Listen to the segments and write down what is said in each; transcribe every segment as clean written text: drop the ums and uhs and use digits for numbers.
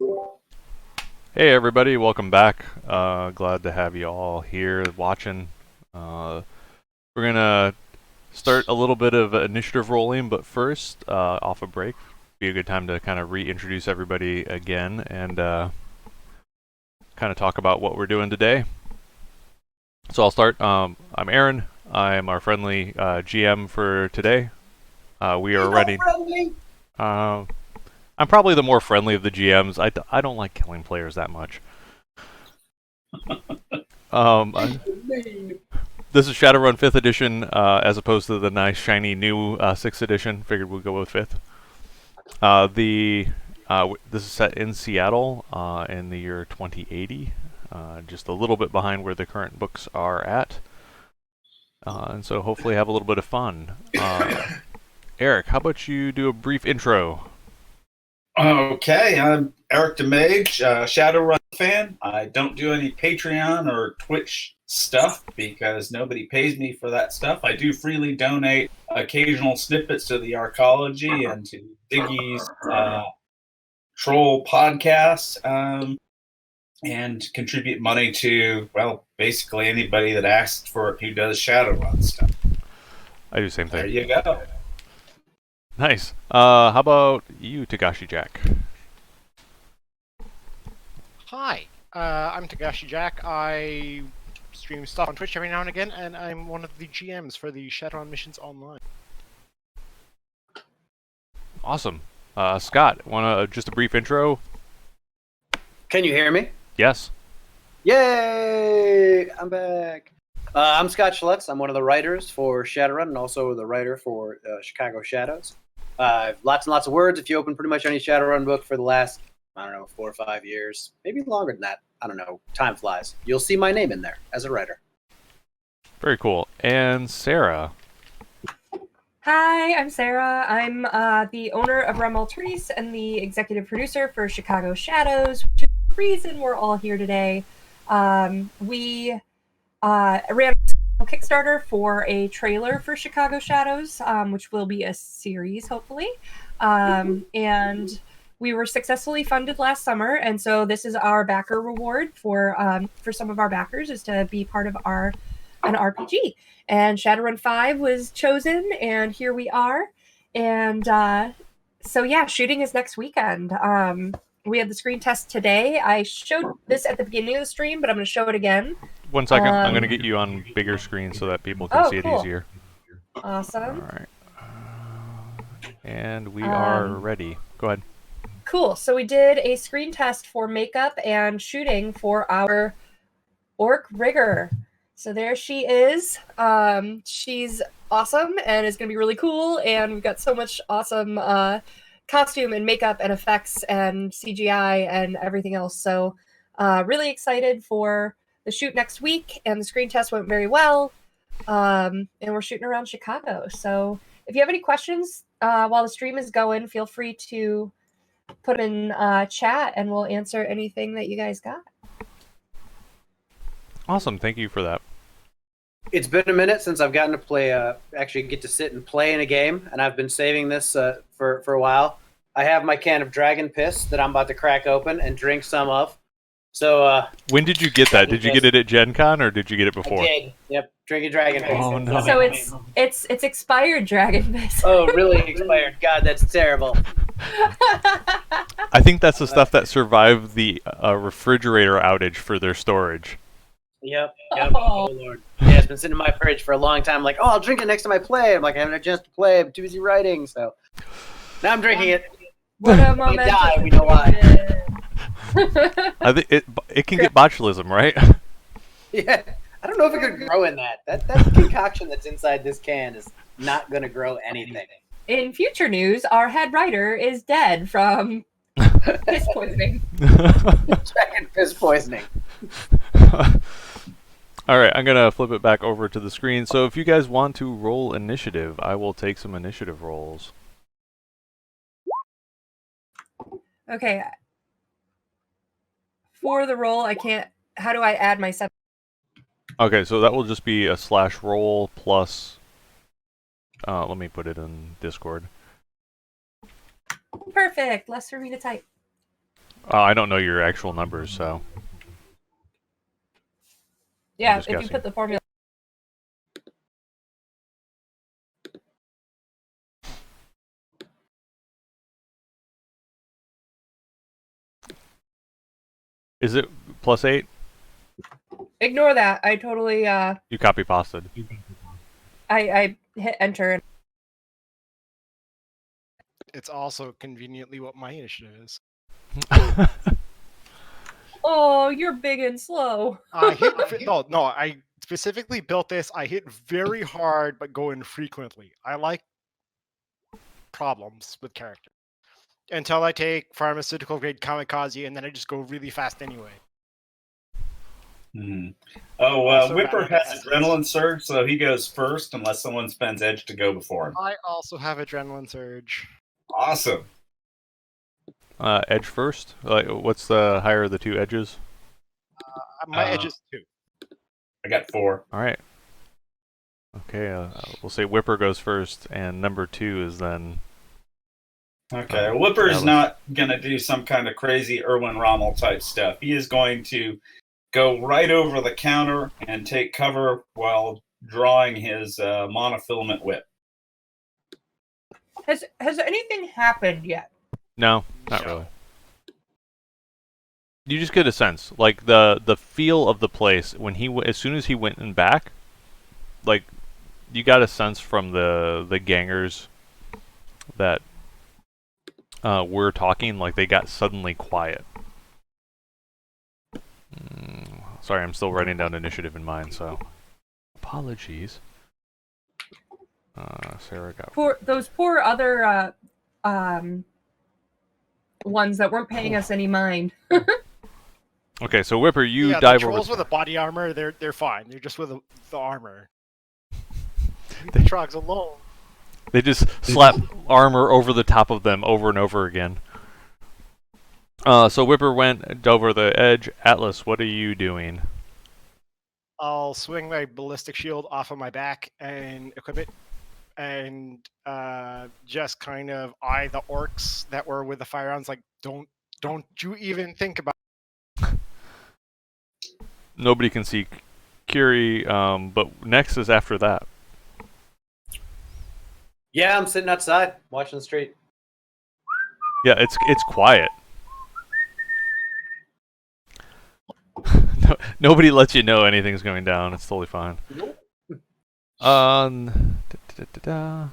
Hey everybody, welcome back. Glad to have you all here watching. We're gonna start a little bit of initiative rolling, but first, off a break, be a good time to kind of reintroduce everybody again and kind of talk about what we're doing today. So I'll start. I'm Aaron. I'm our friendly GM for today. We are ready. Uh, I'm probably the more friendly of the GMs. I don't like killing players that much. Um, This is Shadowrun 5th edition, as opposed to the nice, shiny new 6th edition. Figured we'd go with 5th. This is set in Seattle in the year 2080, just a little bit behind where the current books are at. And so hopefully have a little bit of fun. Eric, how about you do a brief intro? Okay, I'm Eric DeMage, Shadowrun fan. I don't do any Patreon or Twitch stuff because nobody pays me for that stuff. I do freely donate occasional snippets to the Arcology and to Diggy's Troll podcast, and contribute money to, well, basically anybody that asks for it who does Shadowrun stuff. I do the same thing. There you go. Nice. How about you, Tagashi Jack? Hi, I'm Tagashi Jack. I stream stuff on Twitch every now and again, and I'm one of the GMs for the Shadowrun Missions Online. Awesome. Scott, want just a brief intro? Can you hear me? Yes. Yay! I'm back. I'm Scott Schlutz. I'm one of the writers for Shadowrun and also the writer for Chicago Shadows. Lots and lots of words. If you open pretty much any Shadowrun book for the last, 4 or 5 years, maybe longer than that. I don't know. Time flies. You'll see my name in there as a writer. Very cool. And Sarah. Hi, I'm Sarah. I'm the owner of Rem Alternis and the executive producer for Chicago Shadows, which is the reason we're all here today. We ran a Kickstarter for a trailer for Chicago Shadows, which will be a series, hopefully. And we were successfully funded last summer, and so this is our backer reward for some of our backers, is to be part of an RPG. And Shadowrun 5 was chosen, and here we are. And so yeah, shooting is next weekend. We had the screen test today. I showed this at the beginning of the stream, but I'm going to show it again. 1 second. I'm going to get you on bigger screen so that people can see cool. it easier. Awesome. All right. And we are ready. Go ahead. Cool. So we did a screen test for makeup and shooting for our Orc Rigger. So there she is. She's awesome and is going to be really cool. And we've got so much awesome costume and makeup and effects and CGI and everything else. So really excited for the shoot next week. And the screen test went very well. And we're shooting around Chicago. So if you have any questions while the stream is going, feel free to put them in chat and we'll answer anything that you guys got. Awesome. Thank you for that. It's been a minute since I've gotten to play, actually get to sit and play in a game, and I've been saving this for a while. I have my can of Dragon Piss that I'm about to crack open and drink some of. So when did you get that? Did you get it at Gen Con or did you get it before? I did. Yep, drinking Dragon Piss. Oh no. So it's expired Dragon Piss. Oh, really expired. God, that's terrible. I think that's the stuff that survived the refrigerator outage for their storage. Yep. Oh, Lord. Yeah, it's been sitting in my fridge for a long time. I'm like, I'll drink it next time I play. I'm like, I haven't had a chance to play. I'm too busy writing. So now I'm drinking it. What a If I moment. die, we know why. I think it can get botulism, right? Yeah. I don't know if it could grow in that. That concoction that's inside this can is not going to grow anything. In future news, our head writer is dead from piss poisoning. Dragon piss poisoning. All right, I'm going to flip it back over to the screen. So if you guys want to roll initiative, I will take some initiative rolls. Okay. For the roll, I can't... How do I add my 7? Okay, so that will just be a /roll plus... let me put it in Discord. Perfect. Less for me to type. I don't know your actual numbers, so Yeah, just if you guessing. put the formula. is it +8? Ignore that. I totally You copy pasted. I hit enter and It's also conveniently what my initiative is. oh, you're big and slow. I hit no. I specifically built this. I hit very hard, but go infrequently. I like problems with character until I take pharmaceutical grade kamikaze, and then I just go really fast anyway. Hmm. Also Whipper ran out of has essence. adrenaline surge, so he goes first unless someone spends edge to go before him. I also have adrenaline surge. Awesome. Edge first. What's the higher of the two edges? My edge is 2. I got 4. All right. Okay. We'll say Whipper goes first, and number 2 is then. Okay, Whipper's Alice. not going to do some kind of crazy Erwin Rommel type stuff. He is going to go right over the counter and take cover while drawing his monofilament whip. Has anything happened yet? No, not No. really. You just get a sense, like the feel of the place when as soon as he went in back, like you got a sense from the gangers that were talking, like they got suddenly quiet. Sorry, I'm still writing down initiative in mind, so apologies. Sarah got Those poor other ones that weren't paying us any mind. Okay, so Whipper, you Yeah, dive the trolls over. with the body armor, they're fine. They're just with the armor. The trogs alone. They just slap armor over the top of them over and over again. So Whipper went over the edge. Atlas, what are you doing? I'll swing my ballistic shield off of my back and equip it, and just kind of eye the orcs that were with the firearms. Like, don't you even think about. Nobody can see Kiri, but next is after that. Yeah, I'm sitting outside watching the street. Yeah, it's quiet. Nobody lets you know anything's going down. It's totally fine. The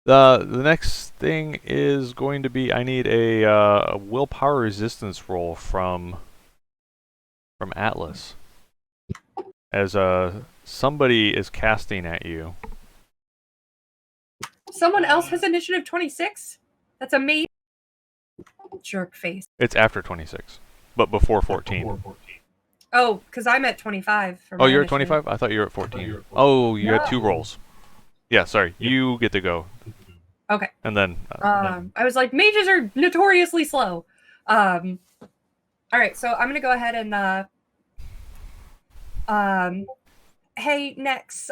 next thing is going to be I need a willpower resistance roll from Atlas, as somebody is casting at you. Someone else has initiative 26? That's amazing. Jerk face. It's after 26, but before 14. Oh, because I'm at 25. For Oh, my you're at initiative. 25? I thought you were at 14. Oh, you had 2 No. rolls. Yeah, sorry. You get to go. Okay. And then I was like, mages are notoriously slow. All right, so I'm gonna go ahead and hey, Nex,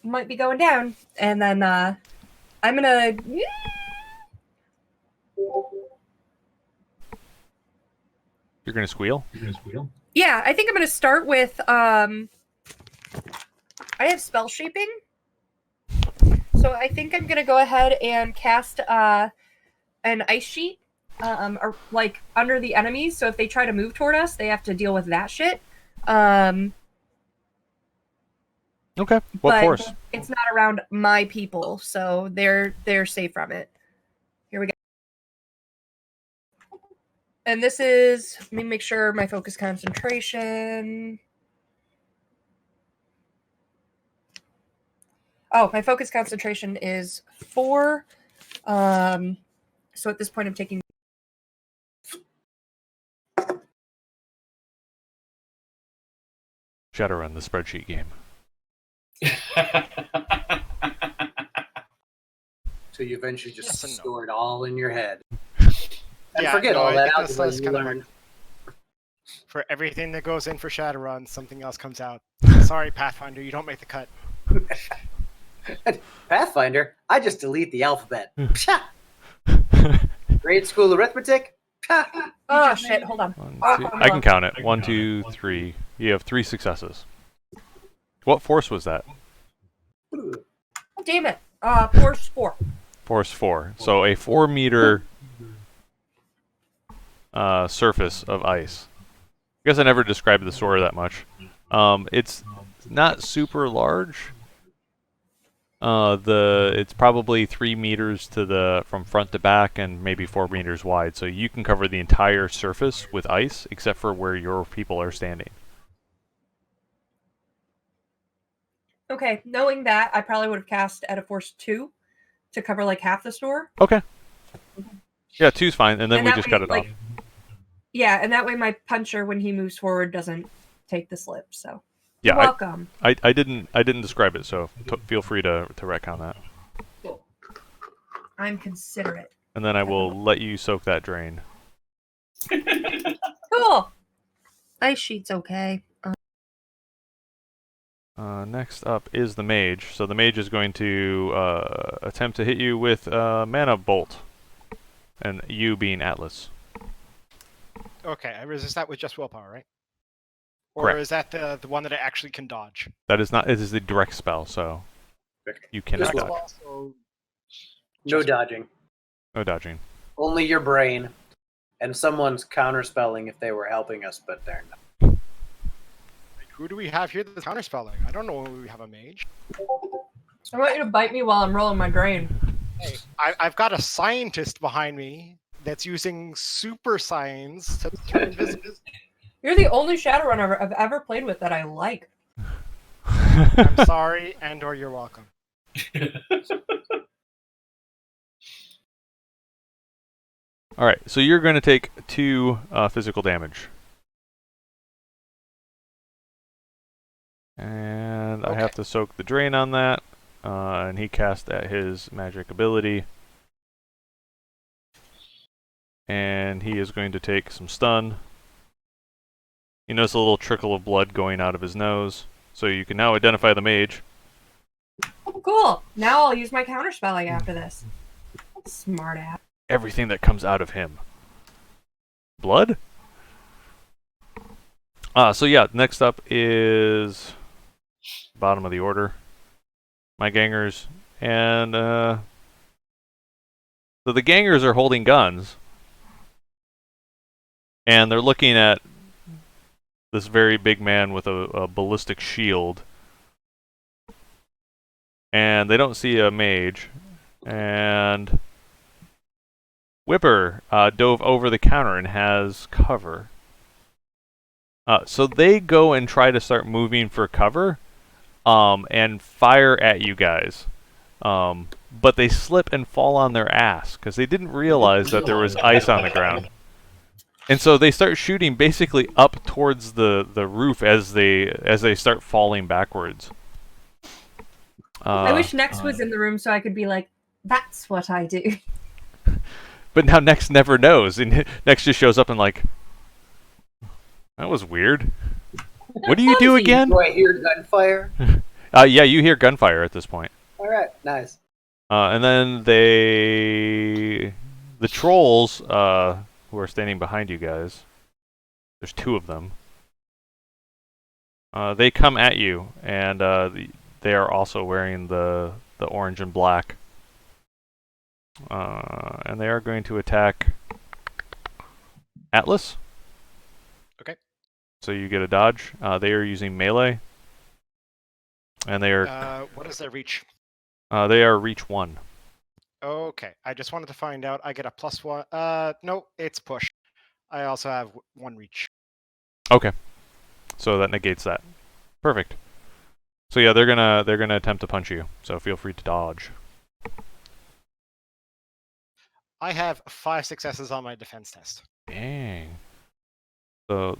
might be going down, and then I'm gonna. you're gonna squeal. Yeah, I think I'm gonna start with I have spell shaping. So I think I'm gonna go ahead and cast an ice sheet or like under the enemies, so if they try to move toward us, they have to deal with that shit. Okay. What but force? It's not around my people, so they're safe from it. Here we go. And this is, let me make sure my focus concentration. Oh, my focus concentration is 4. So at this point, I'm taking. Shadowrun, the spreadsheet game. So you eventually just Yes and no. store it all in your head. And Yeah, forget no, all I that think algebra that's you kind of learned. For everything that goes in for Shadowrun, something else comes out. Sorry, Pathfinder, you don't make the cut. Pathfinder, I just delete the alphabet. Psha! Grade school arithmetic? Oh shit! Hold on. One, two. I can count it. 1, 2, 3. You have 3 successes. What force was that? Damn it. Force 4. Force 4. So a 4-meter surface of ice. I guess I never described the sword that much. It's not super large. It's probably 3 meters from front to back and maybe 4 meters wide. So you can cover the entire surface with ice except for where your people are standing. Okay, knowing that, I probably would have cast at a force 2 to cover like half the store. Okay. Yeah, 2's fine, and then we that just way, cut it like, off. Yeah, and that way my puncher, when he moves forward, doesn't take the slip. So Yeah, you're welcome. I didn't describe it, so feel free to retcon that. Cool. I'm considerate. And then I will let you soak that drain. Cool. Ice sheet's okay. Next up is the mage. So the mage is going to attempt to hit you with mana bolt, and you being Atlas. Okay, I resist that with just willpower, right? Or Correct. is that the one that I actually can dodge? That is not. It is the direct spell, so you cannot Just dodge. Well, so No dodging. No dodging. Only your brain. And someone's counterspelling if they were helping us, but they're not. who do we have here that's counterspelling? I don't know if we have a mage. I want you to bite me while I'm rolling my drain. Hey, I've got a scientist behind me that's using super science to turn invisible. You're the only Shadowrun I've ever played with that I like. I'm sorry, and/or you're welcome. All right, so you're going to take 2 physical damage. And I have to soak the drain on that. And he cast at his magic ability. And he is going to take some stun. You notice a little trickle of blood going out of his nose. So you can now identify the mage. Cool. Now I'll use my counterspelling after this. Smart ass. Everything that comes out of him. Blood? So yeah, next up is bottom of the order. My gangers. And so the gangers are holding guns. And they're looking at this very big man with a ballistic shield. And they don't see a mage. And Whipper dove over the counter and has cover. So they go and try to start moving for cover and fire at you guys. But they slip and fall on their ass because they didn't realize that there was ice on the ground. And so they start shooting basically up towards the roof as they start falling backwards. I wish Nex was in the room so I could be like, that's what I do. But now Nex never knows, and Nex just shows up and like, that was weird. What do you do again? Do I hear gunfire? Yeah, you hear gunfire at this point. All right, nice. And then the trolls who are standing behind you guys, there's 2 of them. They come at you, and they are also wearing the orange and black. And they are going to attack Atlas. Okay. So you get a dodge. They are using melee. And they are What is their reach? they are reach 1. Okay, I just wanted to find out. I get a +1. No, it's push. I also have 1 reach. Okay. So that negates that. Perfect. So yeah, they're gonna attempt to punch you. So feel free to dodge. I have 5 successes on my defense test. Dang. So,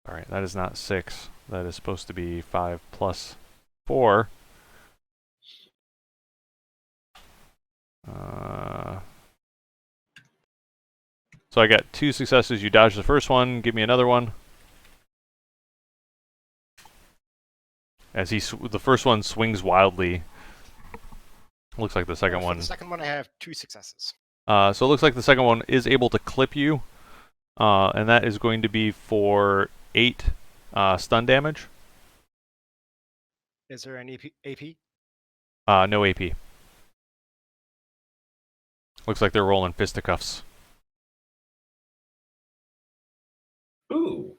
all right, that is not 6. That is supposed to be 5 plus 4. So I got 2 successes. You dodged the first one. Give me another one. As the first one swings wildly. Looks like the second For one. the second one, I have 2 successes. So it looks like the second one is able to clip you, and that is going to be for 8 stun damage. Is there any AP? No AP. Looks like they're rolling fisticuffs. Ooh.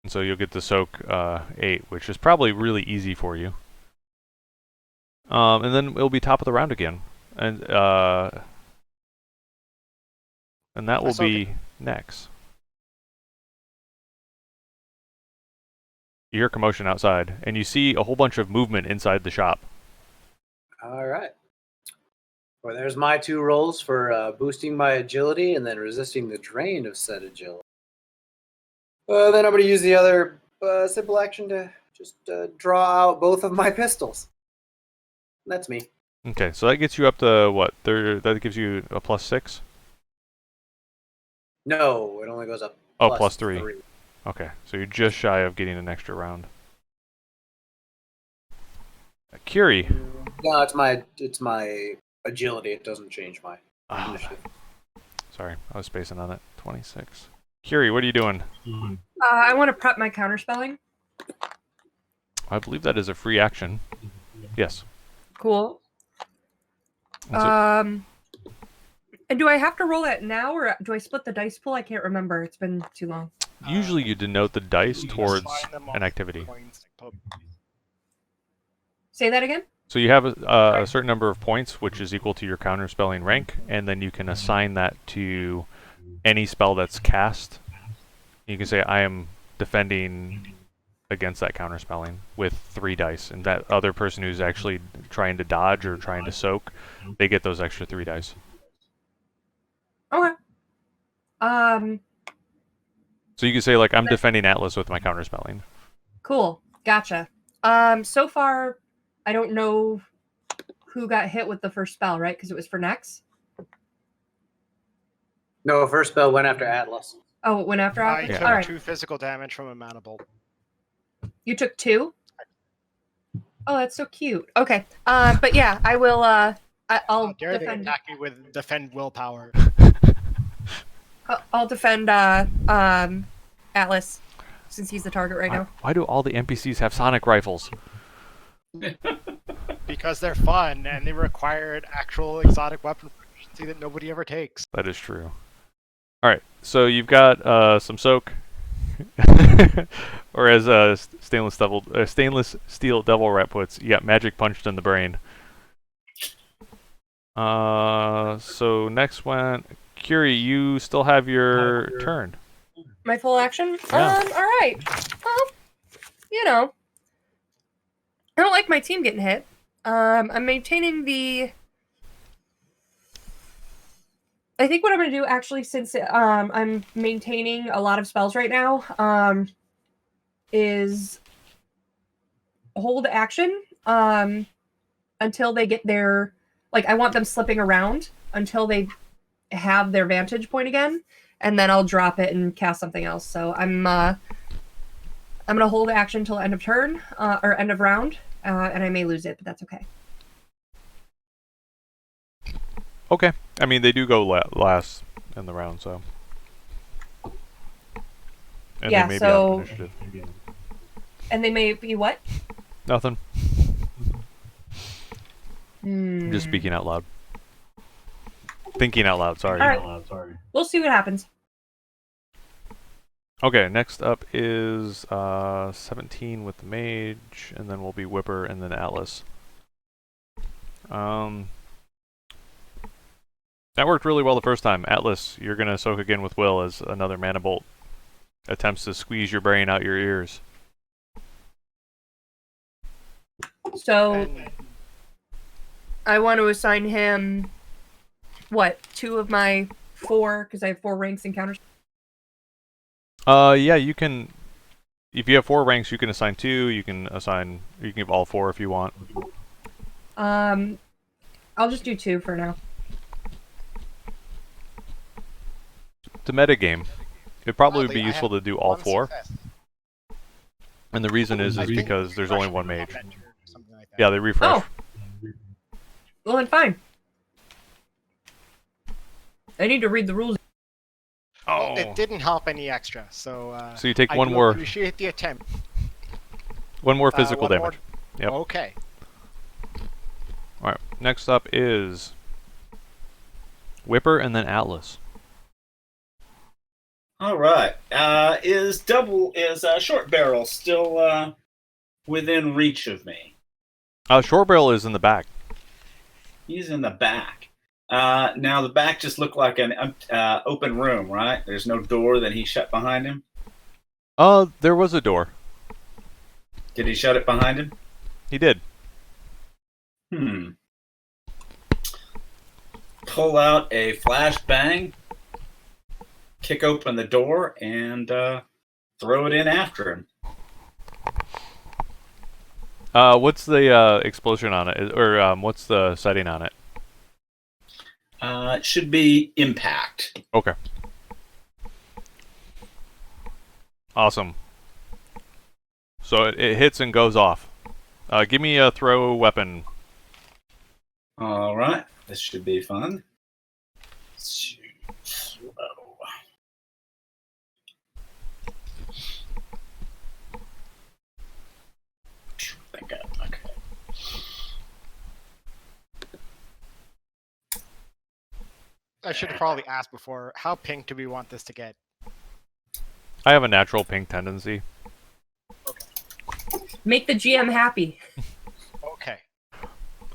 And so you'll get to soak 8, which is probably really easy for you. And then it'll be top of the round again. And that will be next. You hear commotion outside, and you see a whole bunch of movement inside the shop. All right. Well, there's my 2 rolls for boosting my agility and then resisting the drain of said agility. Then I'm going to use the other simple action to just draw out both of my pistols. That's me. Okay, so that gets you up to what? That gives you a +6? No, it only goes up. Oh, +3. Okay, so you're just shy of getting an extra round. Curie. No, it's my agility. It doesn't change my initiative. Sorry, I was spacing on it. 26. Curie, what are you doing? I want to prep my counterspelling. I believe that is a free action. Yes. Cool. And do I have to roll it now, or do I split the dice pool? I can't remember. It's been too long. Usually you denote the dice towards Assign them all an activity. points to poke. Say that again? So you have a certain number of points, which is equal to your counterspelling rank, and then you can assign that to any spell that's cast. You can say, I am defending against that counterspelling with 3 dice, and that other person who's actually trying to dodge or trying to soak, they get those extra 3 dice. Okay. So you can say, like, I'm defending Atlas with my counterspelling. Cool. Gotcha. So far, I don't know who got hit with the first spell, right? Because it was for Nex. No, first spell went after Atlas. Oh, it went after I Atlas? took All right. 2 physical damage from a mana bolt. You took 2? Oh, that's so cute. Okay. But yeah, I will. I'll How dare they defend. attack me with defend willpower? I'll defend Atlas since he's the target right now. Why do all the NPCs have sonic rifles? Because they're fun and they require an actual exotic weapon proficiency that nobody ever takes. That is true. Alright, so you've got some soak. Or as stainless steel devil rat puts, you got magic punched in the brain. So next one, Curie, you still have your turn. My full action? Yeah. All right. Well, you know, I don't like my team getting hit. I'm maintaining the. I think what I'm going to do, actually, since I'm maintaining a lot of spells right now, is hold action until they get their. Like, I want them slipping around until they have their vantage point again, and then I'll drop it and cast something else. So I'm gonna hold action till end of turn or end of round, and I may lose it, but that's okay. Okay. I mean, they do go last in the round, so. And Yeah, they may so- be out of initiative. And they may be what? Nothing. Hmm. I'm just speaking out loud. Thinking out loud, sorry. All right. We'll see what happens. Okay, next up is 17 with the mage, and then we'll be Whipper, and then Atlas. That worked really well the first time. Atlas, you're going to soak again with Will as another mana bolt attempts to squeeze your brain out your ears. So And I want to assign him what? 2 of my 4, because I have 4 ranks in counters. Yeah, you can. If you have 4 ranks, you can assign 2. You can give all 4 if you want. I'll just do 2 for now. It's a metagame. It'd probably oddly, be I useful have to do all 1 4. success. And the reason is I think because there's only one refresh mage. or something like that. Yeah, they refresh. Oh. Well, then fine. I need to read the rules. Well, Oh. it didn't help any extra, so. So you take I one do more appreciate the attempt. physical One more- damage. Yep. Okay. All right. Next up is Whipper and then Atlas. All right. Is Short Barrel still within reach of me? Short Barrel is in the back. He's in the back. Now the back just looked like an open room, right? There's no door that he shut behind him. There was a door. Did he shut it behind him? He did. Pull out a flashbang, kick open the door, and throw it in after him. What's the explosion on it, or what's the setting on it? It should be impact. Okay. Awesome. So it hits and goes off. Give me a throw weapon. All right. This should be fun. Slow. Thank God. Okay. I should have probably asked before, how pink do we want this to get? I have a natural pink tendency. Make the GM happy. Okay.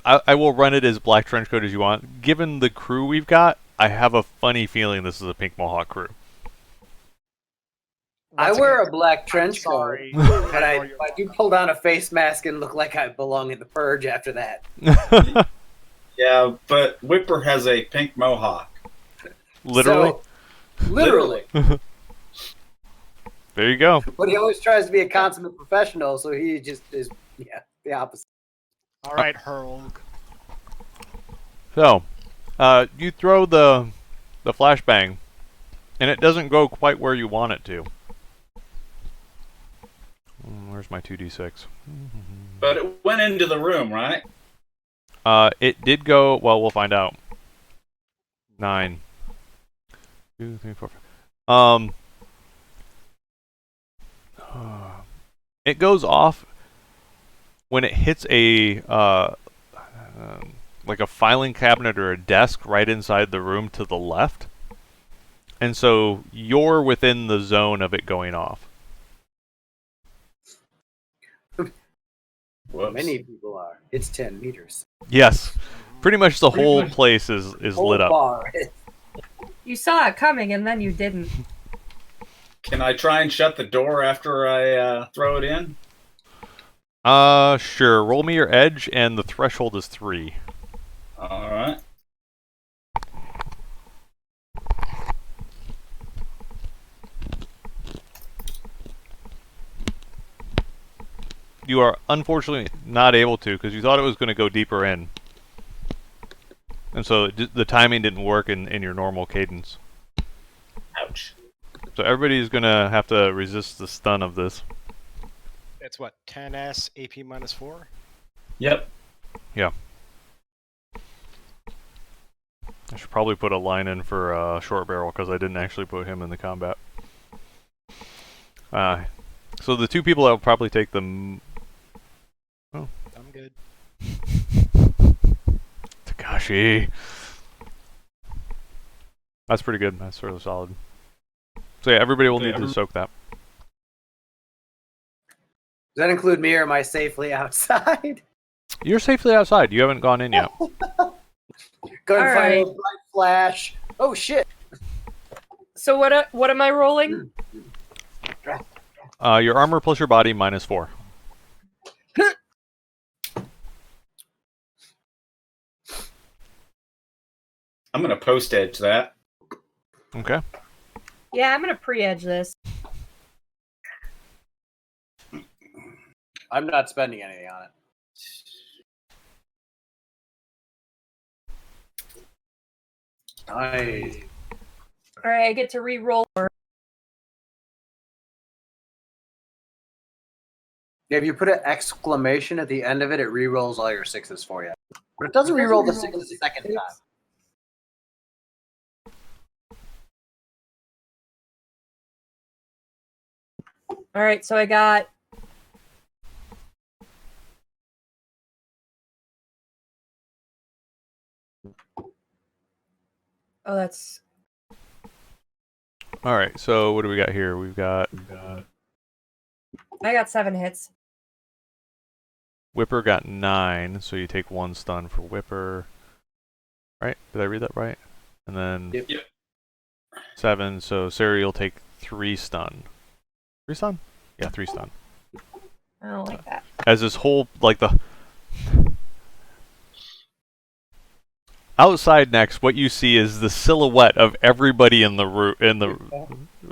I will run it as black trench coat as you want. Given the crew we've got, I have a funny feeling this is a pink mohawk crew. I Once wear again, a black trench coat, sorry. but I do pull down a face mask and look like I belong in the purge after that. Yeah, but Whipper has a pink mohawk. Literally? So, literally. There you go. But he always tries to be a consummate professional, so he just is, the opposite. All right, Hurl. So, you throw the flashbang, and it doesn't go quite where you want it to. Where's my 2d6? But it went into the room, right? It did go. Well, we'll find out. 9. 2, 3, 4, 5. It goes off when it hits a like a filing cabinet or a desk right inside the room to the left, and so you're within the zone of it going off. Whoops. Many people are. It's 10 meters. Yes, pretty much the whole place is Whole lit up. bar. You saw it coming and then you didn't. Can I try and shut the door after I throw it in? Sure. Roll me your edge, and the threshold is 3. All right. You are unfortunately not able to because you thought it was going to go deeper in. And so the timing didn't work in your normal cadence. Ouch. So everybody's going to have to resist the stun of this. It's what, 10s, AP minus 4? Yep. Yeah. I should probably put a line in for Short Barrel because I didn't actually put him in the combat. So the two people that will probably take them... Oh. I'm good. Takashi. That's pretty good. That's sort of solid. So yeah, everybody will need to soak that. Does that include me, or am I safely outside? You're safely outside. You haven't gone in yet. Gunfire, right. bright flash. Oh shit! So what am I rolling? Your armor plus your body minus 4. I'm going to post edge that. Okay. Yeah, I'm gonna pre-edge this. I'm not spending anything on it. All right, I get to re-roll. If you put an exclamation at the end of it, it re-rolls all your 6s for you. But it doesn't re-roll the 6 the second time. All right, so I got. Oh, that's. All right, so what do we got here? I got 7 hits. Whipper got 9, so you take 1 stun for Whipper. Right? Did I read that right? And then Yep. 7, so Sarah, you'll take 3 stun. 3 stun? Yeah, 3 stun. I don't like that. As this whole, like, the outside next, what you see is the silhouette of everybody in the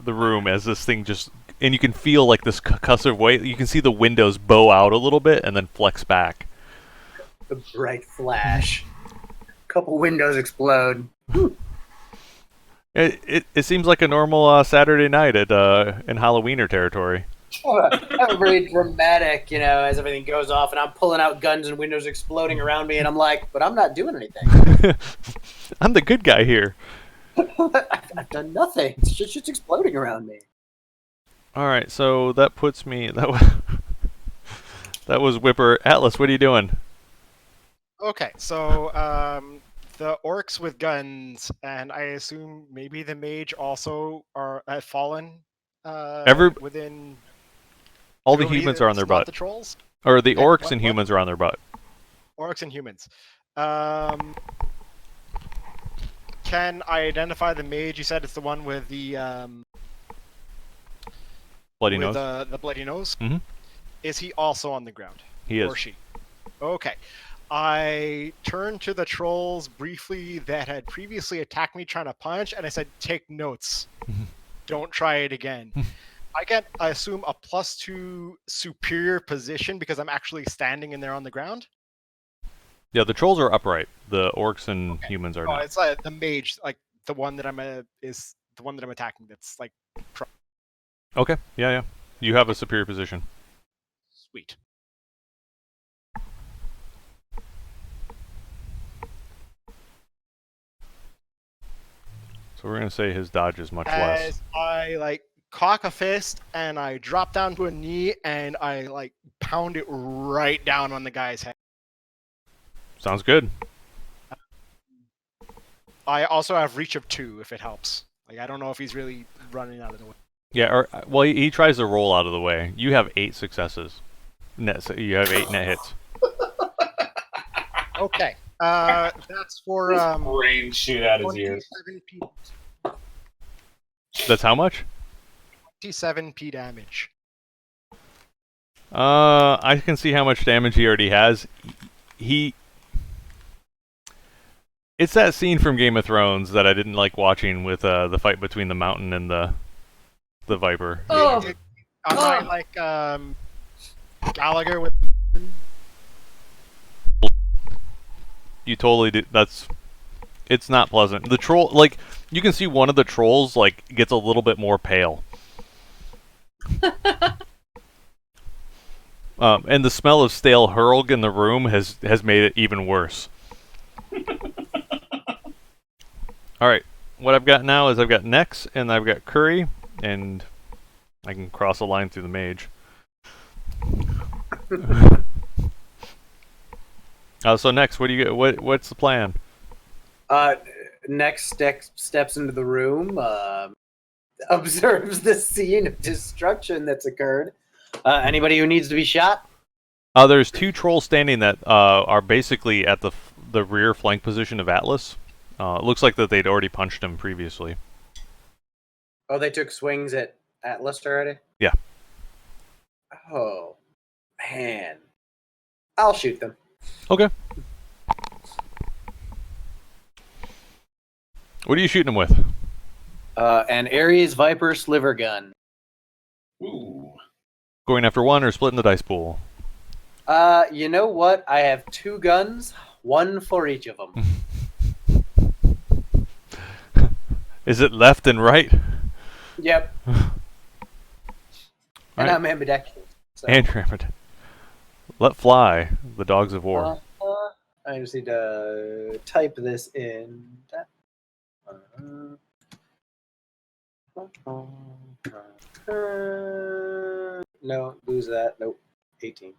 room as this thing just, and you can feel like this concussive weight. You can see the windows bow out a little bit and then flex back. The bright flash. Couple windows explode. It seems like a normal Saturday night at in Halloweener territory. Very dramatic, as everything goes off, and I'm pulling out guns and windows exploding around me, and I'm like, but I'm not doing anything. I'm the good guy here. I've done nothing. It's just exploding around me. All right, so that puts me that was Whipper. Atlas, what are you doing? Okay, so the orcs with guns, and I assume maybe the mage also have fallen. Within. All the humans are on their butt. The trolls? Or the orcs and humans are on their butt. Orcs and humans. Can I identify the mage? You said it's the one with the bloody nose. The bloody nose. Mm-hmm. Is he also on the ground? He is. Or she? Okay. I turned to the trolls briefly that had previously attacked me, trying to punch, and I said, "Take notes. Don't try it again." I get, I assume, a +2 superior position because I'm actually standing in there on the ground. Yeah, the trolls are upright. The orcs and humans are not. It's like the mage, like the one that I'm attacking. That's like. Okay. Yeah. You have a superior position. Sweet. So we're gonna say his dodge is much less. As I cock a fist and I drop down to a knee and I pound it right down on the guy's head. Sounds good. I also have reach of 2 if it helps. I don't know if he's really running out of the way. Yeah. Well, he tries to roll out of the way. You have 8 successes. You have 8 net hits. Okay. That's for brain shoot out his ears. 27 That's how much? 27p damage. I can see how much damage he already has. It's that scene from Game of Thrones that I didn't like watching with the fight between the mountain and the viper. Oh. I like Gallagher with. You totally do. It's not pleasant. The troll, you can see one of the trolls gets a little bit more pale. And the smell of stale hurlg in the room has made it even worse. All right, what I've got now is I've got Nex and I've got Curry, and I can cross a line through the mage. So Nex, what do you get? What's the plan? Nex steps into the room, observes the scene of destruction that's occurred. Anybody who needs to be shot? There's 2 trolls standing that are basically at the rear flank position of Atlas. It looks like that they'd already punched him previously. Oh, they took swings at Atlas already? Yeah. Oh, man. I'll shoot them. Okay. What are you shooting him with? An Ares Viper sliver gun. Ooh. Going after one or splitting the dice pool? You know what? I have 2 guns, 1 for each of them. Is it left and right? Yep. And Right. I'm ambidextrous. So. Andrew, Let fly, the dogs of war. I just need to type this in. No, lose that. Nope. 18.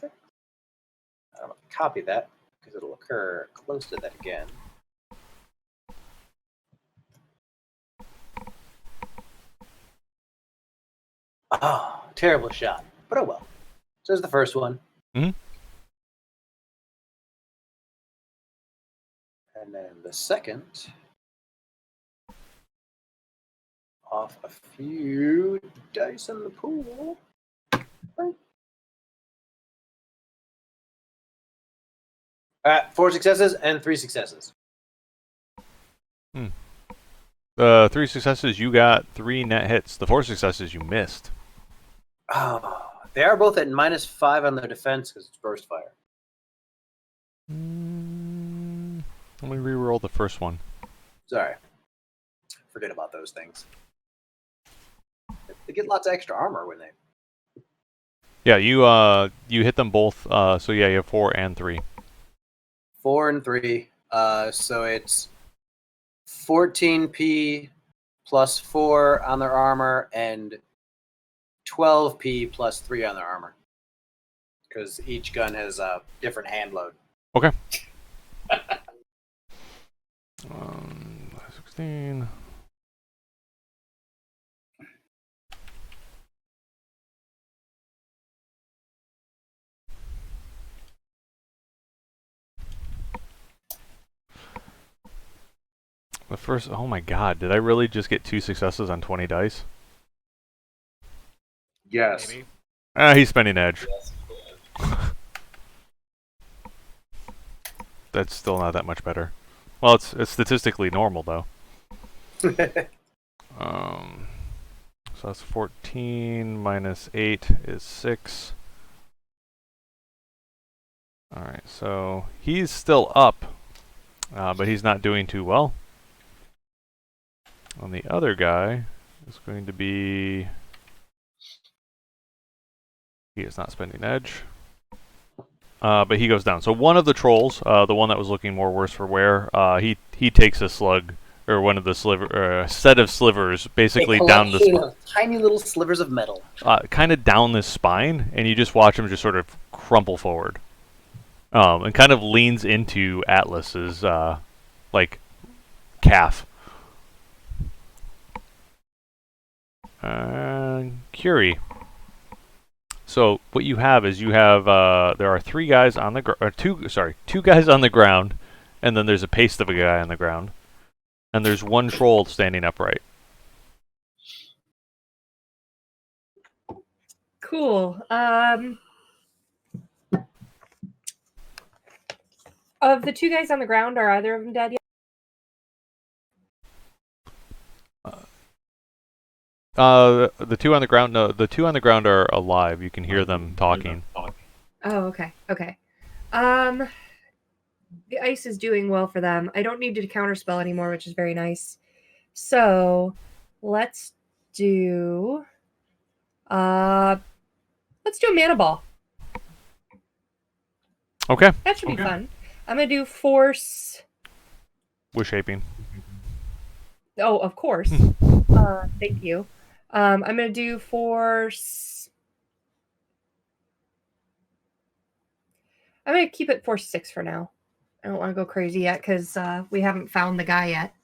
I'm going to copy that because it'll occur close to that again. Oh, terrible shot. But oh well. So there's the first one. Mhm. And then the second, off a few dice in the pool. 4 successes and 3 successes. The 3 successes, you got 3 net hits. The 4 successes, you missed. Oh, they are both at -5 on their defense because it's burst fire. Let me re-roll the first one. Sorry. Forget about those things. They get lots of extra armor when they... Yeah, you hit them both. So yeah, you have 4 and 3. 4 and 3. So it's 14p plus 4 on their armor and 12p plus 3 on their armor. Because each gun has a different hand load. Okay. 16. The first, oh my god, did I really just get 2 successes on 20 dice? Yes. Maybe. He's spending edge. That's still not that much better. Well, it's statistically normal though. So that's 14 minus 8 is 6. Alright, so he's still up, but he's not doing too well. And the other guy is going to be... He is not spending edge. But he goes down. So one of the trolls, the one that was looking more worse for wear, he takes a slug, or one of the set of slivers, basically down the spine. Tiny little slivers of metal. Kind of down the spine, and you just watch him just sort of crumple forward. And kind of leans into Atlas's, like, calf. Curie. So what you have is there are 3 guys on the two guys on the ground, and then there's a paste of a guy on the ground, and there's 1 troll standing upright. Cool. Of the 2 guys on the ground, are either of them dead yet? The 2 on the ground, no, the 2 on the ground are alive. You can hear them talking. Oh, okay. Okay. The ice is doing well for them. I don't need to counterspell anymore, which is very nice. So, let's do a mana ball. Okay. That should be fun. I'm gonna do force. Wish shaping. Oh, of course. Thank you. I'm gonna do force. I'm gonna keep it force 6 for now. I don't want to go crazy yet because we haven't found the guy yet.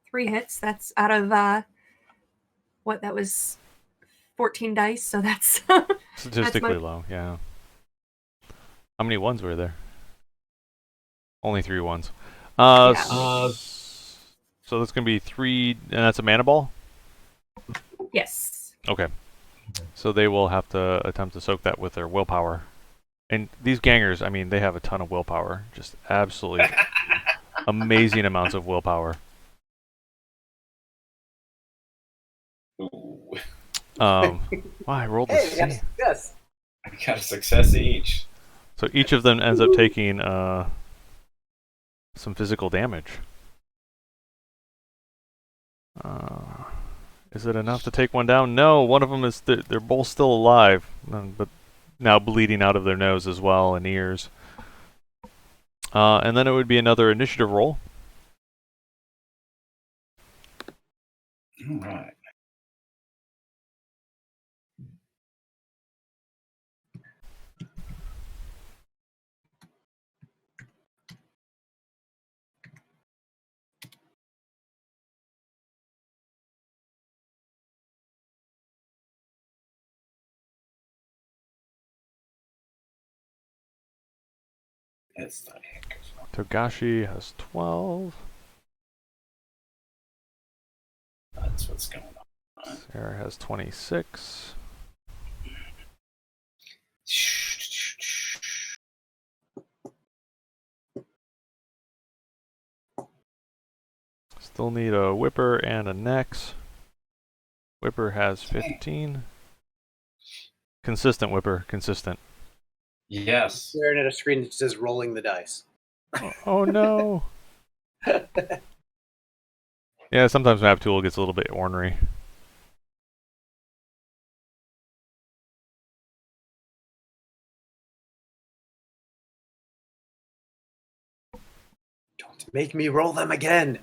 Three hits. That's out of that was 14 dice. So that's Statistically low, yeah. How many ones were there? Only 3 ones. Yeah. So that's gonna be 3, and that's a mana ball. Yes. Okay. So they will have to attempt to soak that with their willpower. And these gangers, I mean, they have a ton of willpower. Just absolutely amazing amounts of willpower. Ooh. Wow, I rolled a Hey, we got a C. success. I got a success each. So each of them ends up taking some physical damage. Is it enough to take one down? No, one of them is. They're both still alive, but now bleeding out of their nose as well and ears. And then it would be another initiative roll. All right. It's the heck. Togashi has 12. That's what's going on. Sarah has 26. Still need a Whipper and a Nex. Whipper has 15. Consistent Whipper, consistent. Yes. Staring at a screen that says rolling the dice. Oh no. Yeah, sometimes Map Tool gets a little bit ornery. Don't make me roll them again.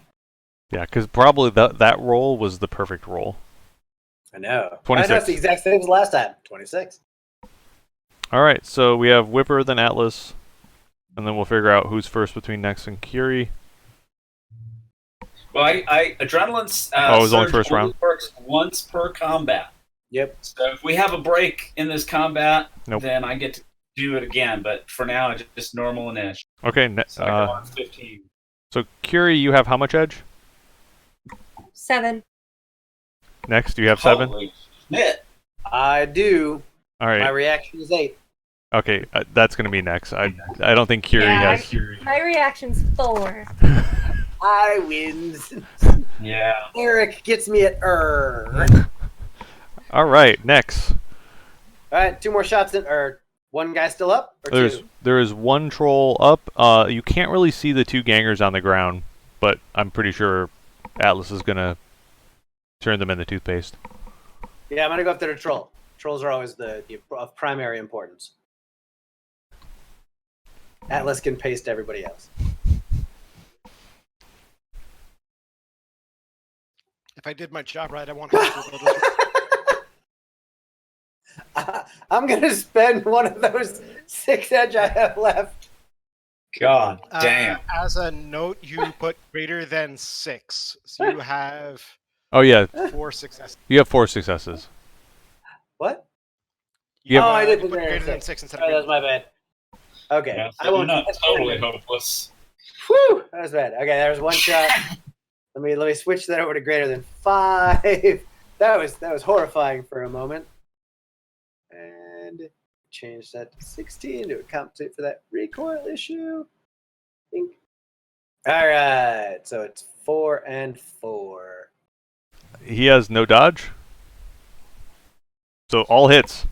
Yeah, because probably that roll was the perfect roll. I know. 26. I know it's the exact same as last time. 26. All right, so we have Whipper, then Atlas, and then we'll figure out who's first between Nex and Curie. Well, Adrenaline's it was only surge first round? works once per combat. Yep. So if we have a break in this combat, Nope. then I get to do it again. But for now, it's just normal and ish. Okay, So I go on 15. so Curie, you have how much edge? 7. Next, do you have 7? Holy shit. I do. All My right. reaction is 8. Okay, that's gonna be Nex. I don't think Curie Yeah, has. My reaction's 4. I wins. Yeah. Eric gets me at All right, Nex. All right, 2 more shots in, or one guy still up, or 2? There is one troll up. You can't really see the 2 gangers on the ground, but I'm pretty sure Atlas is gonna turn them into toothpaste. Yeah, I'm gonna go after the troll. Trolls are always of primary importance. Atlas can paste everybody else. If I did my job right, I want to. I'm gonna spend one of those 6 edge I have left. God damn. As a note, you put greater than 6, so you have Oh yeah, 4 successes. you have 4 successes. What? You Oh, have, I did You put greater than 6. 6 instead Oh, that of was my bad. Okay, Yeah, I so won't. you're not totally hopeless. Whew, that was bad. Okay, there was one shot. Let me switch that over to greater than 5. That was horrifying for a moment. And change that to 16 to compensate for that recoil issue. Think. All right, so it's 4 and 4. he has no dodge. So all hits.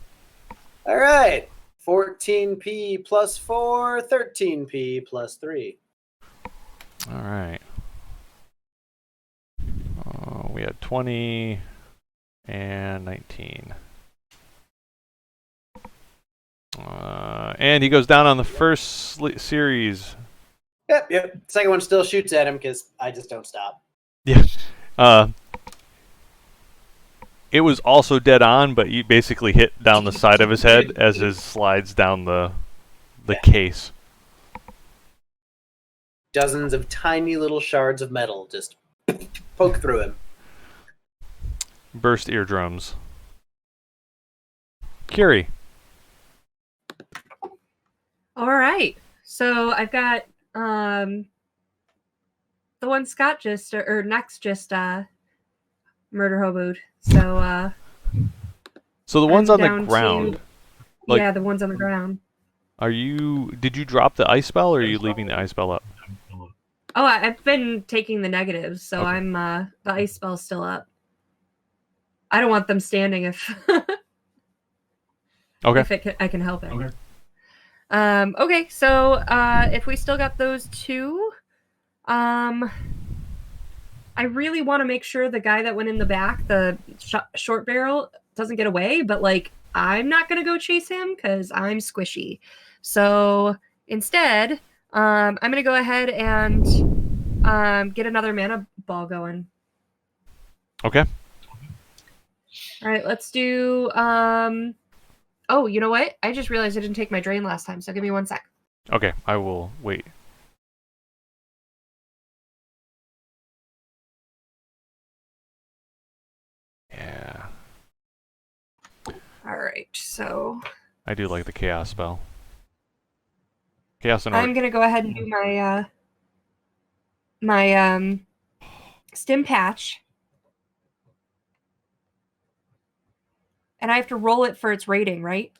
All right, 14p plus 4, 13p plus 3. All right. We had 20 and 19. And he goes down on the first series. Yep. Second one still shoots at him because I just don't stop. Yeah. It was also dead on, but you basically hit down the side of his head as his slides down the case. Dozens of tiny little shards of metal just poke through him. Burst eardrums. Curie. All right. So I've got the one Scott just or Nex just murder hoboed. So So the ones on the down ground. to- like- yeah, the ones on the ground. Did you drop the ice spell or are you leaving the ice spell up? Oh, I've been taking the negatives, so Okay. I'm the ice spell's still up. I don't want them standing if Okay. if I can help it. Okay, so if we still got those two, I really want to make sure the guy that went in the back, the short barrel, doesn't get away. But like, I'm not gonna go chase him because I'm squishy. So instead, I'm gonna go ahead and get another mana ball going. Okay. All right, let's do. Oh, you know what? I just realized I didn't take my drain last time, so give me 1 sec. Okay, I will wait. Yeah. All right, so I do like the chaos spell. Chaos and I'm gonna go ahead and do my stim patch, and I have to roll it for its rating, right?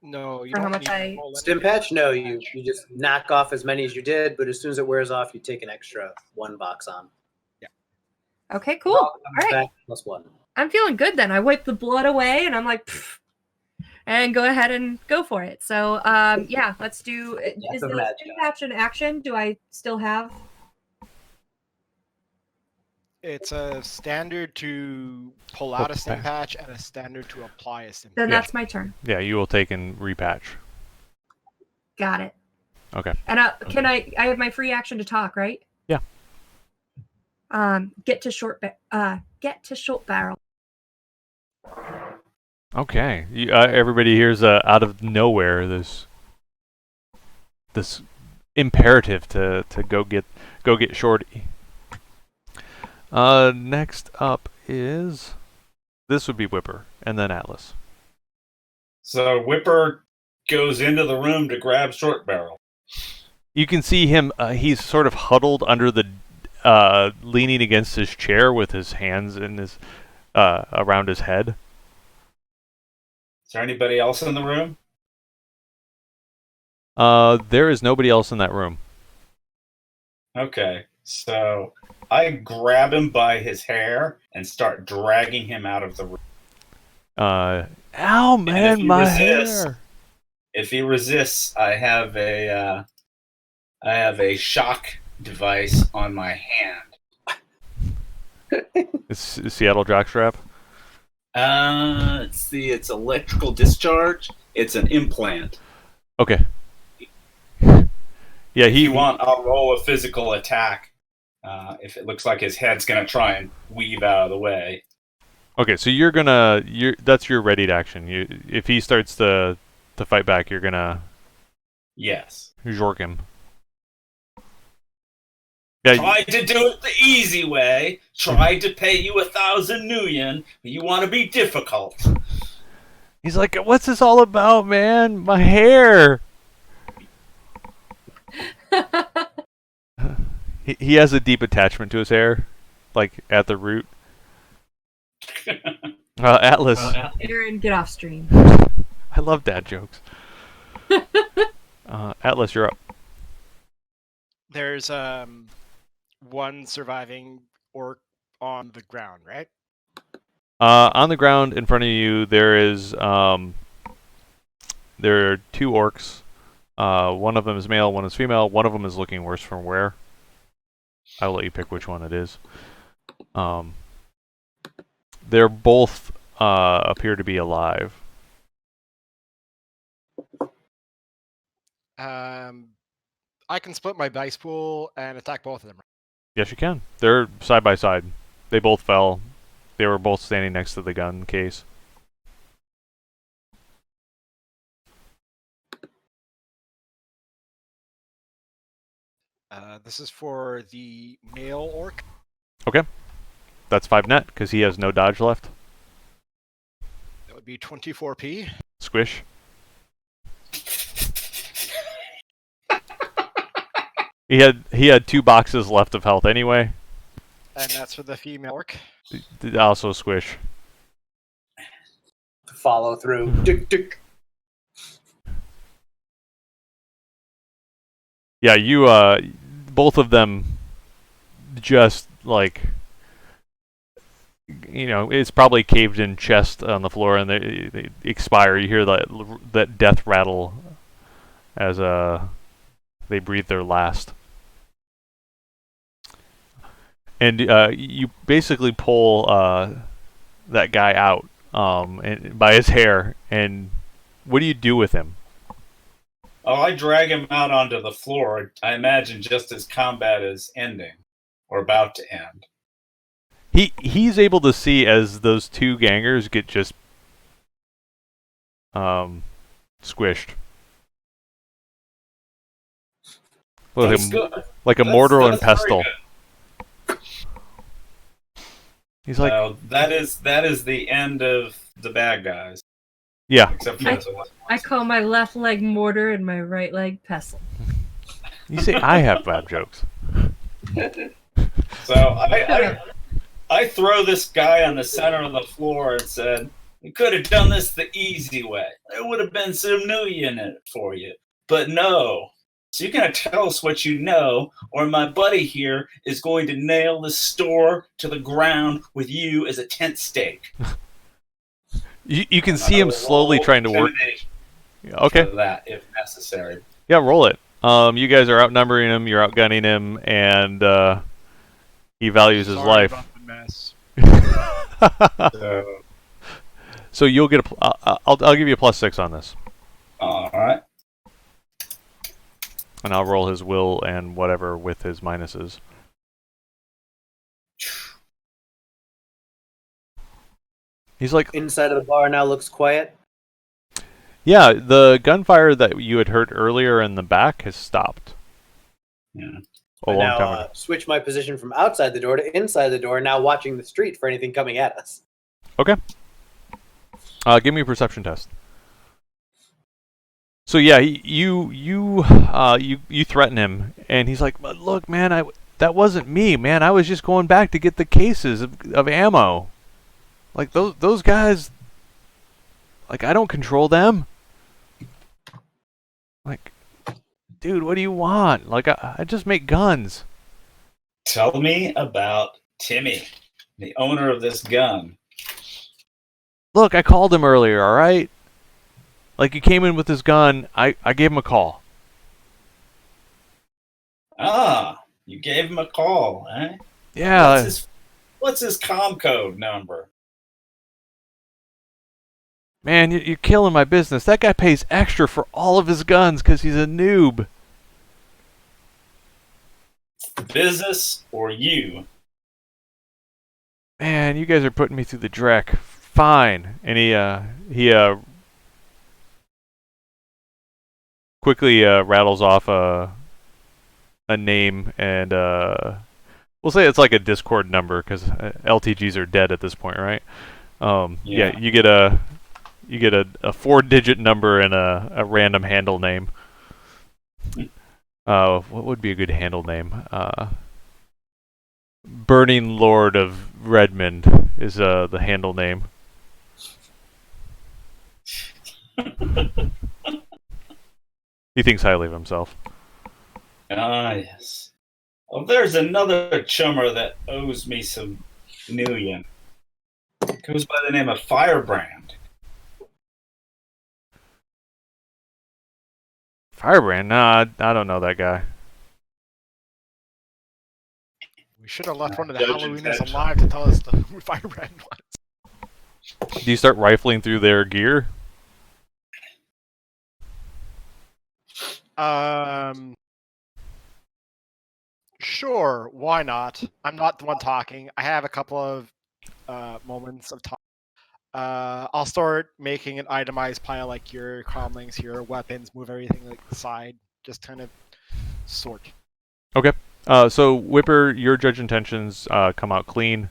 No, you For how don't much need to I- roll Stim anything. patch? No, you just knock off as many as you did, but as soon as it wears off, you take an extra 1 box on. Okay, cool. All right, Back +1. I'm feeling good then. I wiped the blood away, and I'm like, pfft, and go ahead and go for it. So, yeah, let's do. Is of the magic. stim patch in action? Do I still have? It's a standard to pull out a stim patch and a standard to apply a stim patch. Then Yeah. that's my turn. Yeah, you will take and repatch. Got it. Okay. And can I have my free action to talk, right? Yeah. Get to short barrel. Okay. Everybody here's out of nowhere this imperative to go get Shorty. Next up is this would be Whipper and then Atlas. So Whipper goes into the room to grab Short Barrel. You can see him. He's sort of huddled under the, leaning against his chair with his hands in his around his head. Is there anybody else in the room? There is nobody else in that room. Okay, so I grab him by his hair and start dragging him out of the room. Ow, if man, he my resists- hair. If he resists, I have a shock device on my hand. It's Seattle jockstrap. Let's see, it's electrical discharge. It's an implant. Okay. Yeah, If you want, I'll roll a physical attack. If it looks like his head's gonna try and weave out of the way. Okay, so that's your readied action. If he starts to fight back, you're gonna Yes. jork him. Yeah, Tried to do it the easy way. Tried to pay you 1,000 nuyen. But you want to be difficult. he's like, "What's this all about, man? My hair." He has a deep attachment to his hair, like at the root. Atlas. Aaron, get off stream. I love dad jokes. Atlas, you're up. There's one surviving orc on the ground, right? On the ground in front of you, there are 2 orcs. One of them is male, one is female. One of them is looking worse from wear. I'll let you pick which one it is. They're both appear to be alive. I can split my dice pool and attack both of them. Yes, you can. They're side by side. They both fell. They were both standing next to the gun case. This is for the male orc. Okay. That's 5 net, because he has no dodge left. That would be 24p. Squish. He had 2 boxes left of health anyway. And that's for the female orc. Also squish. Follow through. Tick, tick. Yeah, you both of them just like it's probably caved in chest on the floor, and they expire. You hear that death rattle as they breathe their last. And you basically pull that guy out by his hair, and what do you do with him? Oh, I drag him out onto the floor. I imagine just as combat is ending or about to end. He's able to see as those two gangers get just squished. That's good. Like a That's- mortar and that's very pestle. good. He's like, So that is the end of the bad guys. yeah. Except for the last I call my left leg mortar and my right leg pestle. You say I have bad jokes. So I throw this guy on the center of the floor and said, "We could have done this the easy way. There would have been some new in it for you. But no. So you're going to tell us what you know, or my buddy here is going to nail the store to the ground with you as a tent stake." You can see him slowly trying to work. Okay. For that, if necessary. Yeah, roll it. You guys are outnumbering him, you're outgunning him, and he values his Sorry life. about the mess. So, So you'll get I'll give you a +6 on this, all right. and I'll roll his will and whatever with his minuses. He's like, Inside of the bar now looks quiet. yeah, the gunfire that you had heard earlier in the back has stopped. Yeah. A long now time ago. switch my position from outside the door to inside the door, now watching the street for anything coming at us. Okay. Give me a perception test. So yeah, you threaten him, and he's like, "But look, man, that wasn't me, man. I was just going back to get the cases of ammo. Like those guys, like I don't control them. Like, dude, what do you want? Like I just make guns." Tell me about Timmy, the owner of this gun. Look, I called him earlier, all right? Like he came in with his gun, I gave him a call. Ah, you gave him a call, eh? Yeah. What's his comm code number? Man, you're killing my business. That guy pays extra for all of his guns because he's a noob. Business or you? Man, you guys are putting me through the dreck. Fine. And he quickly rattles off a name, and we'll say it's like a Discord number because LTGs are dead at this point, right? Yeah, you get a 4-digit number and a random handle name. What would be a good handle name? Burning Lord of Redmond is the handle name. He thinks highly of himself. Ah, yes. Well, there's another chummer that owes me some million. Goes by the name of Firebrand. Firebrand? Nah, I don't know that guy. We should have left one of the Judge Halloweenies intention. alive to tell us who Firebrand was. Do you start rifling through their gear? Sure, why not? I'm not the one talking. I have a couple of moments of talk. I'll start making an itemized pile, like your comlinks, your weapons, move everything like aside, just kind of sort. Okay. So Whipper, your judge intentions come out clean.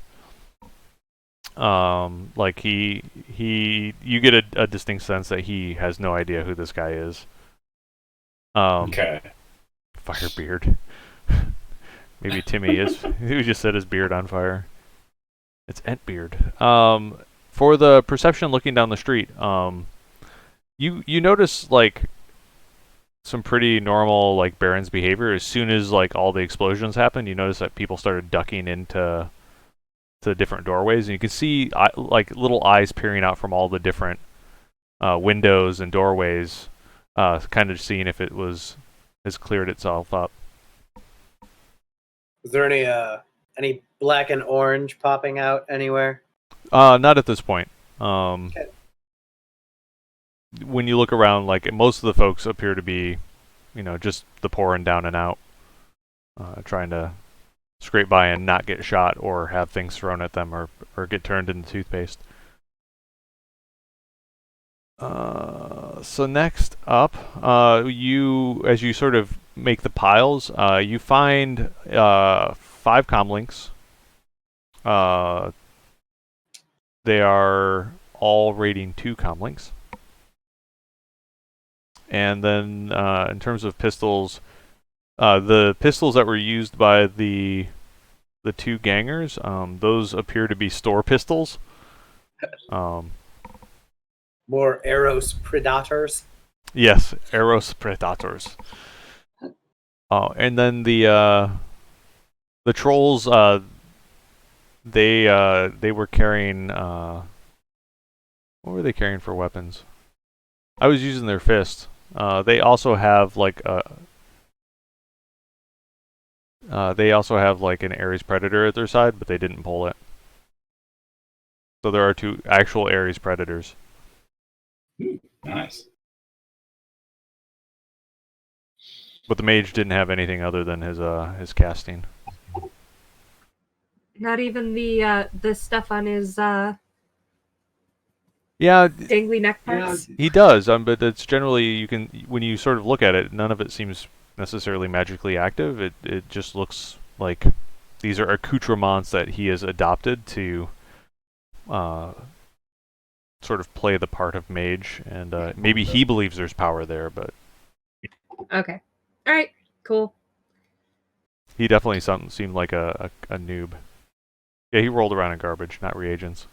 Like you get a distinct sense that he has no idea who this guy is. Okay. Firebeard. Maybe Timmy is. Who just set his beard on fire? It's Entbeard. For the perception looking down the street, you notice like some pretty normal like Baron's behavior. As soon as like all the explosions happened, you notice that people started ducking into to different doorways, and you can see like little eyes peering out from all the different windows and doorways, kind of seeing if it has cleared itself up. Is there any black and orange popping out anywhere? Not at this point. Okay. When you look around, like most of the folks appear to be, just the pouring down and out, trying to scrape by and not get shot or have things thrown at them or get turned into toothpaste. So next up, as you sort of make the piles, you find 5 comlinks. They are all rating 2 comlinks. And then in terms of pistols, the pistols that were used by the 2 gangers, those appear to be store pistols. More Eros Predators. Yes, Eros Predators. And then the trolls, they were carrying what were they carrying for weapons? I was using their fists. They also have like an Ares Predator at their side, but they didn't pull it. So there are 2 actual Ares Predators. Nice. But the mage didn't have anything other than his casting. Not even the stuff on his Yeah, dangly neck parts. he does. But it's generally when you sort of look at it, none of it seems necessarily magically active. It just looks like these are accoutrements that he has adopted to sort of play the part of mage, and maybe he believes there's power there, but Okay. All right. Cool. he definitely seemed like a noob. Yeah, he rolled around in garbage, not reagents.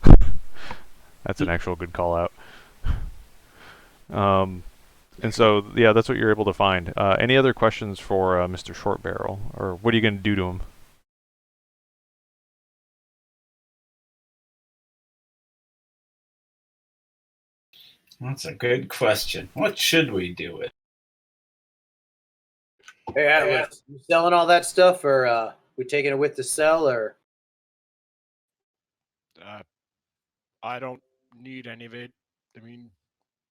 That's an actual good call out. And so, yeah, that's what you're able to find. Any other questions for Mr. Short Barrel, or what are you going to do to him? That's a good question. What should we do with? Hey, Atlas, you selling all that stuff, or we taking it with the sell, or? I don't need any of it. I mean,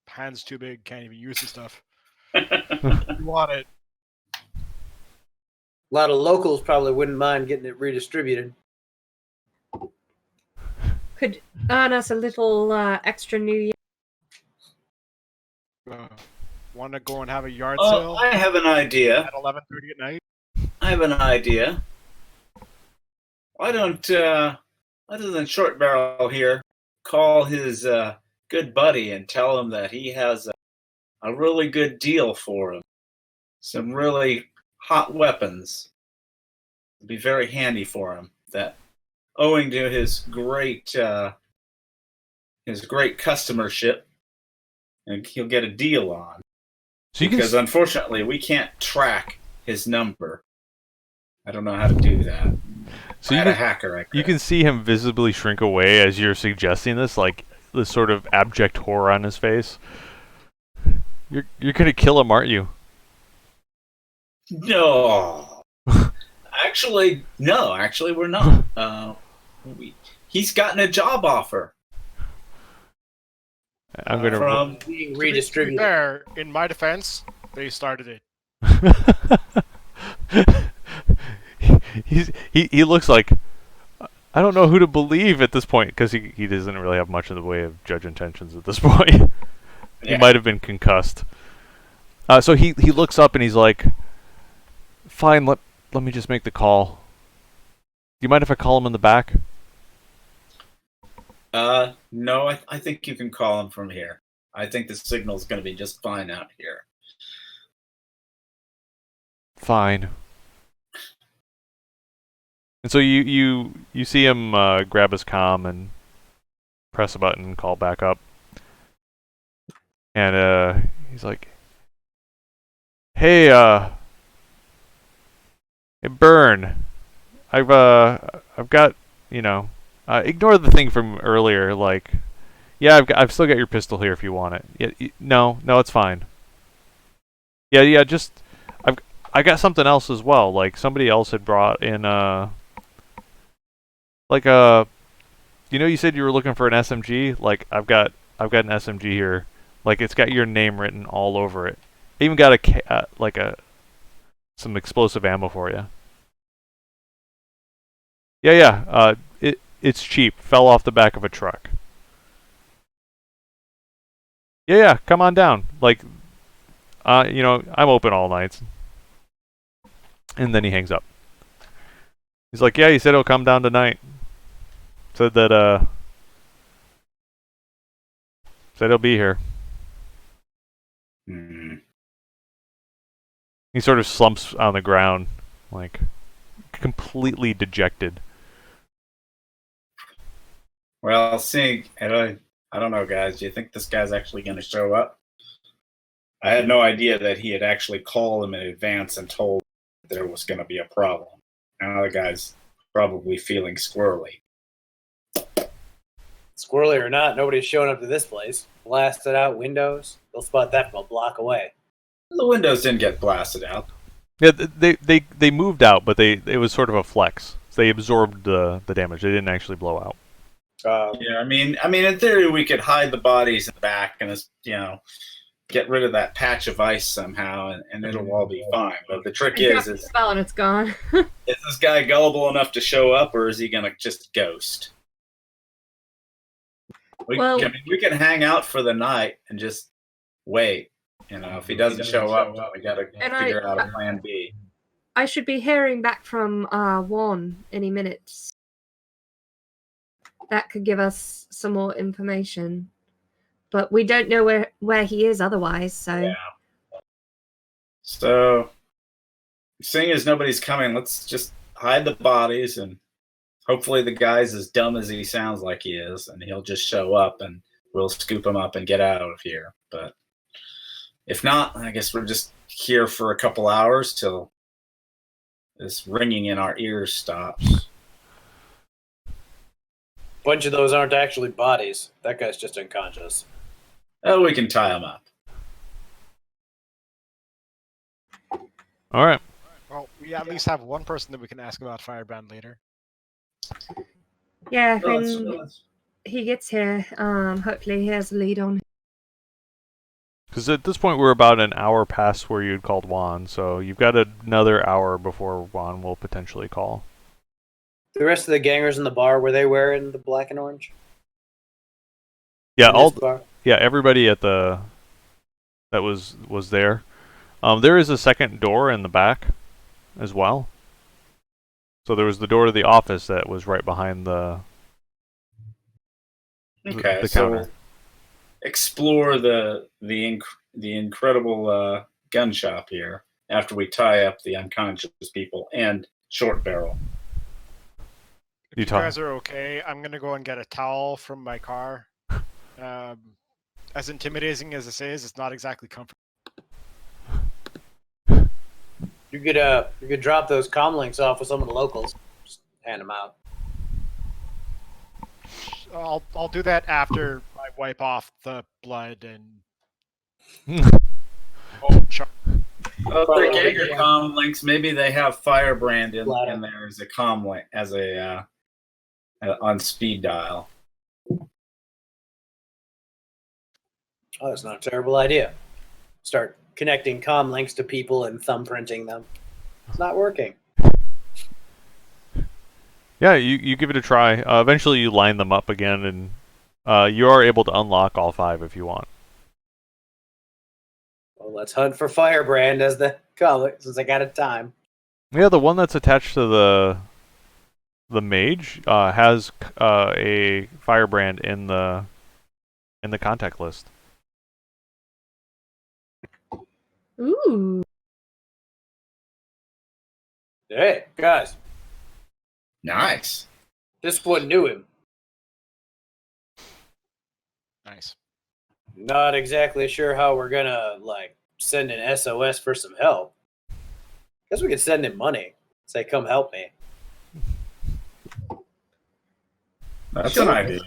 hand's too big, can't even use the stuff. You want it? A lot of locals probably wouldn't mind getting it redistributed. Could earn us a little extra New Year. Want to go and have a yard Oh, sale I have an idea. at 11:30 at night? I have an idea. Why don't, other than Short Barrel here, call his good buddy and tell him that he has a really good deal for him. Some really hot weapons. It'd be very handy for him. That, owing to his great customership, and he'll get a deal on. So Because unfortunately, we can't track his number. I don't know how to do that. So I you had a can, hacker. I you could. can see him visibly shrink away as you're suggesting this, like this sort of abject horror on his face. You're gonna kill him, aren't you? No. Actually, no. Actually, we're not. He's gotten a job offer I'm gonna. from. Being To be redistributed. fair, in my defense, they started it. He looks like I don't know who to believe at this point because he doesn't really have much in the way of judge intentions at this point. He Yeah. might have been concussed. So he looks up and he's like, "Fine, let me just make the call. Do you mind if I call him in the back?" No, I think you can call him from here. I think the signal's going to be just fine out here. Fine. And so you see him grab his comm and press a button and call back up. And he's like, "Hey, hey, Burn. I've got, Ignore the thing from earlier. Like, yeah, I've still got your pistol here if you want it. No, it's fine. Yeah. Just I got something else as well. Like somebody else had brought in like a. You said you were looking for an SMG. Like I've got an SMG here. Like it's got your name written all over it. I even got some explosive ammo for you. Yeah. It's cheap. Fell off the back of a truck. Yeah. Come on down. Like, I'm open all nights. And then he hangs up. He's like, yeah, he said he'll come down tonight. Said he'll be here. He sort of slumps on the ground, like completely dejected. Well, I don't know, guys. Do you think this guy's actually going to show up? I had no idea that he had actually called him in advance and told there was going to be a problem. Now the guy's probably feeling squirrely. Squirrely or not, nobody's showing up to this place. Blasted out windows. They'll spot that from a block away. The windows didn't get blasted out. Yeah, they moved out, but it was sort of a flex. So they absorbed the damage. They didn't actually blow out. Yeah, I mean, in theory, we could hide the bodies in the back and get rid of that patch of ice somehow, and it'll all be fine. But the trick is the spell and it's gone. is this guy gullible enough to show up, or is he gonna just ghost? We can hang out for the night and just wait. If he doesn't show up, we gotta figure out a plan B. I should be hearing back from Juan any minutes. That could give us some more information. But we don't know where he is otherwise, so... Yeah. So, seeing as nobody's coming, let's just hide the bodies, and hopefully the guy's as dumb as he sounds like he is, and he'll just show up, and we'll scoop him up and get out of here. But if not, I guess we're just here for a couple hours till this ringing in our ears stops. Bunch of those aren't actually bodies. That guy's just unconscious. Oh, we can tie him up. All right. Well, we at least have one person that we can ask about Firebrand later. Yeah, when he gets here, hopefully he has a lead on. Because at this point we're about an hour past where you'd called Juan, so you've got another hour before Juan will potentially call. The rest of the gangers in the bar, were they wearing the black and orange? Yeah, Bar? Yeah, everybody at that was there. There is a second door in the back as well. So there was the door to the office that was right behind the Okay, the so counter. we'll explore the incredible gun shop here after we tie up the unconscious people and Short Barrel. If you guys are okay, I'm going to go and get a towel from my car. As intimidating as this is, it's not exactly comfortable. You could drop those comm links off with some of the locals. Just hand them out. I'll do that after I wipe off the blood and. The Jaeger comm links, maybe they have Firebrand in there as a comm link, as a on speed dial. Oh, that's not a terrible idea. Start connecting comm links to people and thumbprinting them. It's not working. Yeah, you give it a try. Eventually you line them up again, and you are able to unlock all 5 if you want. Well, let's hunt for Firebrand as the color, since I got a time. Yeah, the one that's attached to the mage has a Firebrand in the contact list. Ooh. Hey, guys. Nice. This one knew him. Nice. Not exactly sure how we're gonna, send an SOS for some help. Guess we could send him money. Say, come help me. That's Sure. an idea.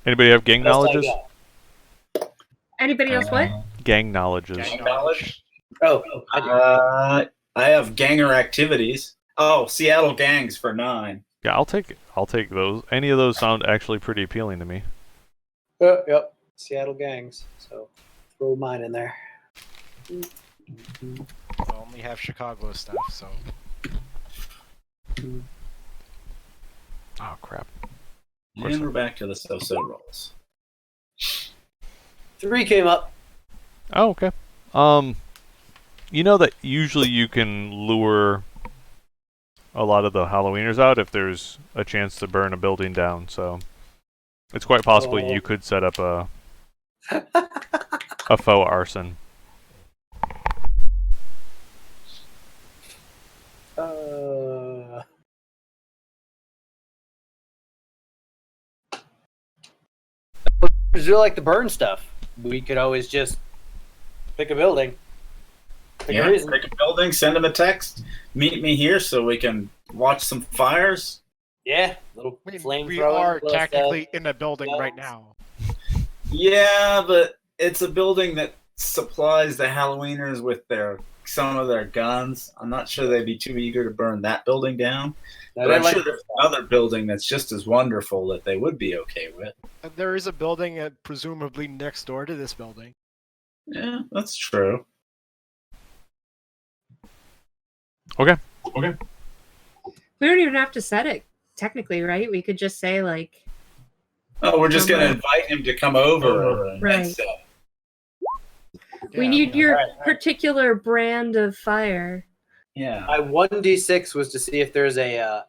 Anybody have gang What else I knowledges? got? Anybody else? What? Gang knowledges. Gang Knowledge? Oh, I do. I have ganger activities. Oh, Seattle gangs for 9. Yeah, I'll take those. Any of those sound actually pretty appealing to me. Yep. Seattle gangs. So throw mine in there. I only have Chicago stuff, so Oh crap. And we're back to the so-so rolls. 3 came up. Oh, okay. You know that usually you can lure a lot of the Halloweeners out if there's a chance to burn a building down, so it's quite possible Oh. you could set up a faux arson. Do like the burn stuff. We could always just pick a building. Pick a reason. Pick a building, send them a text, meet me here so we can watch some fires. Yeah, little I mean, flame we throwing, are little technically in a building guns. right now. Yeah, but it's a building that supplies the Halloweeners with some of their guns. I'm not sure they'd be too eager to burn that building down. No, But they I'm like sure there's another building that's just as wonderful that they would be okay with. There is a building presumably next door to this building. Yeah, that's true. Okay. We don't even have to set it technically, right? We could just say like, Oh, we're just going to invite him to come over. And Right. set. we Yeah, need your Alright. particular brand of fire. Yeah. My 1d6 was to see if there's a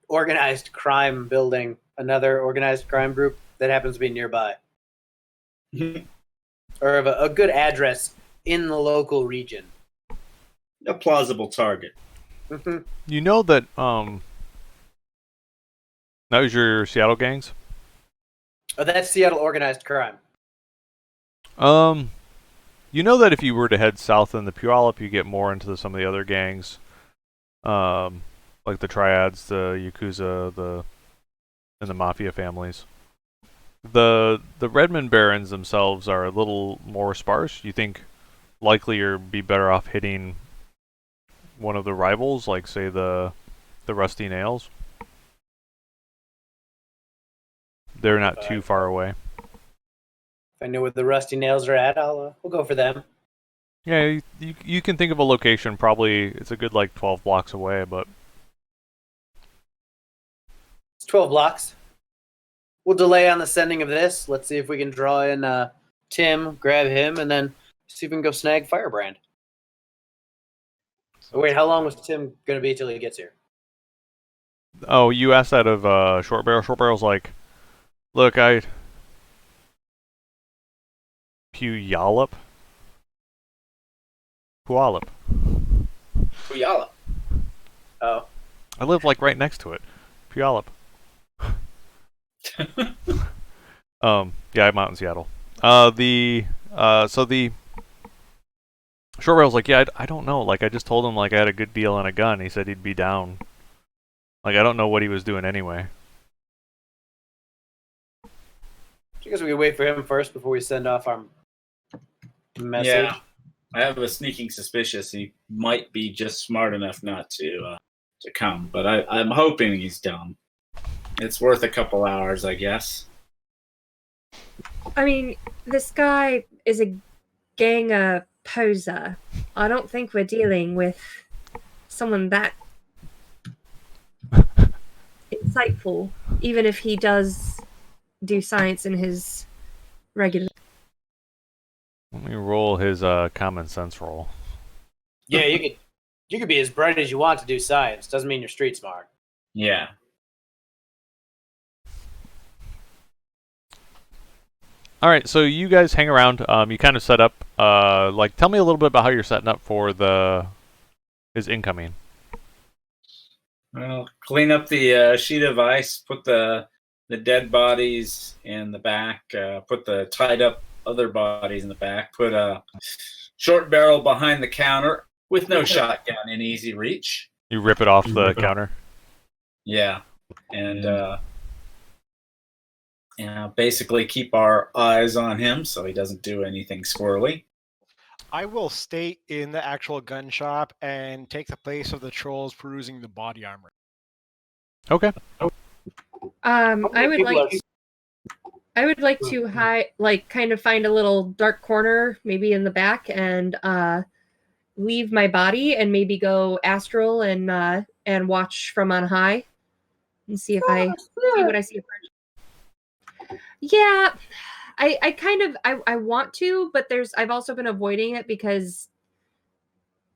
organized crime building, another organized crime group that happens to be nearby, or of a good address in the local region. A plausible target. Mm-hmm. You know that that was your Seattle gangs? Oh, that's Seattle organized crime. You know that if you were to head south in the Puyallup, you get more into some of the other gangs, like the Triads, the Yakuza, and the Mafia families. The Redmond Barons themselves are a little more sparse. You think likely you'd be better off hitting one of the rivals, like say the Rusty Nails. They're not too far away. If I know where the Rusty Nails are at, we'll go for them. Yeah, you can think of a location. Probably it's a good like 12 blocks away, but It's 12 blocks. We'll delay on the sending of this. Let's see if we can draw in Tim, grab him, and then see if we can go snag Firebrand. Oh, wait, how long was Tim going to be till he gets here? oh, you asked that of Short Barrel. Short Barrel's like, look, Puyallup. Puyallup. Oh. I live like right next to it. Puyallup. Yeah, I'm out in Seattle. So the Short Barrel's like, yeah, I don't know. Like, I just told him like I had a good deal on a gun. He said he'd be down. Like, I don't know what he was doing anyway. I guess we could wait for him first before we send off our message. Yeah. I have a sneaking suspicious he might be just smart enough not to come, but I'm hoping he's dumb. It's worth a couple hours, I guess. I mean, this guy is a gang poser. I don't think we're dealing with someone that insightful, even if he does do science in his regular. Let me roll his common sense roll. Yeah, you could be as bright as you want to do science. Doesn't mean you're street smart. Yeah. All right, so you guys hang around. You kind of set up. Like, tell me a little bit about how you're setting up for his incoming. Well, clean up the sheet of ice, put the dead bodies in the back, put the tied up other bodies in the back, put a Short Barrel behind the counter with no shotgun in easy reach. You rip it off the counter. Yeah. And basically keep our eyes on him so he doesn't do anything squirrely. I will stay in the actual gun shop and take the place of the trolls perusing the body armor. Okay. I would People like I would like to kind of find a little dark corner, maybe in the back, and leave my body and maybe go astral and watch from on high and see if I see what I see. Yeah, I kind of I want to, but I've also been avoiding it because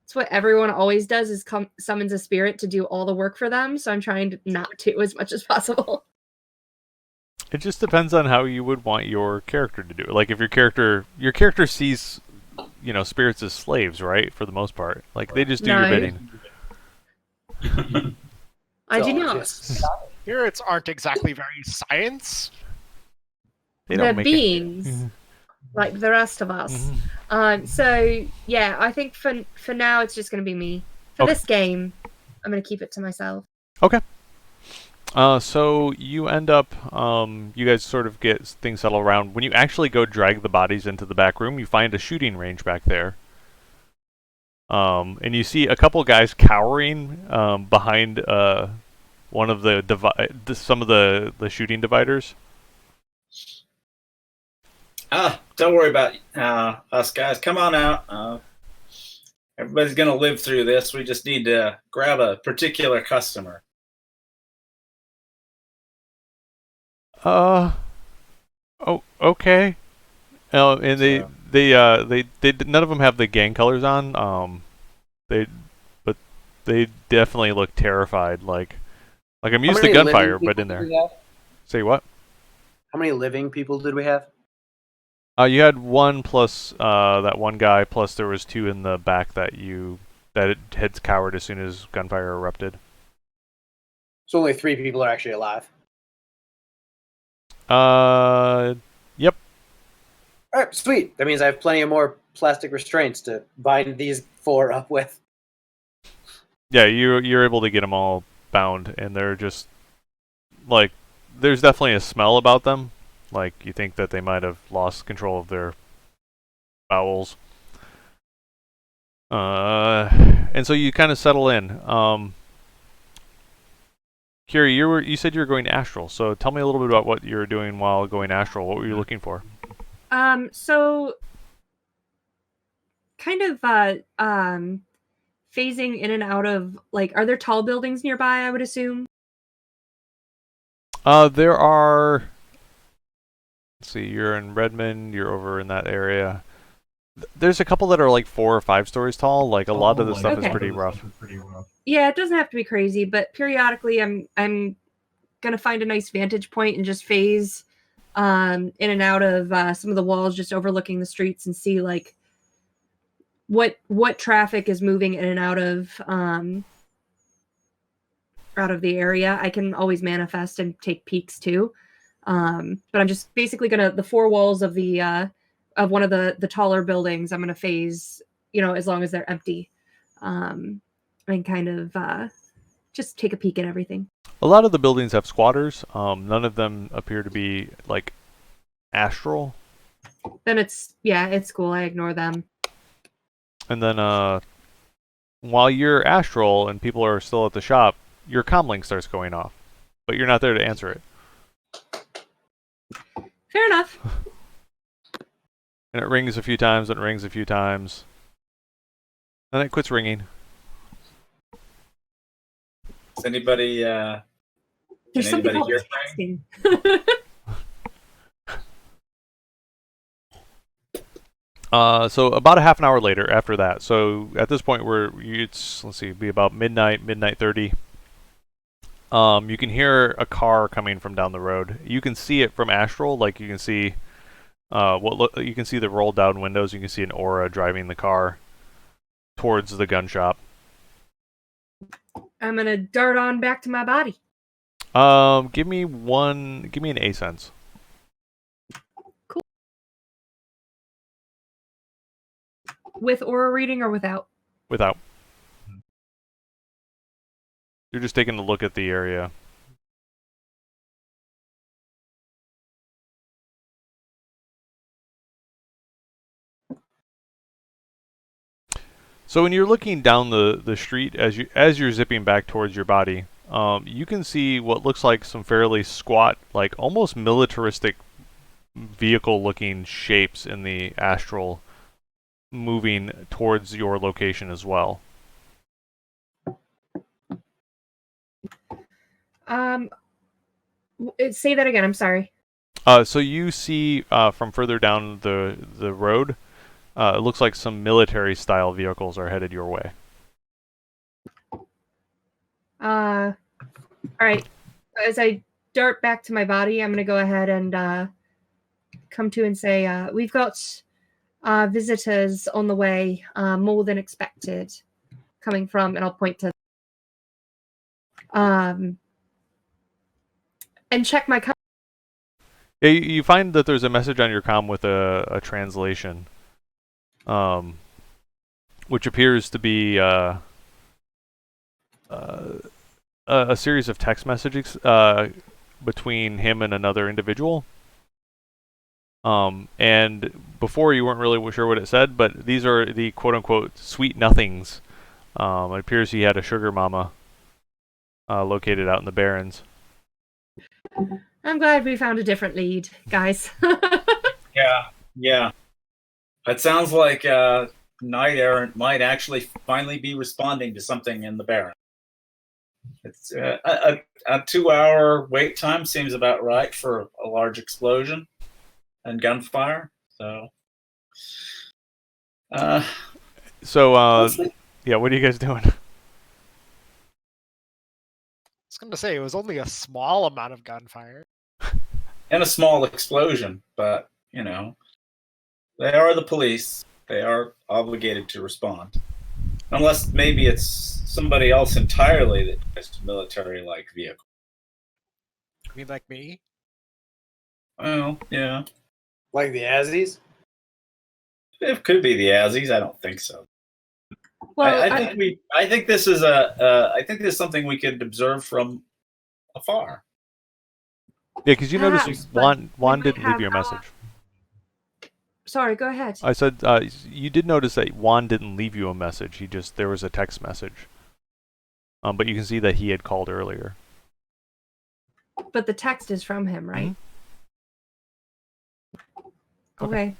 it's what everyone always does is summons a spirit to do all the work for them. So I'm trying to not to as much as possible. It just depends on how you would want your character to do it. Like if your character sees, spirits as slaves, right? For the most part, like they just do your No. bidding. I do So, not. just- Spirits aren't exactly very science. They They're don't make beings it. like the rest of us. Mhm. So yeah, I think for now it's just gonna be me. For Okay. this game, I'm gonna keep it to myself. Okay. So you end up, you guys sort of get things settled around. When you actually go drag the bodies into the back room, you find a shooting range back there. And you see a couple guys cowering behind one of some of the shooting dividers. Don't worry about us guys. Come on out. Everybody's gonna live through this. We just need to grab a particular customer. Oh, okay. And So- they none of them have the gang colors on. But they definitely look terrified. Like I'm used to many living gunfire, but people in did there. we have? Say what? How many living people did we have? You had one plus that one guy, plus there was two in the back that had cowered as soon as gunfire erupted. So only 3 people are actually alive. Yep. All right, sweet. That means I have plenty of more plastic restraints to bind these 4 up with. Yeah, you're able to get them all bound, and they're just like there's definitely a smell about them. Like you think that they might have lost control of their bowels. And so you kind of settle in. Kiri, you said you were going astral, so tell me a little bit about what you were doing while going astral. What were you looking for? So kind of phasing in and out of are there tall buildings nearby, I would assume? There are. Let's see, you're in Redmond. You're over in that area. There's a couple that are like 4 or 5 stories tall. Like a lot of the stuff is Okay. pretty rough. Yeah, it doesn't have to be crazy, but periodically I'm gonna find a nice vantage point and just phase in and out of some of the walls, just overlooking the streets and see what traffic is moving in and out of the area. I can always manifest and take peeks too. But I'm just basically the 4 walls of the of one of the taller buildings I'm gonna phase, as long as they're empty. And kind of just take a peek at everything. A lot of the buildings have squatters. None of them appear to be like astral. Then it's cool. I ignore them. And then while you're astral and people are still at the shop, your comlink starts going off, but you're not there to answer it. Fair enough. And it rings a few times, and it rings a few times. Then it quits ringing. Is anybody? There's Can something anybody called hear texting. So about a half an hour later after that. So at this point let's see, it'd be about midnight 30. You can hear a car coming from down the road. You can see it from astral, like you can see you can see the rolled down windows. You can see an aura driving the car towards the gun shop. I'm gonna dart on back to my body. Give me an A sense. With aura reading or without? Without. You're just taking a look at the area. So when you're looking down the street as you're zipping back towards your body, you can see what looks like some fairly squat, like almost militaristic vehicle-looking shapes in the astral moving towards your location as well. Say that again. I'm sorry. So you see from further down the road, it looks like some military-style vehicles are headed your way. All right. As I dart back to my body, I'm going to go ahead and come to and say, we've got visitors on the way, more than expected, coming from, and I'll point to, and check my. Yeah, you find that there's a message on your comm with a translation, which appears to be a series of text messages between him and another individual. And before you weren't really sure what it said, but these are the quote-unquote sweet nothings. It appears he had a sugar mama located out in the Barrens. I'm glad we found a different lead, guys. Yeah. It sounds like Knight Errant might actually finally be responding to something in the Barren. It's a 2-hour wait time seems about right for a large explosion and gunfire. So, yeah, what are you guys doing? I was going to say, it was only a small amount of gunfire. and a small explosion, but you know, they are the police. They are obligated to respond, unless maybe it's somebody else entirely that has a military-like vehicle. You mean like me? Well, yeah, Like the Azzies? it could be the Azzies. I don't think so. Well, I think this is I think this is something we could observe from afar. Yeah, because you Perhaps, noticed but Juan we didn't leave have you a our- message. Sorry, go ahead. I said you did notice that Juan didn't leave you a message. There was a text message. But you can see that he had called earlier. But the text is from him, right? Okay. Okay.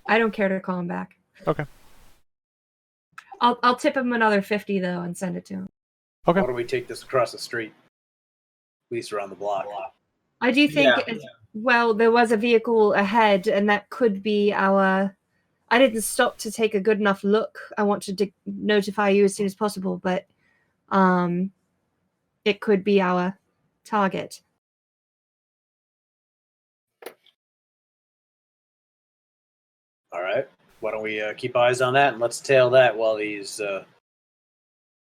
I don't care to call him back. Okay. I'll tip him another 50 though and send it to him. Okay. Why don't we take this across the street? At least around the block. I do think Yeah. well, there was a vehicle ahead, and that could be our. I didn't stop to take a good enough look. I wanted to notify you as soon as possible, but it could be our target. All right. Why don't we keep eyes on that and let's tail that while these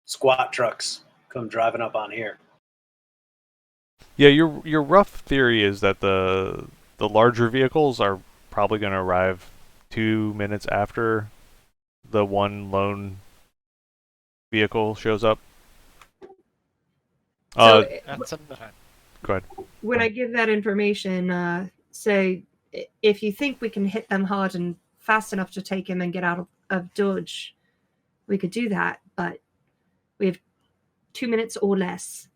squat trucks come driving up on here. Yeah, your rough theory is that the larger vehicles are probably going to arrive 2 minutes after the one lone vehicle shows up. So That's enough. Go ahead. when I give that information, say if you think we can hit them hard and fast enough to take him and get out of Dodge, we could do that. But we have 2 minutes or less.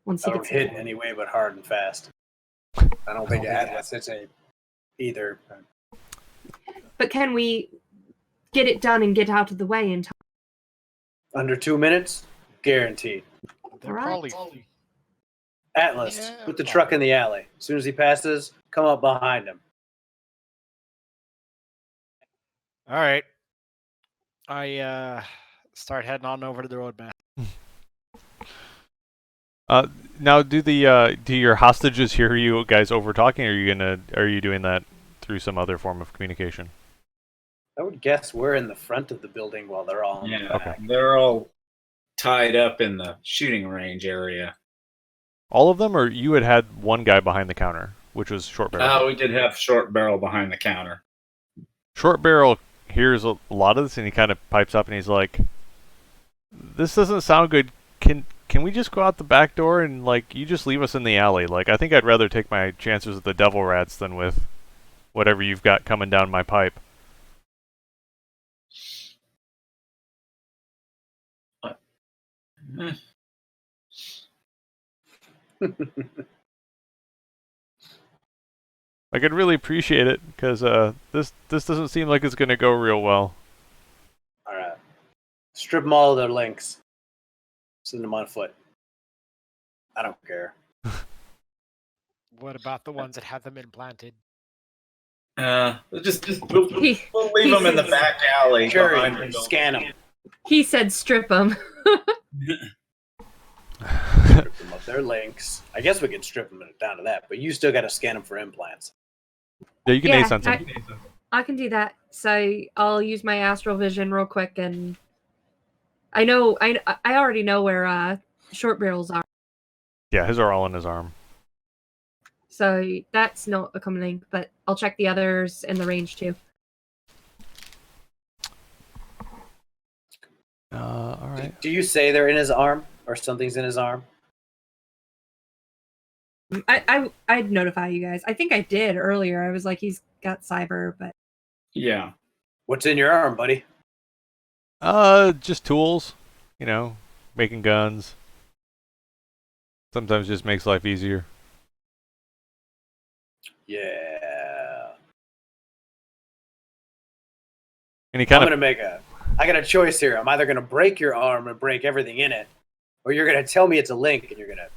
Once I he don't gets hit anyway, but hard and fast. I don't think Atlas hits any either. But can we get it done and get out of the way in time? Under 2 minutes, guaranteed. They're Alright. probably Atlas, Yeah, put the truck in the alley. As soon as he passes, come up behind him. all right. I start heading on over to the road back. Now, do your hostages hear you guys over talking? Or are you doing that through some other form of communication? I would guess we're in the front of the building while they're all in the Yeah, back. they're all tied up in the shooting range area. All of them, or you had one guy behind the counter, which was Short Barrel. We did have Short Barrel behind the counter. Short Barrel hears a lot of this, and he kind of pipes up, and he's like, "This doesn't sound good. Can we just go out the back door and you just leave us in the alley? I think I'd rather take my chances with the devil rats than with whatever you've got coming down my pipe." I could really appreciate it because this doesn't seem like it's gonna go real well. All right. Strip them all of their links. Send them on foot. I don't care. What about the ones that have them implanted? Just we'll leave them in the back alley behind the Sure, building. scan them. He said strip them. Strip them of their links. I guess we can strip them down to that, but you still got to scan them for implants. Yeah, you can Yeah, ASense them. I can do that. So I'll use my astral vision real quick, and I already know where short barrels are. Yeah, his are all in his arm. So that's not a common link, but I'll check the others in the range too. All right. Do you say they're in his arm or something's in his arm? I'd notify you guys. I think I did earlier. I was like, he's got cyber, but Yeah. What's in your arm, buddy? Just tools. You know, making guns. Sometimes just makes life easier. Yeah. And he kind of I got a choice here. I'm either going to break your arm and break everything in it, or you're going to tell me it's a link and you're going to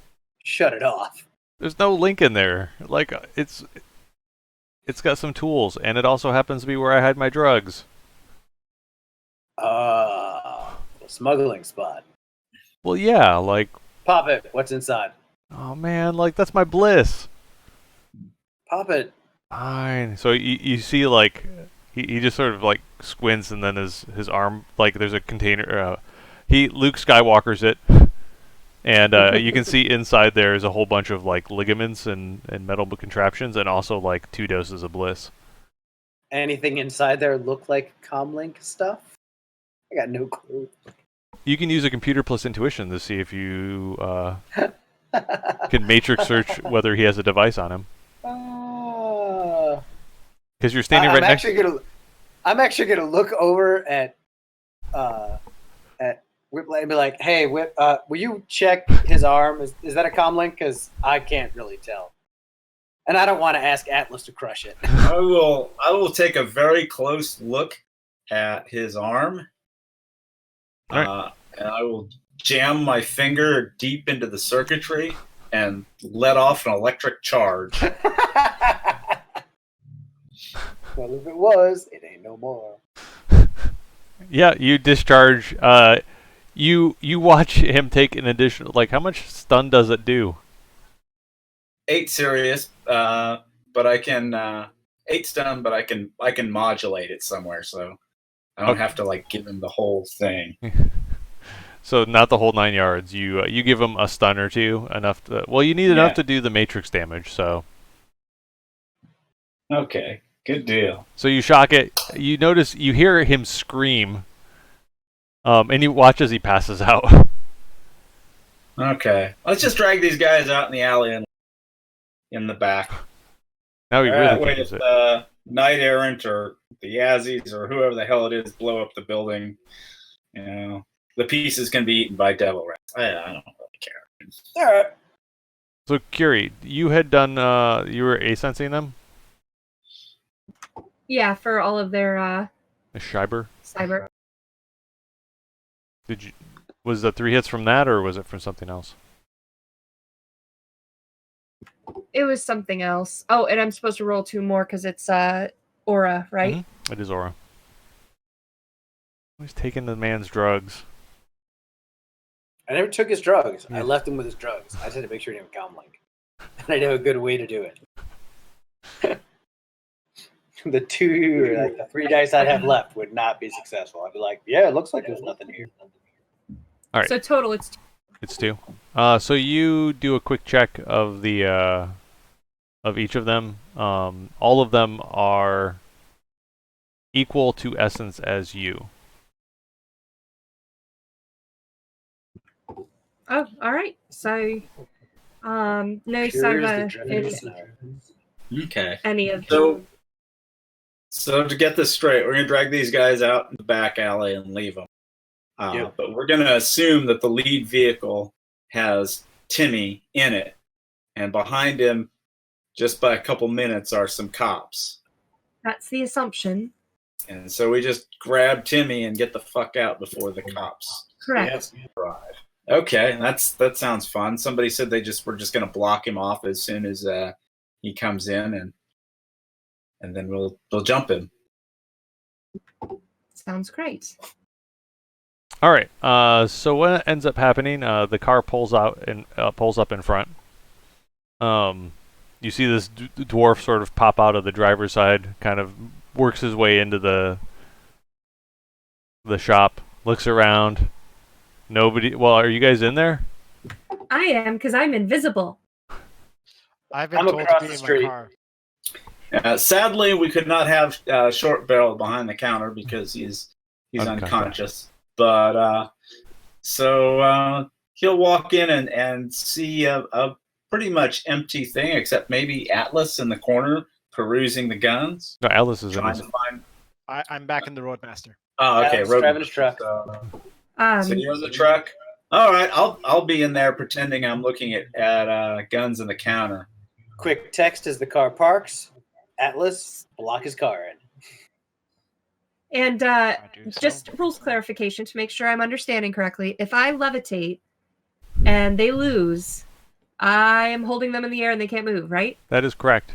shut it off. there's no link in there. Like it's got some tools, and it also happens to be where I hide my drugs. A smuggling spot. Well, yeah, like Pop it. What's inside? oh man, like that's my bliss. Pop it. Fine. So you see like he just sort of like squints, and then his arm, like there's a container. Luke Skywalker's it, and you can see inside there is a whole bunch of like ligaments and metal contraptions, and also like 2 doses of bliss. Anything inside there look like comlink stuff? I got no clue. You can use a computer plus intuition to see if you can matrix search whether he has a device on him. Because you're standing right next. I'm actually gonna look over at Whiplash and be like, "Hey, Whip, will you check his arm? Is that a comlink? Because I can't really tell, and I don't want to ask Atlas to crush it." I will take a very close look at his arm. All right. And I will jam my finger deep into the circuitry and let off an electric charge. Well, if it was, it ain't no more. Yeah, you discharge. You watch him take an additional. Like, how much stun does it do? 8 serious, but I can 8 stun, but I can modulate it somewhere, so I don't have to like give him the whole thing. So not the whole 9 yards. You give him a stun or two, enough to. Well, you need enough to do the matrix damage. So. Okay, good deal. So you shock it. You notice you hear him scream, and you watch as he passes out. Okay, let's just drag these guys out in the alley and in the back. Now he really That way, can't use if it. Knight Errant or the Yazzies or whoever the hell it is blow up the building, you know, the pieces can be eaten by devil rats. I don't really care. All right. So Curie, you had done. You were asensing them. yeah, for all of their The Schreiber. cyber. Did you? Was the 3 hits from that, or was it from something else? It was something else. Oh, and I'm supposed to roll 2 more because it's aura, right? Mm-hmm. It is aura. He's taking the man's drugs. I never took his drugs. Yeah. I left him with his drugs. I just had to make sure he didn't have comlink. And I know a good way to do it. The 3 dice I'd have left would not be successful. I'd be like, yeah, it looks like there's nothing here. All right. So total, it's 2. It's 2. So you do a quick check of the of each of them. All of them are equal to essence as you. Oh, all right. So, no Pure as the cyber driven in snow. Okay. any of So- them. So to get this straight, we're going to drag these guys out in the back alley and leave them. Yep. But we're going to assume that the lead vehicle has Timmy in it. And behind him, just by a couple minutes, are some cops. That's the assumption. And so we just grab Timmy and get the fuck out before the cops Correct. arrive. Okay, that sounds fun. Somebody said we're just going to block him off as soon as he comes in, and then we'll jump him. Sounds great. All right. So what ends up happening? The car pulls out and pulls up in front. You see this dwarf sort of pop out of the driver's side, kind of works his way into the shop, looks around. Nobody. Well, are you guys in there? I am, because I'm invisible. I've been I'm told across to be the in street. my car. Sadly, we could not have Short Barrel behind the counter because he's unconscious. But so he'll walk in and see a pretty much empty thing, except maybe Atlas in the corner perusing the guns. No, Alice is in Trying this. to find. I'm back in the Roadmaster. Oh, okay. Atlas driving his truck. So you're in the truck. All right, I'll be in there pretending I'm looking at guns in the counter. Quick text as the car parks. Atlas, block his car in. And I do so. just rules clarification to make sure I'm understanding correctly. If I levitate and they lose, I am holding them in the air and they can't move, right? That is correct.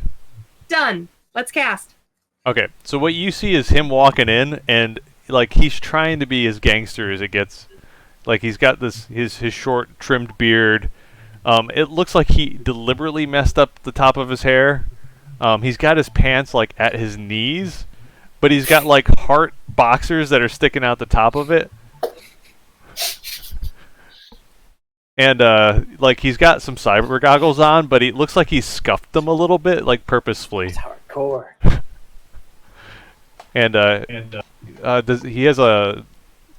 Done. Let's cast. Okay, so what you see is him walking in, and like he's trying to be as gangster as it gets. Like he's got his short trimmed beard. It looks like he deliberately messed up the top of his hair. He's got his pants like at his knees, but he's got like heart boxers that are sticking out the top of it. And like he's got some cyber goggles on, but it looks like he scuffed them a little bit, like purposefully. It's hardcore. And he has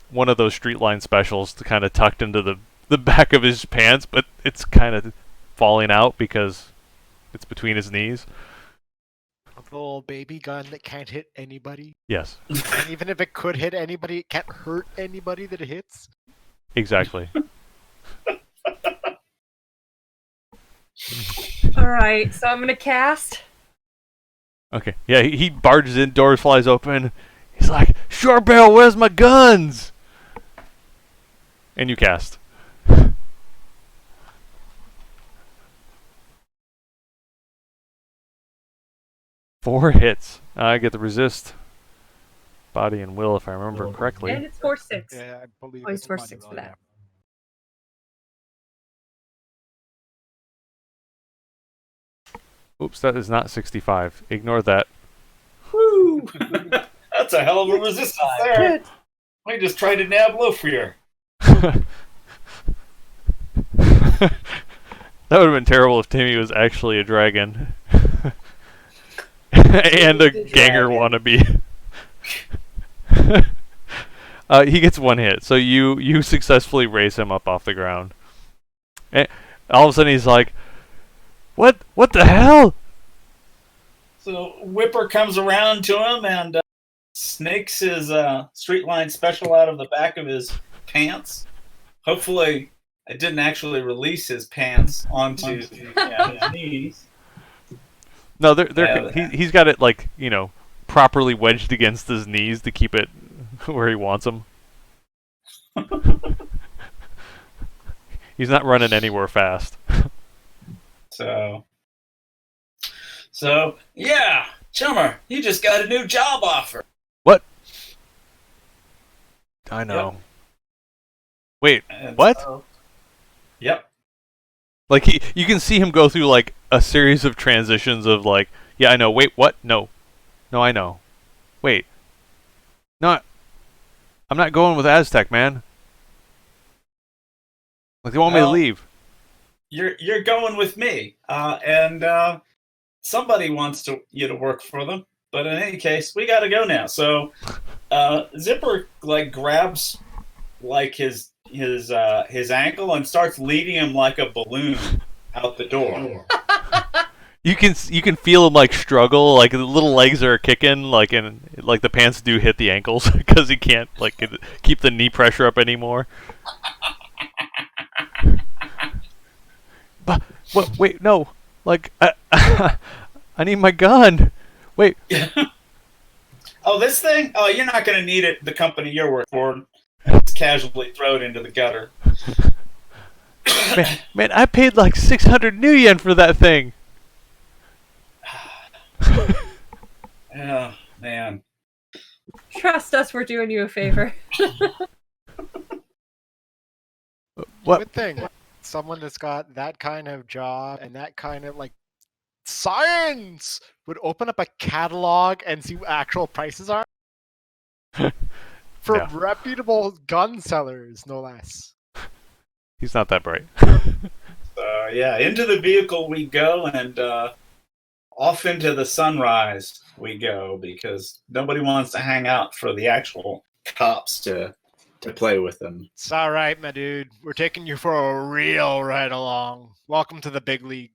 one of those street line specials kind of tucked into the back of his pants, but it's kind of falling out because it's between his knees. A little baby gun that can't hit anybody. Yes, And even if it could hit anybody, it can't hurt anybody that it hits. exactly. All right, so I'm going to cast. Okay, yeah, he barges in, door flies open. He's like, "Short Barrel, where's my guns?" And you cast. 4 hits. I get the resist, body, and will if I remember correctly. And it's 4/6. Yeah, I believe Always it's for money 6 for roll, that. Oops, that is not 65. Ignore that. Woo! That's a hell of a resistance there. We just tried to nab Lofier. That would have been terrible if Timmy was actually a dragon. And a ganger wannabe. He gets 1 hit, so you successfully raise him up off the ground. And all of a sudden he's like, What the hell? So Whipper comes around to him and snakes his street line special out of the back of his pants. Hopefully, it didn't actually release his pants onto his knees. No, he's got it like, properly wedged against his knees to keep it where he wants him. He's not running anywhere fast. So yeah, Chummer, you just got a new job offer. What? I know. Yep. Wait, And what? Yep. Like you can see him go through like a series of transitions of like, yeah, I know. Wait, what? No, I know. Wait, no, I'm not going with Aztec, man. Like they want me to leave. You're going with me, and somebody wants you to work for them. But in any case, we got to go now. So Zipper like grabs like his ankle and starts leading him like a balloon out the door. You can feel him like struggle, like the little legs are kicking, like and like the pants do hit the ankles because he can't like keep the knee pressure up anymore. But what? Wait, no! Like I need my gun. Wait. Oh, this thing? Oh, you're not going to need it. The company you're working for, just casually throw it into the gutter. Man, I paid like 600 new yen for that thing. Oh man. Trust us, we're doing you a favor. What? Good thing someone that's got that kind of job and that kind of like science would open up a catalog and see what actual prices are for No. reputable gun sellers, no less. He's not that bright. Yeah, into the vehicle we go, and off into the sunrise we go, because nobody wants to hang out for the actual cops to play with them. It's all right, my dude. We're taking you for a real ride along. Welcome to the big league.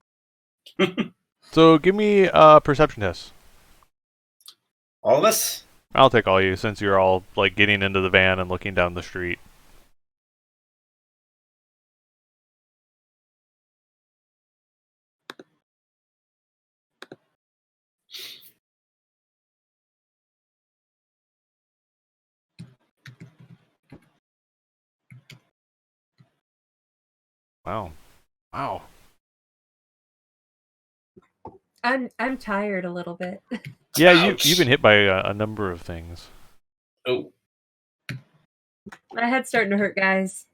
So give me a perception test. All of us? I'll take all you since you're all like getting into the van and looking down the street. Wow. Wow. I'm tired a little bit. Yeah, Ouch. you've been hit by a number of things. Oh, My head's starting to hurt, guys.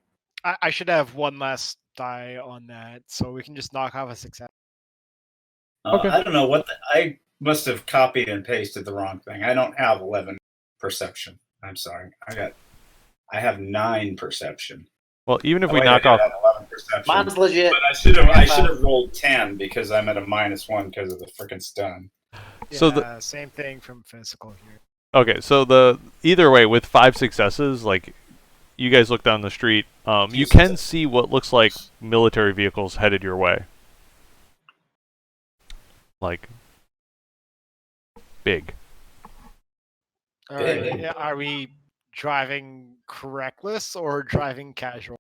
I should have one less die on that, so we can just knock off a success. Okay. I don't know what I must have copied and pasted the wrong thing. I don't have 11 perception. I'm sorry. I have 9 perception. Well, even if Oh, we wait, knock I off, got 11 perception. Mine's legit. But I should have rolled 10 because I'm at a -1 because of the freaking stun. So Yeah, same thing from physical here. okay, so either way with 5 successes, like you guys look down the street, you can see what looks like military vehicles headed your way. Like big. All right, Yeah. yeah, are we driving reckless or driving casual?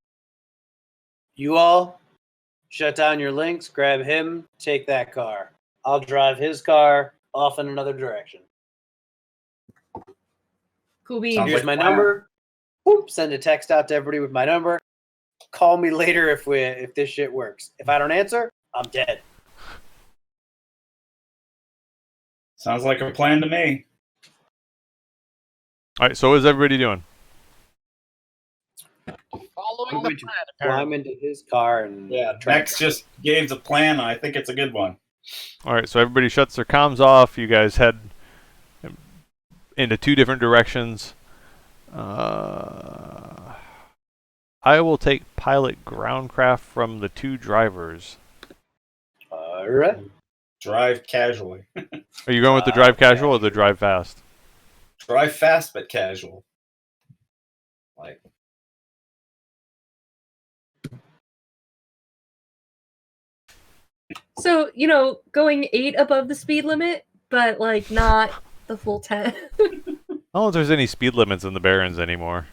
You all shut down your links, grab him, take that car. I'll drive his car off in another direction. Cool beans. Sounds Here's like my plan. number. Whoop, send a text out to everybody with my number. Call me later if this shit works. If I don't answer, I'm dead. Sounds like a plan to me. All right, so what is everybody doing? Following I'm the going to plan, climb apparently. into his car and Max just gave the plan, and I think it's a good one. All right, so everybody shuts their comms off. You guys head into 2 different directions. I will take pilot groundcraft from the 2 drivers. All right. Drive casually. Are you going with the drive casual or the drive fast? Drive fast but casual. Like, So, going 8 above the speed limit, but like not the full 10. I don't know if there's any speed limits in the Barrens anymore.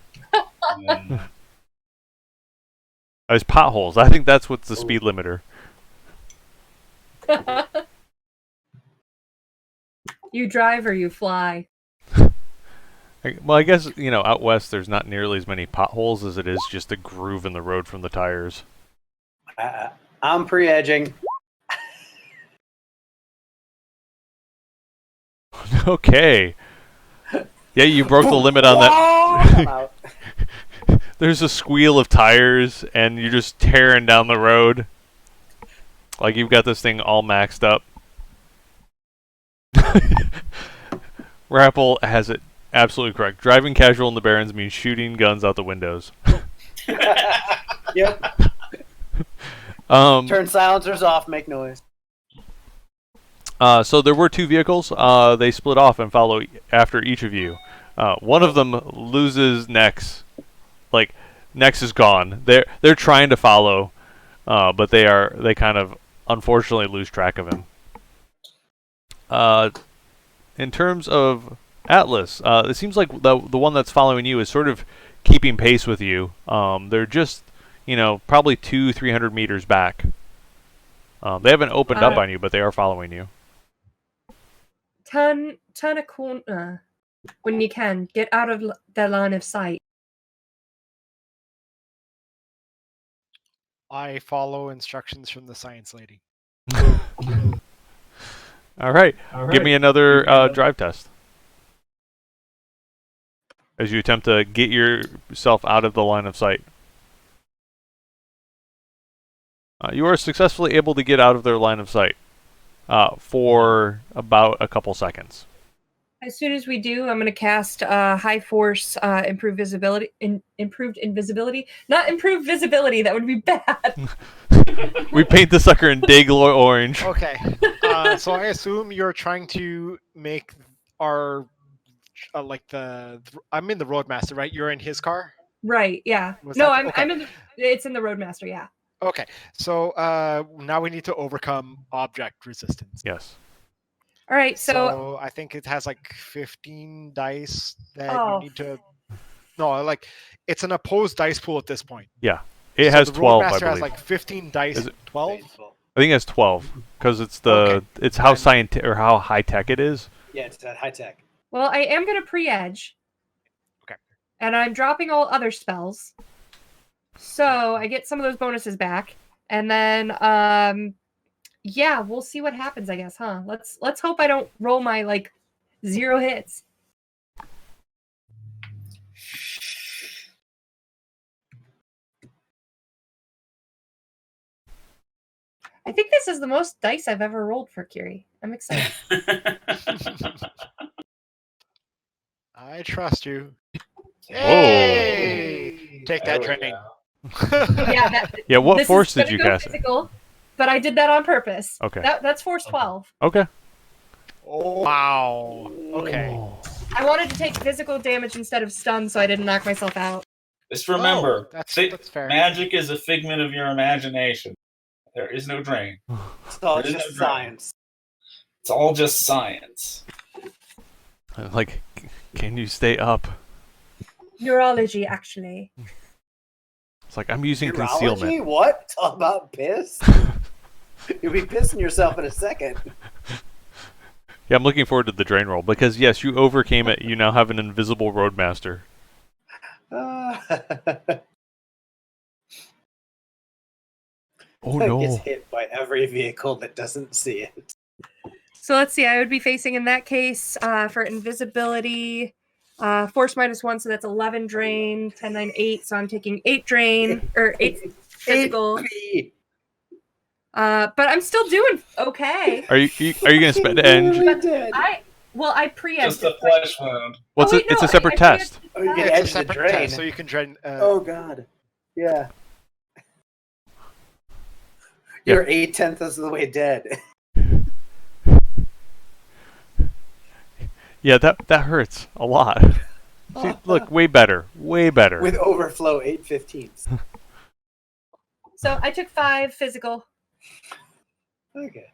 There's potholes. I think that's what's the speed limiter. You drive or you fly. Well, I guess, out west there's not nearly as many potholes as it is just a groove in the road from the tires. I'm pre-edging. Okay. Yeah, you broke the limit on that. I'm out. There's a squeal of tires, and you're just tearing down the road. Like you've got this thing all maxed up. Rapple has it absolutely correct. Driving casual in the Barrens means shooting guns out the windows. Yep. Turn silencers off, make noise. So there were 2 vehicles. They split off and follow after each of you. One of them loses Nex. Like Nex is gone. They're trying to follow, but they kind of unfortunately lose track of him. in terms of Atlas, it seems like the one that's following you is sort of keeping pace with you. They're just, probably 300 meters back. They haven't opened up on you, but they are following you. Turn a corner when you can. Get out of their line of sight. I follow instructions from the science lady. All right. Give me another drive test. As you attempt to get yourself out of the line of sight. You are successfully able to get out of their line of sight for about a couple seconds. As soon as we do, I'm going to cast High Force, Improved Visibility, Improved Invisibility. Not Improved Visibility, that would be bad. We paint the sucker in Dayglow orange. Okay. So I assume you're trying to make our I'm in the Roadmaster, right? You're in his car. Right. Yeah. Was No, that- okay. I'm in the. It's in the Roadmaster. Yeah. Okay. So now we need to overcome object resistance. Yes. All right. So I think it has like 15 dice that Oh. you need to. No, like it's an opposed dice pool at this point. It So has the 12, I Roadmaster believe. has like 15 dice. Is it- 12. I think it has 12 because it's Okay. it's how scientific or how high tech it is. Yeah, it's that high tech. Well, I am going to pre-edge. Okay. And I'm dropping all other spells. So I get some of those bonuses back. And then, yeah, we'll see what happens, I guess, huh? Let's hope I don't roll my, 0 hits. I think this is the most dice I've ever rolled for Kiri. I'm excited. I trust you. Whoa. Hey! Take that There we training. go. Yeah, what this force is did gonna you go cast? physical, but I did that on purpose. Okay. That's force 12. Okay. Wow. Okay. I wanted to take physical damage instead of stun, so I didn't knock myself out. Just remember, that's fair. magic is a figment of your imagination. There is no drain. It's all There is just no drain. science. It's all just science. Like, can you stay up? Neurology, actually. It's like I'm using concealment. Urology? What? It's all about piss? You'll be pissing yourself in a second. Yeah, I'm looking forward to the drain roll because yes, you overcame it. You now have an invisible Roadmaster. Oh Gets no! hit by every vehicle that doesn't see it. So let's see. I would be facing in that case for invisibility, force -1, so that's 11 drain, 10, 9, 8. So I'm taking 8 drain or 8 physical. But I'm still doing okay. Are you gonna spend edge? I pre-edged. Just a flesh wound. What's Oh, it? wait, It's no, a separate I test. Oh, you Yeah, can it's a edge the separate drain. test, so you can drain. Oh god. Yeah. Yeah. You're 8/10 of the way dead. Yeah, that hurts a lot. See, look, way better, way better. With overflow 8/15. So I took 5 physical. Okay.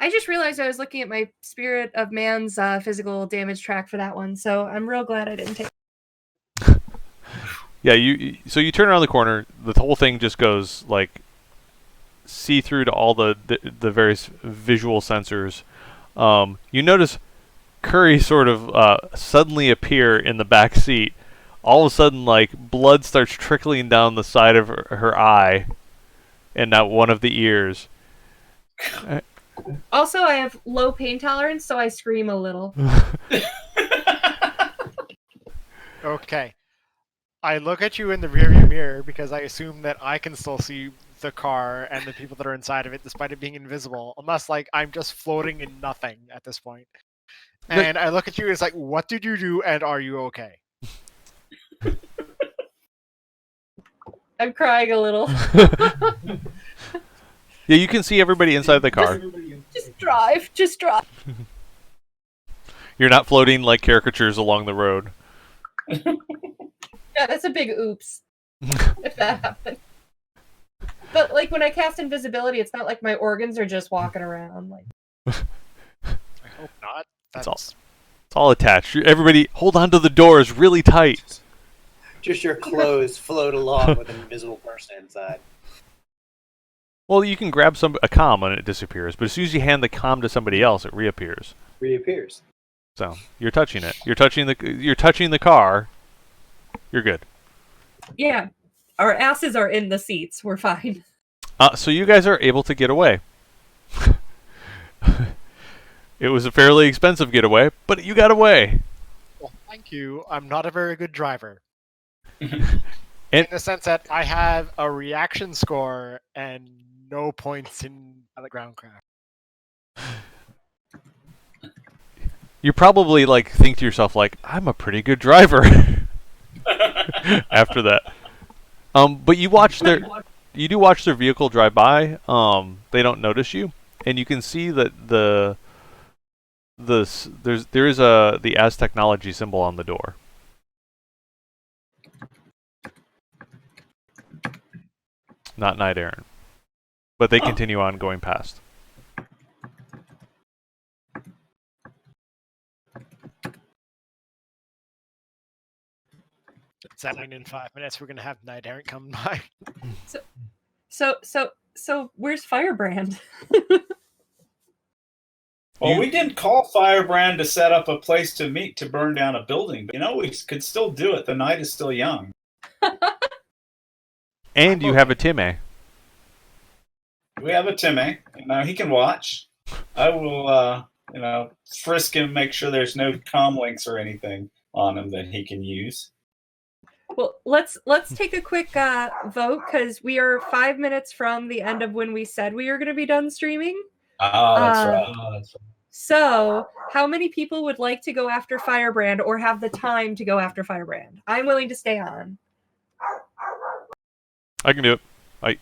I just realized I was looking at my Spirit of Man's physical damage track for that one, so I'm real glad I didn't take. Yeah, so you turn around the corner, the whole thing just goes like see through to all the various visual sensors. You notice Curry sort of suddenly appear in the back seat. All of a sudden, like blood starts trickling down the side of her eye, and now one of the ears. Also, I have low pain tolerance, so I scream a little. Okay. I look at you in the rearview mirror because I assume that I can still see the car and the people that are inside of it, despite it being invisible. Unless, I'm just floating in nothing at this point. And I look at you, it's like, what did you do, and are you okay? I'm crying a little. Yeah, you can see everybody inside the car. Just drive. You're not floating like caricatures along the road. Yeah, that's a big oops. If that happened. But when I cast invisibility, it's not like my organs are just walking around. It's all attached. Everybody, hold on to the doors really tight. Just your clothes float along with an invisible person inside. Well, you can grab a comm and it disappears, but as soon as you hand the comm to somebody else, it reappears. Reappears. So you're touching it. You're touching the car. You're good. Yeah, our asses are in the seats. We're fine. So you guys are able to get away. It was a fairly expensive getaway, but you got away. Well, thank you. I'm not a very good driver. And- In the sense that I have a reaction score and no points in the ground craft. You probably think to yourself I'm a pretty good driver. After that, but you do watch their vehicle drive by. They don't notice you, and you can see that there is the As Technology symbol on the door. Not Knight Errant, but they continue on going past. Does that mean in 5 minutes we're gonna have Knight Errant come by? So where's Firebrand? Well, we didn't call Firebrand to set up a place to meet to burn down a building, but we could still do it. The night is still young. And you have a Timmy. We have a Timmy. He can watch. I will, frisk him, make sure there's no comm links or anything on him that he can use. Well, let's take a quick vote because we are 5 minutes from the end of when we said we were going to be done streaming. Oh, that's right. So, how many people would like to go after Firebrand or have the time to go after Firebrand? I'm willing to stay on. I can do it.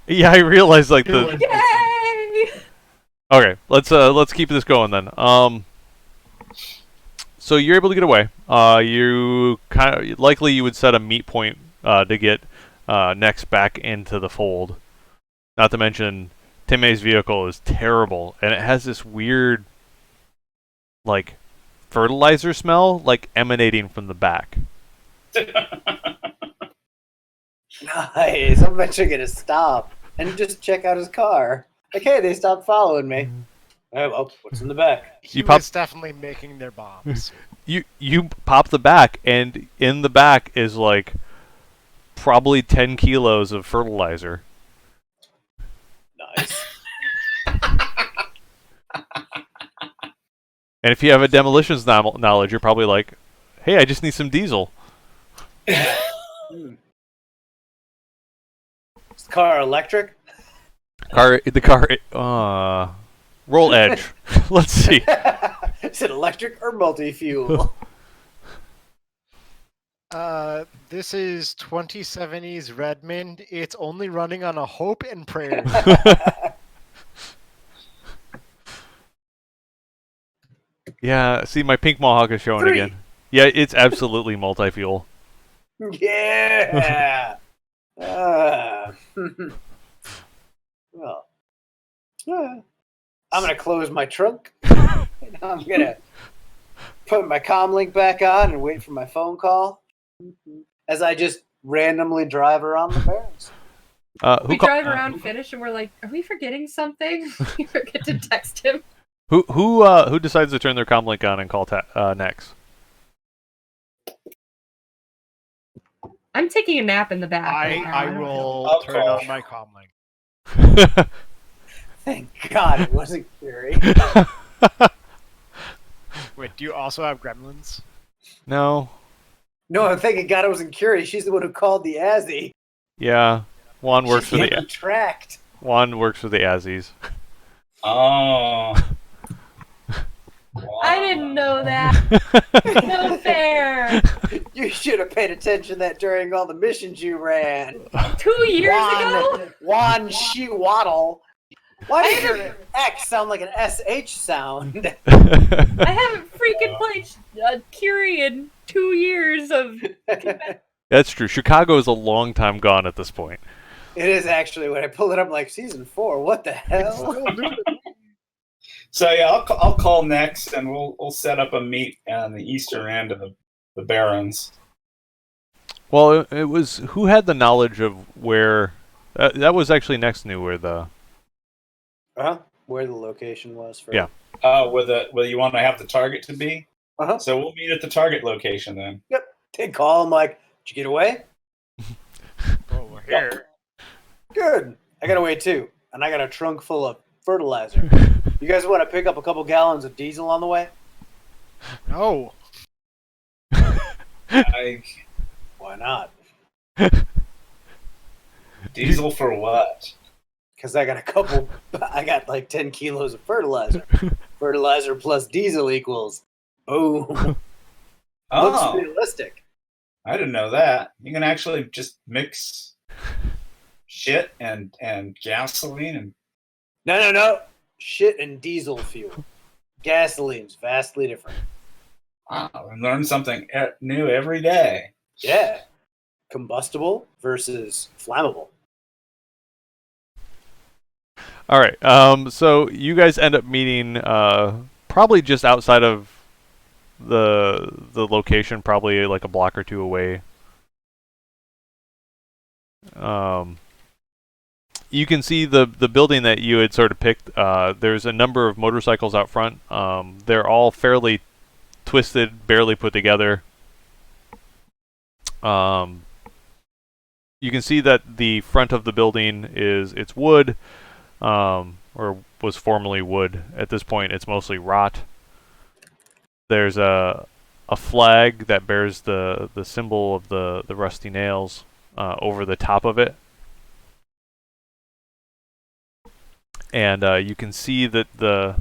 Yeah, I realize the. Yay! Okay, let's keep this going then. So you're able to get away. You likely you would set a meet point to get Nex back into the fold. Not to mention, Timmy's vehicle is terrible, and it has this weird, fertilizer smell, emanating from the back. Nice. I'm eventually gonna stop and just check out his car. Hey, they stopped following me. Oh, well, what's in the back? He was definitely making their bombs. You pop the back, and in the back is probably 10 kilos of fertilizer. Nice. And if you have a demolitions knowledge, you're probably hey, I just need some diesel. Is the car electric? Roll edge. Let's see. Is it electric or multi-fuel? This is 2070s Redmond. It's only running on a hope and prayer. Yeah, see, my pink mohawk is showing 3. again. Yeah, it's absolutely multi-fuel. Yeah. Well, I'm gonna close my trunk. I'm gonna put my comm link back on and wait for my phone call as I just randomly drive around the barrens. We drive around, finish, and we're like, "Are we forgetting something?" We forget to text him. Who decides to turn their comm link on and call Nex? I'm taking a nap in the back. I will I'll turn call. on my comm link. Thank God it wasn't Curie. Wait, do you also have gremlins? No. No, I'm thanking God it wasn't Curie. She's the one who called the Azzy. Yeah. Juan works for She the tracked. Azzies. Oh. I didn't know that. No fair. You should have paid attention that during all the missions you ran. 2 years ago. Juan Waddle. Why does your X sound like an SH sound? I haven't freaking played Curie in 2 years of. That's true. Chicago is a long time gone at this point. It is actually. When I pull it up, like season 4. What the hell? So yeah, I'll call next, and we'll set up a meet on the eastern end of the Barrens. Well, it was who had the knowledge of where. That was actually next knew where the. Where the location was for. Yeah. Whether you want to have the target to be. So we'll meet at the target location then. Yep. They call. I'm like, did you get away? Oh, we're here. Good. I got away too, and I got a trunk full of fertilizer. You guys want to pick up a couple gallons of diesel on the way? No. Why not? Diesel for what? Because I got like 10 kilos of fertilizer. Fertilizer plus diesel equals boom. Looks realistic. I didn't know that. You can actually just mix shit and gasoline and. No. Shit and diesel fuel. Gasoline's vastly different. Wow, I learn something new every day. Yeah. Combustible versus flammable. All right. So you guys end up meeting probably just outside of the location, probably like a block or two away. You can see the building that you had sort of picked. There's a number of motorcycles out front. They're all fairly twisted, barely put together. You can see that the front of the building it's wood, or was formerly wood. At this point, it's mostly rot. There's a flag that bears the symbol of the rusty nails over the top of it. And you can see that the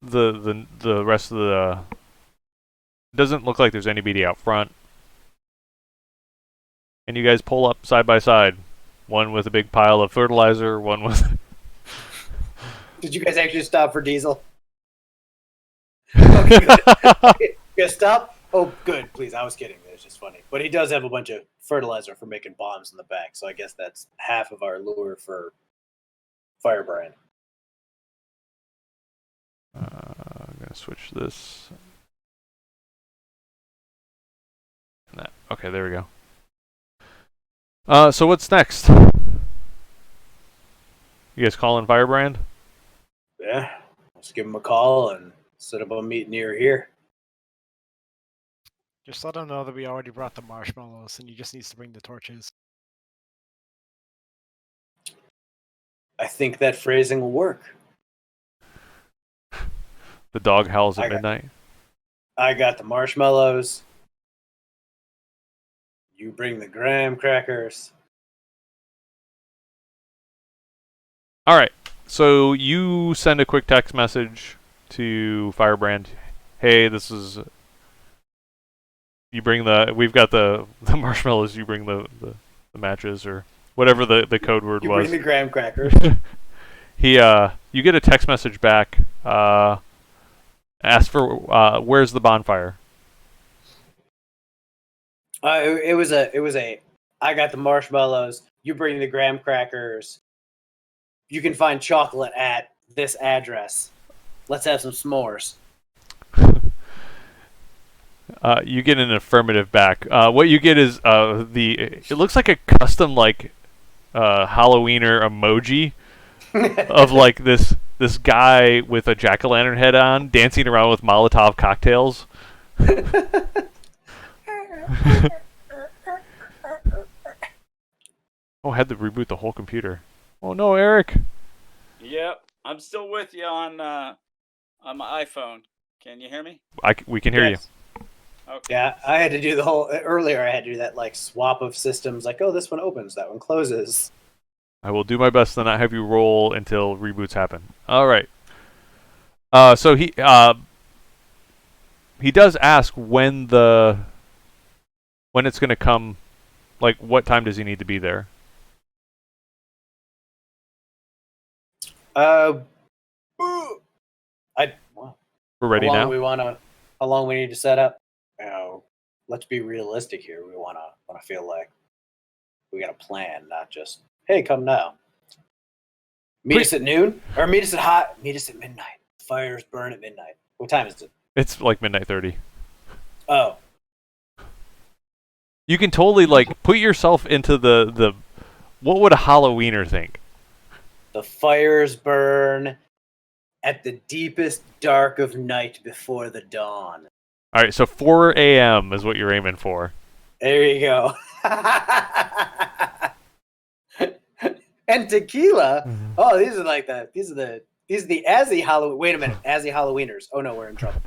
rest of the doesn't look like there's anybody out front. And you guys pull up side by side, one with a big pile of fertilizer, one with. Did you guys actually stop for diesel? Okay, good. You guys stop? Oh, good. Please, I was kidding. It's just funny. But he does have a bunch of fertilizer for making bombs in the back, so I guess that's half of our lure for firebrand. I'm gonna switch this. That. Okay, there we go. So what's next? You guys calling Firebrand? Yeah. Let's give him a call and set up a meet near here. Just let him know that we already brought the marshmallows and he just needs to bring the torches. I think that phrasing will work. The dog howls at midnight. I got the marshmallows. You bring the graham crackers. All right. So you send a quick text message to Firebrand. Hey, this is. You bring we've got the marshmallows. You bring the matches or whatever the code word You was. bring the graham crackers. You get a text message back. Ask for where's the bonfire. It was a. I got the marshmallows. You bring the graham crackers. You can find chocolate at this address. Let's have some s'mores. You get an affirmative back. What you get is it looks like a custom Halloweener emoji of like this guy with a jack-o'-lantern head on dancing around with Molotov cocktails. Oh, I had to reboot the whole computer. Oh no, Eric. Yep, I'm still with you on my iPhone. Can you hear me? We can hear you. Okay. Yeah, I had to do earlier. I had to do that like swap of systems. Like, oh, this one opens, that one closes. I will do my best to not have you roll until reboots happen. All right. So he does ask when it's going to come. Like, what time does he need to be there? We're We're ready how long now. How long we need to set up? Let's be realistic here. We wanna feel like we got a plan, not just hey, come now. Meet us at noon, or meet us at midnight. Fires burn at midnight. What time is it? It's like midnight 30. Oh, You can totally like put yourself into the what would a Halloweener think? the fires burn at the deepest dark of night before the dawn. All right, so 4 a.m. is what you're aiming for. There you go. And tequila. Oh, these are the Azzy Halloween. Wait a minute, Azzy Halloweeners. Oh no, we're in trouble.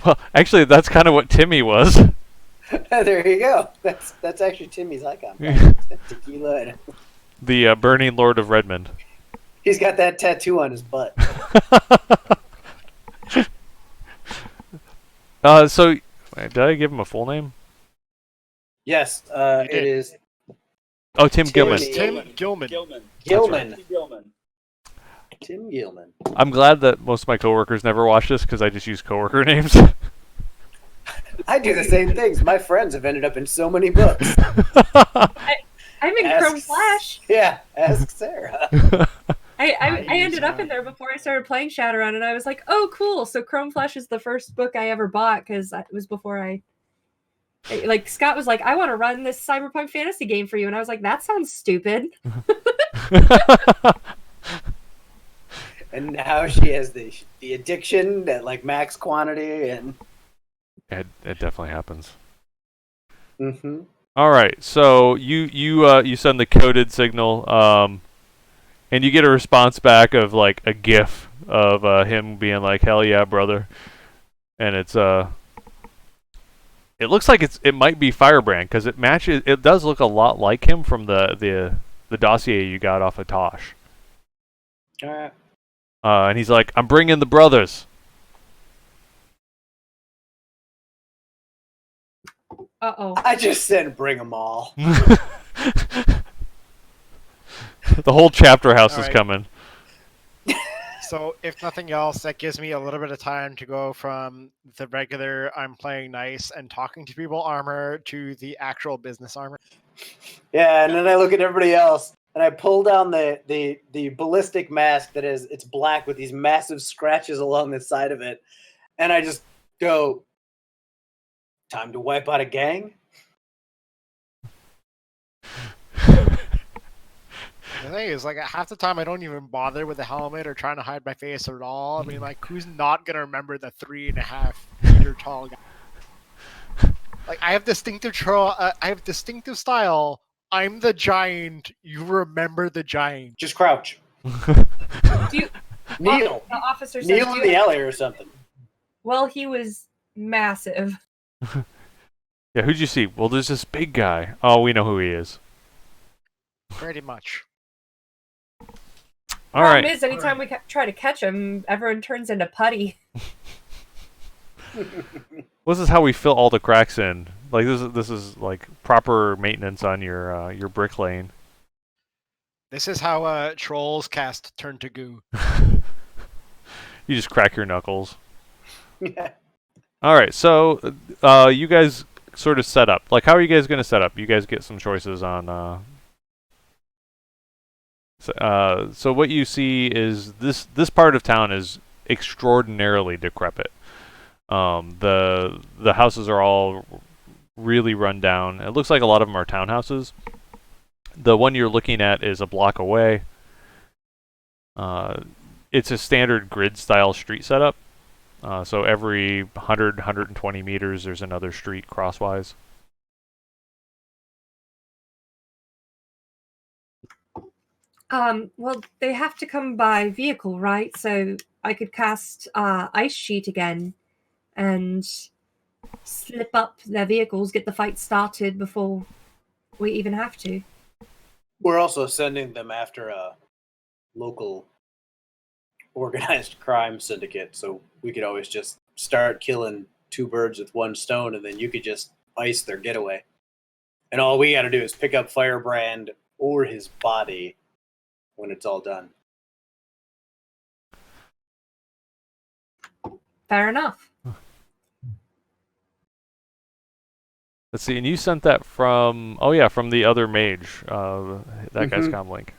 Well, actually, that's kind of what Timmy was. There you go. That's actually Timmy's icon. Tequila, and The Burning Lord of Redmond. he's got that tattoo on his butt. So, wait, did I give him a full name? Yes, You did. it is Oh, Tim Timmy. Gilman. Tim Gilman. Gilman. Gilman. Tim Gilman. I'm glad that most of my coworkers never watch this because I just use coworker names. I do the same things. My friends have ended up in so many books. I'm in Chrome Flash. Yeah, ask Sarah. I ended up in there before I started playing Shadowrun, and I was like, oh, cool. So Chrome Flash is the first book I ever bought because it was before like Scott was like, I want to run this cyberpunk fantasy game for you, and I was like, that sounds stupid. And now she has the addiction at like max quantity and. It definitely happens. Mm-hmm. All right, so you send the coded signal, and you get a response back of like a GIF of him being like, "Hell yeah, brother," and it looks like it might be Firebrand because it matches. It does look a lot like him from the dossier you got off of Tosh. All right. And he's like, "I'm bringing the brothers." Uh-oh. I just said bring them all. The whole chapter house is Alright. coming. So, if nothing else, that gives me a little bit of time to go from the regular I'm playing nice and talking to people armor to the actual business armor. Yeah, and then I look at everybody else and I pull down the ballistic mask it's black with these massive scratches along the side of it, and I just go, time to wipe out a gang? The thing is, like, half the time I don't even bother with the helmet or trying to hide my face at all. I mean, like, who's not gonna remember the 3.5 meter tall guy? Like, I have distinctive style. I'm the giant. You remember the giant. Just crouch. Do you, Kneel. the officer says, Kneel "Do in you the have-" alley or something. Well, he was massive. Yeah, who'd you see? Well, there's this big guy. Oh, we know who he is. Pretty much. All Problem right. is, anytime we try to catch him, everyone turns into putty. This is how we fill all the cracks in. Like this is like proper maintenance on your brick lane. This is how Trolls cast turn to goo. You just crack your knuckles. Yeah. All right, so you guys sort of set up. Like, how are you guys going to set up? You guys get some choices on. So what you see is this part of town is extraordinarily decrepit. The houses are all really run down. It looks like a lot of them are townhouses. The one you're looking at is a block away. It's a standard grid-style street setup. So every 120 meters, there's another street crosswise. Well, they have to come by vehicle, right? So I could cast Ice Sheet again and slip up their vehicles, get the fight started before we even have to. We're also sending them after a local organized crime syndicate, so we could always just start killing two birds with one stone, and then you could just ice their getaway. And all we got to do is pick up Firebrand or his body when it's all done. Fair enough. Let's see, and you sent that from, oh yeah, from the other mage, that guy's comm link.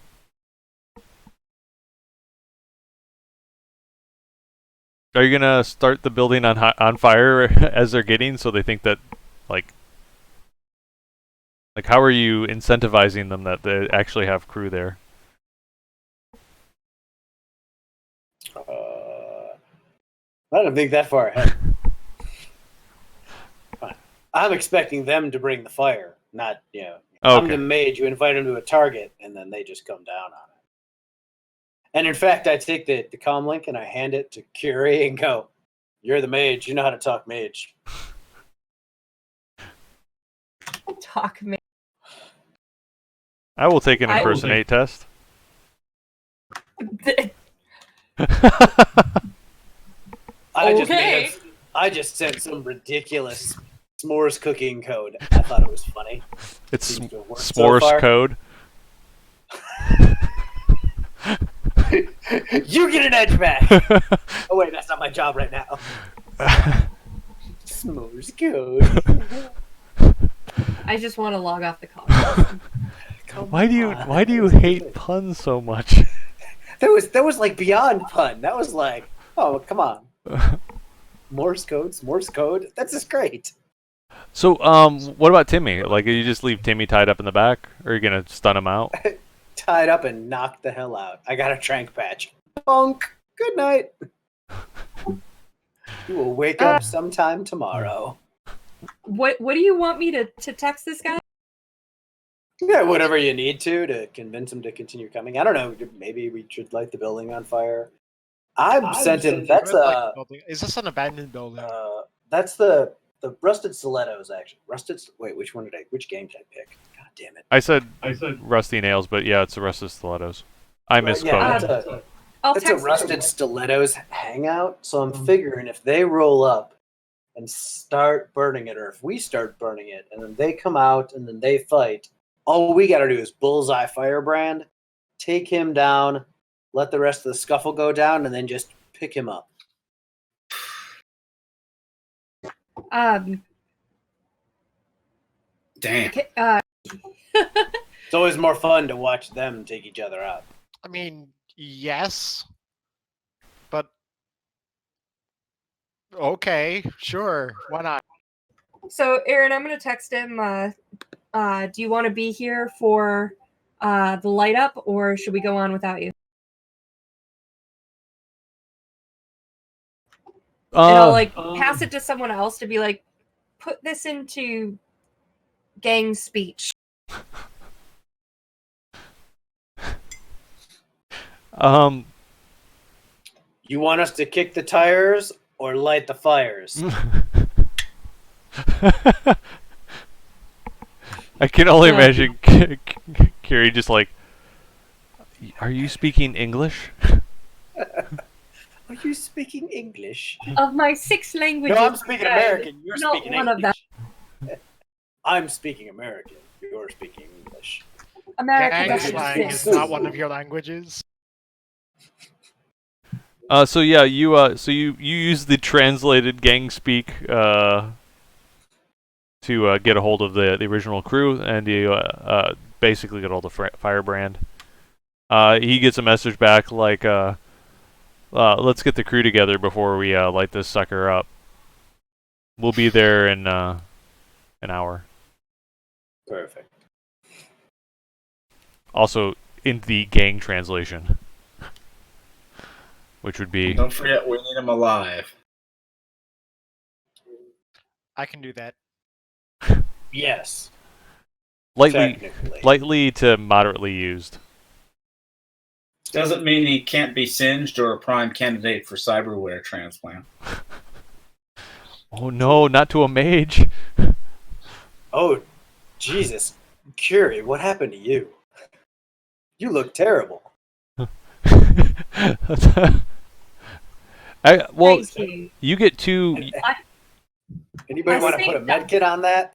Are you gonna start the building on fire as they're getting, so they think that, like how are you incentivizing them that they actually have crew there? I don't think that far ahead. I'm expecting them to bring the fire, not, you know. Oh, I'm the mage. You invite them to a target, and then they just come down on it. And in fact, I take the comm link and I hand it to Curie and go, "You're the mage. You know how to talk mage." Talk me. I will take an impersonate test. I just sent some ridiculous s'mores cooking code. I thought it was funny. It's s'mores code. You get an edge back. Oh wait, that's not my job right now. S'mores code. I just want to log off the call. Why do you hate puns so much? That was like beyond pun. That was like, oh come on. Morse code. That's just great. So, what about Timmy? Like, you just leave Timmy tied up in the back, or are you gonna stun him out? Tied up and knocked the hell out. I got a trank patch. Bonk. Good night. You will wake up sometime tomorrow. What do you want me to text this guy? Yeah, whatever you need to convince him to continue coming. I don't know. Maybe we should light the building on fire. I sent him. That's Is this an abandoned building? That's the rusted stilettos. Actually, rusted. Wait, which one did I? Which game did I pick? God damn it! I said rusty nails, but yeah, it's the rusted stilettos. I misspoke. That's a rusted stilettos hangout. So I'm figuring if they roll up and start burning it, or if we start burning it, and then they come out and then they fight, all we got to do is bullseye firebrand, take him down, let the rest of the scuffle go down, and then just pick him up. Damn. It's always more fun to watch them take each other out. I mean, yes, but okay, sure, why not? So, Aaron, I'm gonna text him. Do you want to be here for the light up, or should we go on without you? And I'll pass it to someone else to be like, put this into gang speech. You want us to kick the tires or light the fires? I can only imagine Carrie just like, are you speaking English? Are you speaking English? Of my 6 languages. No, I'm speaking American. You're not speaking one English. of them. I'm speaking American. You're speaking English. American Gang slang is not one of your languages. So yeah, you use the translated gang speak to get a hold of the original crew, and you basically get all the firebrand. He gets a message back like, let's get the crew together before we light this sucker up. We'll be there in an hour. Perfect. Also, in the gang translation, which would be... Don't forget, we need him alive. I can do that. Yes. lightly to moderately used. Doesn't mean he can't be singed or a prime candidate for cyberware transplant. Oh no, not to a mage. Oh, Jesus. Curie, what happened to you? You look terrible. You get 2... Anybody want to put a med kit on that?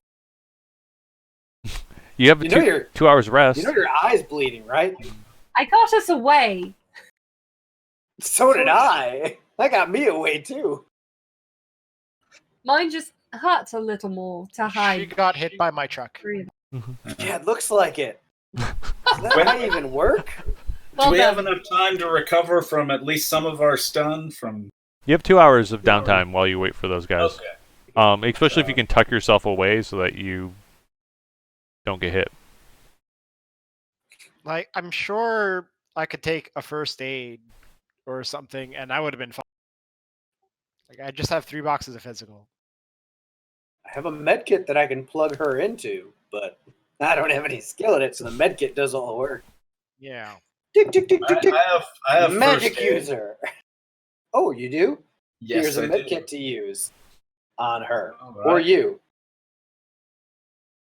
You have 2 hours rest. You know your eye's bleeding, right? I got us away. So did I. That got me away too. Mine just hurts a little more to hide. She got hit by my truck. Three. Yeah, it looks like it. Does that might even work? Well Do we have done. enough time to recover from at least some of our stun from... You have 2 hours of downtime while you wait for those guys. Okay. Especially if you can tuck yourself away so that you don't get hit. Like, I'm sure I could take a first aid or something, and I would have been fine. Like, I just have 3 boxes of physical. I have a med kit that I can plug her into, but I don't have any skill in it, so the med kit does all the work. Yeah. Tick, tick, tick, tick, tick. I have Magic first aid. user. Oh, you do? Yes, Here's a I med do. kit to use on her. All Or right. you.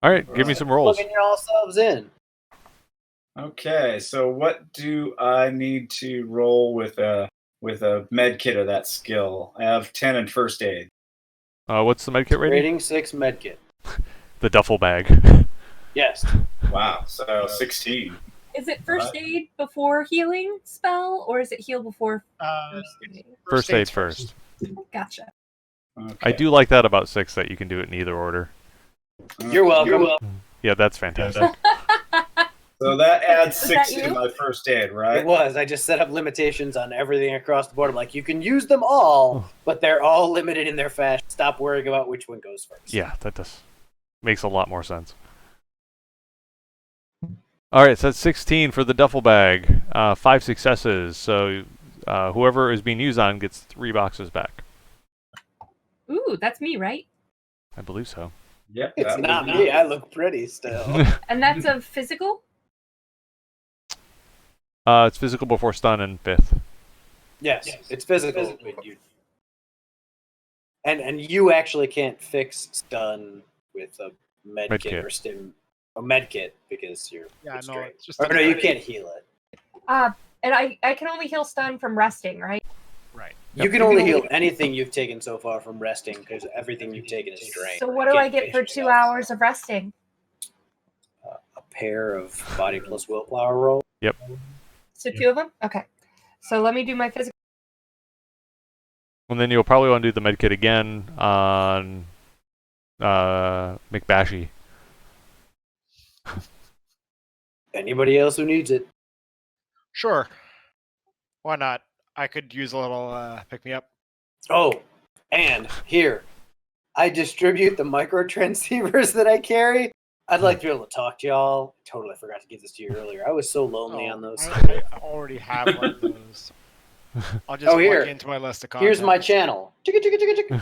All right, give me some rolls. Plugging yourselves in. Okay, so what do I need to roll with a med kit of that skill? I have 10 in first aid. What's the medkit rating? Rating 6 med kit. The duffel bag. Yes. Wow, so 16. Is it first aid before healing spell, or is it heal before Uh, first aid? First aid aid's first. Gotcha. Okay. I do like that about 6 that you can do it in either order. You're welcome. Yeah, that's fantastic. So that adds Was that 6 to you? my first aid, right? It was. I just set up limitations on everything across the board. I'm like, you can use them all, but they're all limited in their fashion. Stop worrying about which one goes first. Yeah, that does makes a lot more sense. All right, so that's 16 for the duffel bag. 5 successes, so whoever is being used on gets 3 boxes back. Ooh, that's me, right? I believe so. Yep. It's that not would me. I look pretty still. And that's a physical? It's physical before stun and 5th. Yes, it's physical. But and you actually can't fix stun with a med Med kit kit. or stim a med kit because you're Yeah, no, straight. it's just Or no, you can't heal it. And I can only heal stun from resting, right? right. You can only heal anything you've taken so far from resting because everything you've taken is drained. So what You do I can't get fix for 2 yourself. hours of resting? A pair of body plus willpower roll. So 2 of them? Okay. So let me do my physical. And then you'll probably want to do the medkit again on McBashy. Anybody else who needs it. Sure. Why not? I could use a little pick me up. Oh, and here, I distribute the micro transceivers that I carry. I'd like to be able to talk to y'all. I totally forgot to give this to you earlier. I was so lonely on those. I already have one of those. I'll just plug here. into my list of contacts. Here's my channel. Chicka, chicka, chicka, chicka.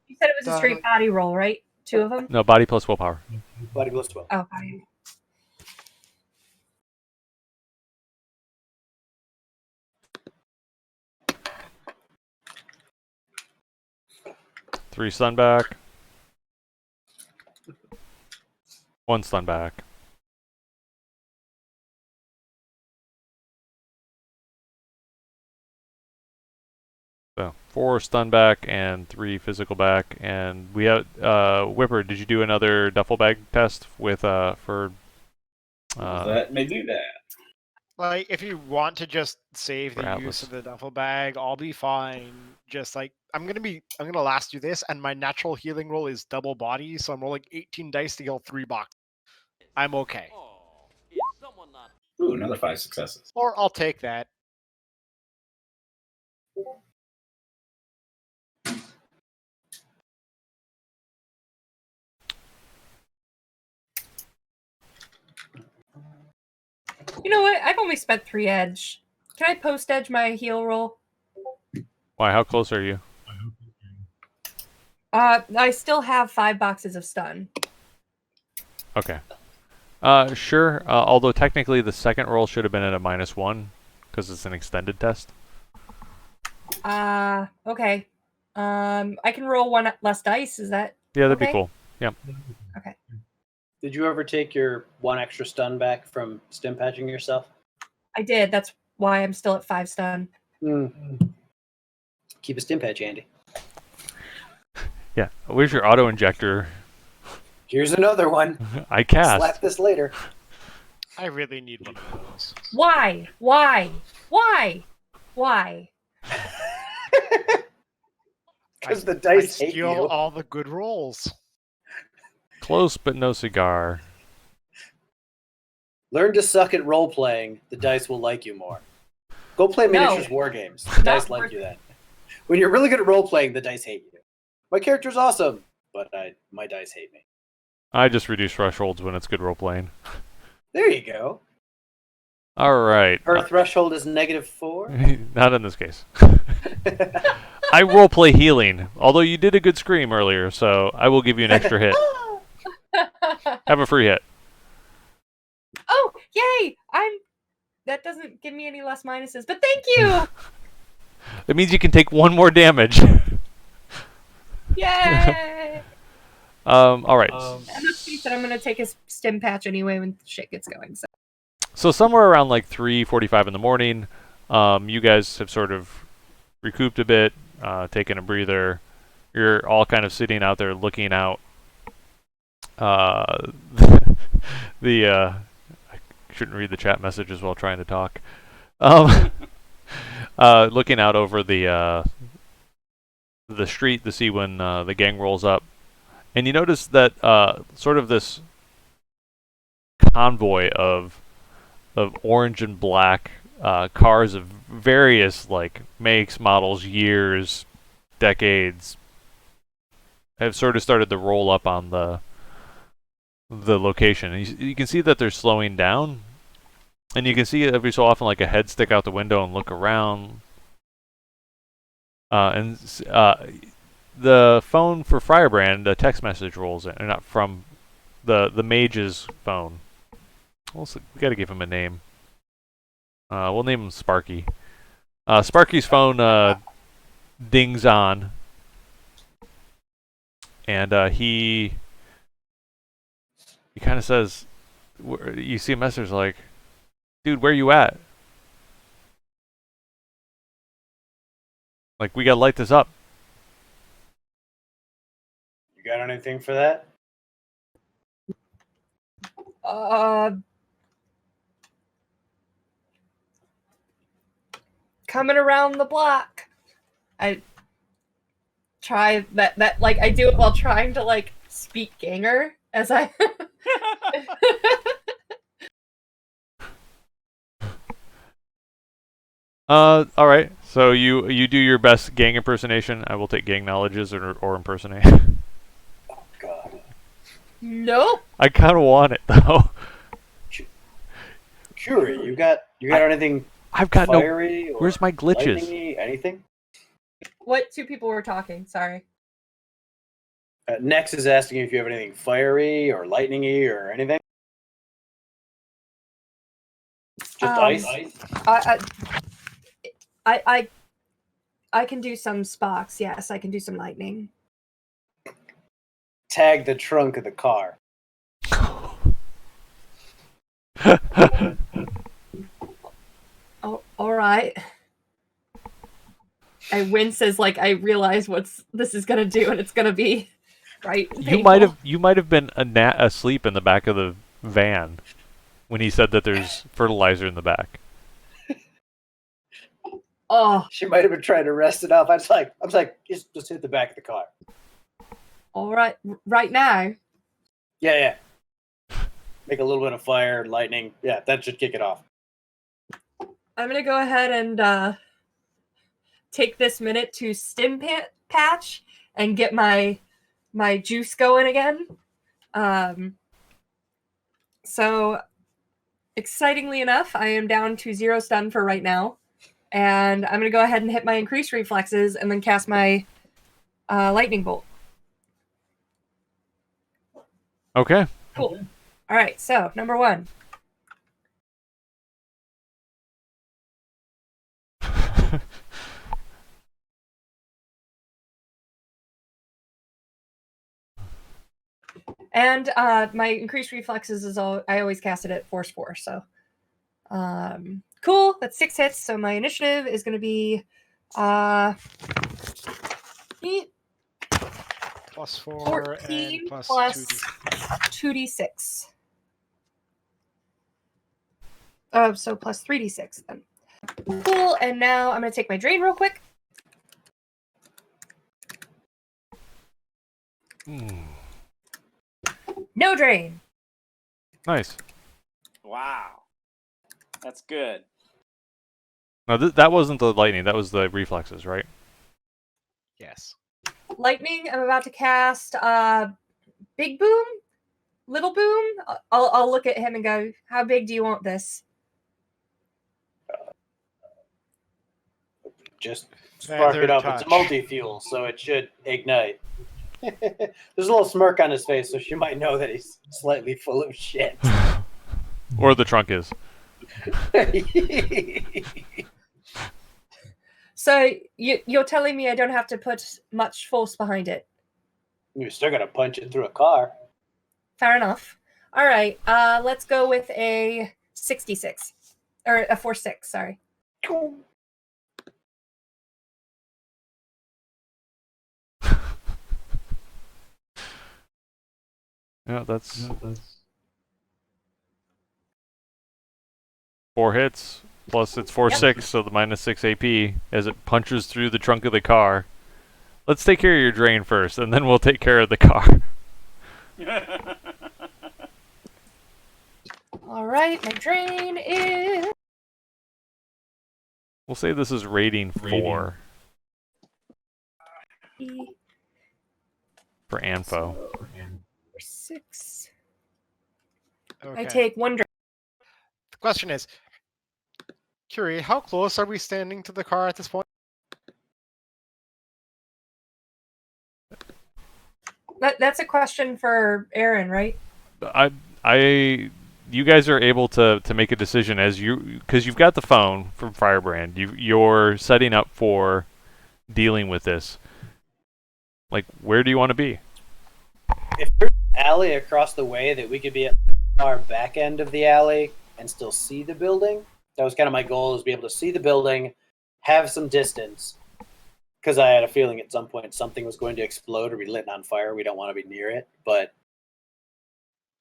You said it was a straight body roll, right? 2 of them? No, body plus willpower. Body plus 12. Oh, body. 3 stun back. 1 stun back. So 4 stun back and 3 physical back, and we have Whipper. Did you do another duffel bag test with for? Let me do that. Like, if you want to just save For the Atlas. use of the duffel bag, I'll be fine. Just like I'm gonna last you this, and my natural healing roll is double body, so I'm rolling 18 dice to heal 3 boxes. I'm okay. Ooh, another 5 successes. Or I'll take that. You know what? I've only spent 3 edge. Can I post edge my heal roll? Why? How close are you? I still have 5 boxes of stun. Okay. Sure. Although technically the second roll should have been at a -1 because it's an extended test. Okay. I can roll 1 less dice. Is that Yeah, that'd be okay? cool. Yeah. Okay. Did you ever take your 1 extra stun back from stim patching yourself? I did. That's why I'm still at 5 stun. Keep a stim patch handy. Yeah. Where's your auto injector? Here's another one. I cast. Slap this later. I really need one of those. Why? Why? Why? Why? Because the I dice hate steal you. all the good rolls. Close but no cigar. Learn to suck at role playing. The dice will like you more. Go play No. miniatures war games. The dice Not like you then. When you're really good at role playing, the dice hate you. My character's awesome, but my dice hate me. I just reduce thresholds when it's good role playing. There you go. All right. Her threshold is -4. Not in this case. I roleplay healing, although you did a good scream earlier, so I will give you an extra hit. Have a free hit. Oh, yay! That doesn't give me any less minuses, but thank you! That means you can take 1 more damage. Yay! All right. And let's face it, I'm gonna take a stim patch anyway when shit gets going. So somewhere around like 3:45 in the morning, you guys have sort of recouped a bit, taken a breather. You're all kind of sitting out there looking out. I shouldn't read the chat messages while trying to talk. Looking out over the street to see when the gang rolls up, and you notice that sort of this convoy of orange and black cars of various like makes, models, years, decades have sort of started to roll up on the location. And you can see that they're slowing down, and you can see every so often like a head stick out the window and look around. The phone for Firebrand, a text message rolls in, or not from the mage's phone. We got to give him a name. We'll name him Sparky. Sparky's phone dings on, and he kind of says, "You see a message like, dude, where you at? Like, we gotta light this up." You got anything for that? Coming around the block. I try that like I do it while trying to like speak ganger as I All right. So you do your best gang impersonation. I will take gang knowledges or impersonate. Oh God. Nope. I kind of want it though. Curie, you got anything I've got no. fiery? Or Where's my glitches? lightning-y, anything? What two people were talking? Sorry. Nex is asking if you have anything fiery or lightning-y or anything. Just ice. I can do some sparks. Yes, I can do some lightning. Tag the trunk of the car. Oh, all right. I wince as like I realize what this is gonna do, and it's gonna be right. You might have been asleep in the back of the van when he said that there's fertilizer in the back. Oh, She might have been trying to rest it up. I was like, just hit the back of the car. all right. Right now. Yeah. Make a little bit of fire, lightning. Yeah, that should kick it off. I'm gonna go ahead and take this minute to stim patch and get my juice going again. So excitingly enough, I am down to 0 stun for right now, and I'm gonna go ahead and hit my increased reflexes and then cast my lightning bolt. Okay. Cool. All right. So number 1. And my increased reflexes is I always cast it at force 4. So cool. That's 6 hits. So my initiative is going to be Plus 4 14 and plus plus 2d6. Oh, so plus 3d6 then. Cool. And now I'm going to take my drain real quick. No drain. Nice. Wow. That's good. Now that wasn't the lightning. That was the reflexes, right? Yes. Lightning. I'm about to cast big boom, little boom. I'll look at him and go, how big do you want this? Just spark it Feathered up. touch. It's multi-fuel, so it should ignite. There's a little smirk on his face, so she might know that he's slightly full of shit. Or the trunk is. So you're telling me I don't have to put much force behind it? You're still gonna punch it through a car. Fair enough. All right. Let's go with a 66 or a 46. Sorry. Yeah, that's 4 hits. Plus it's 4/6, so the -6 AP as it punches through the trunk of the car. Let's take care of your drain first, and then we'll take care of the car. All right. My drain is. We'll say this is rating 4 for Anfo. 6. Okay. I take 1 drain. The question is, Curie, how close are we standing to the car at this point? That's a question for Aaron, right? You guys are able to make a decision as because you've got the phone from Firebrand. You're setting up for dealing with this. Like, where do you want to be? If there's an alley across the way that we could be at our back end of the alley and still see the building, that was kind of my goal, is be able to see the building, have some distance, because I had a feeling at some point something was going to explode or be lit on fire. We don't want to be near it, but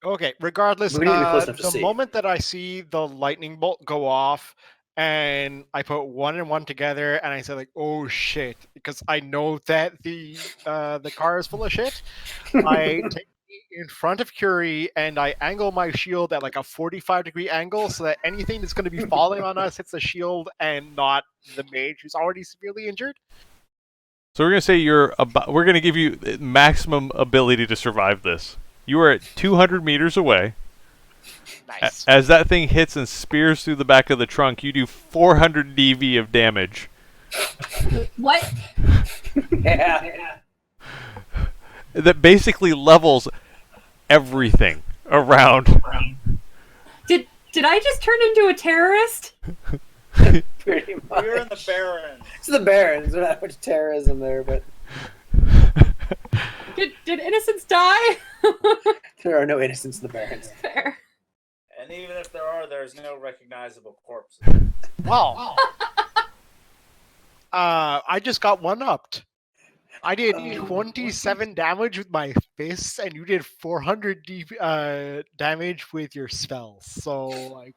Okay, regardless, We need to be close enough to the see. moment that I see the lightning bolt go off and I put 1 and 1 together and I say like, oh shit, because I know that the car is full of shit, I take it in front of Curie and I angle my shield at like a 45-degree angle so that anything that's going to be falling on us hits the shield and not the mage who's already severely injured. So we're gonna say we're gonna give you maximum ability to survive this. You are at 200 meters away. Nice. As that thing hits and spears through the back of the trunk, you do 400 DV of damage. What? yeah. That basically levels everything around. Did I just turn into a terrorist? Pretty much. We're in the Barrens. It's the Barrens. There's not much terrorism there, but Did innocents die? there are no innocents in the Barrens. Fair. And even if there are, there's no recognizable corpses. Wow. I just got one-upped. I did 27 damage with my fists, and you did 400 damage with your spells. So, like,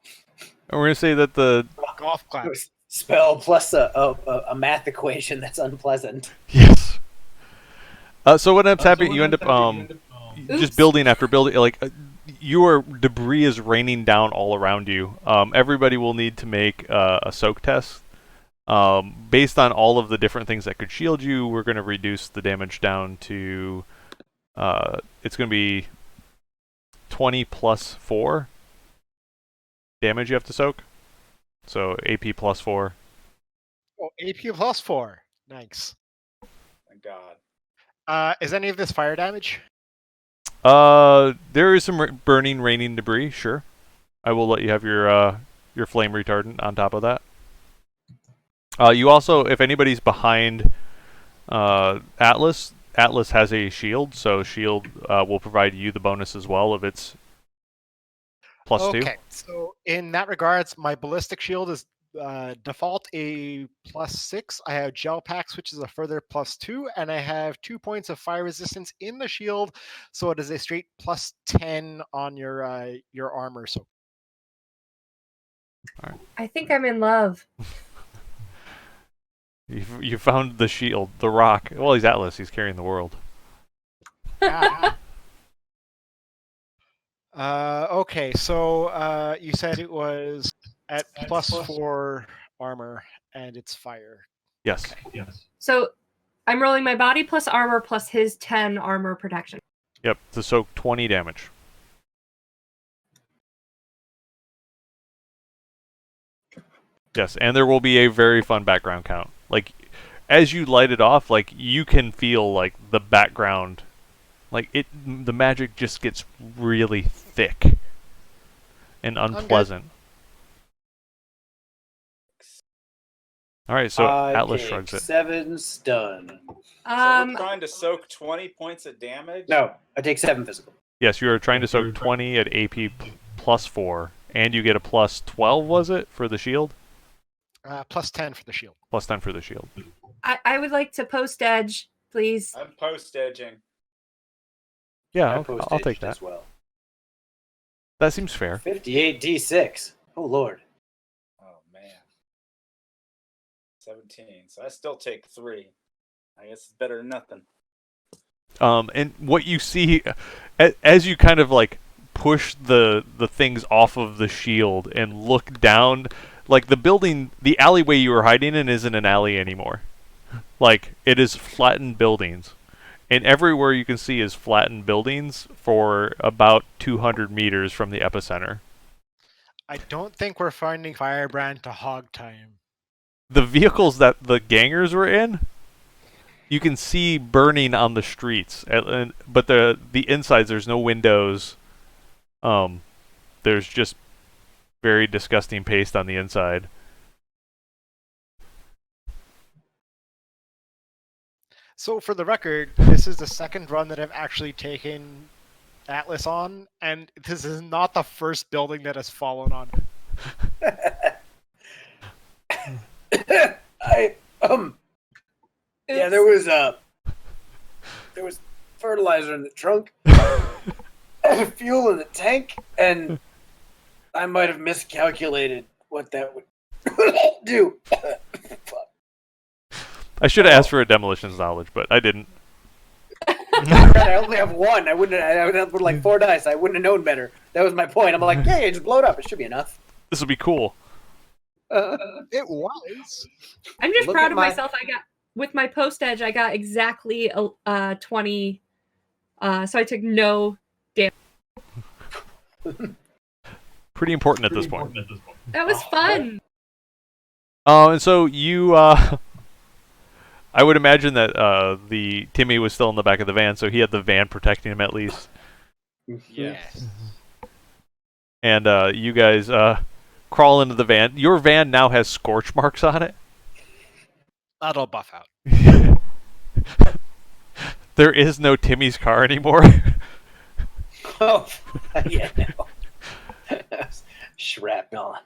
And we're gonna say that the golf clap. Spell plus a math equation that's unpleasant. yes. So what ends up happening? You end up just building after building. Like your debris is raining down all around you. Everybody will need to make a soak test. Based on all of the different things that could shield you, we're going to reduce the damage down to it's going to be 20 plus 4 damage you have to soak. So AP plus 4. Oh, AP plus 4. Nice. Thank God. Is any of this fire damage? There is some burning, raining debris. Sure, I will let you have your flame retardant on top of that. You also, if anybody's behind Atlas has a shield, so shield will provide you the bonus as well of its +2. Okay, so in that regards, my ballistic shield is default a +6. I have gel packs, which is a further +2, and I have 2 points of fire resistance in the shield, so it is a straight +10 on your armor. So I think I'm in love. You found the shield, the rock. Well, he's Atlas. He's carrying the world. Ah. Okay, so you said it was at +4 armor and it's fire. Yes. Okay. So I'm rolling my body plus armor plus his 10 armor protection. Yep. To soak 20 damage. Yes, and there will be a very fun background count. Like, as you light it off, like you can feel like the background, like the magic just gets really thick and unpleasant. All right, so I Atlas take shrugs it. 7 stun. So we're trying to soak 20 points of damage? No, I take 7 physical. Yes, you are trying to soak 20 at AP +4, and you get a +12, was it, for the shield? +10 for the shield. +10 for the shield. I would like to post edge, please. I'm post-edging. Yeah, I I'll post-edged take that. as well. That seems fair. 58 d6. Oh lord. Oh, man. 17. So I still take 3. I guess it's better than nothing. And what you see, as you kind of like push the things off of the shield and look down, like the building, the alleyway you were hiding in isn't an alley anymore. Like, it is flattened buildings. And everywhere you can see is flattened buildings for about 200 meters from the epicenter. I don't think we're finding Firebrand to hog time. The vehicles that the gangers were in, you can see burning on the streets. But the insides, there's no windows. There's just very disgusting paste on the inside. So for the record, this is the second run that I've actually taken Atlas on, and this is not the first building that has fallen on it. Yeah, there was fertilizer in the trunk, fuel in the tank, and I might have miscalculated what that would do. Fuck. I should have asked for a demolitions knowledge, but I didn't. I only have 1. I would have put like 4 dice. I wouldn't have known better. That was my point. I'm like, hey, just blow it up. It should be enough. This will be cool. It was. I'm just Look proud at of my- myself. I got with my post edge. I got exactly 20. So I took no damage. Pretty important at this point. That was fun. And so you, I would imagine that the Timmy was still in the back of the van, so he had the van protecting him at least. Yes. And you guys crawl into the van. Your van now has scorch marks on it. That'll buff out. There is no Timmy's car anymore. Oh, yeah. No. Shrapnel.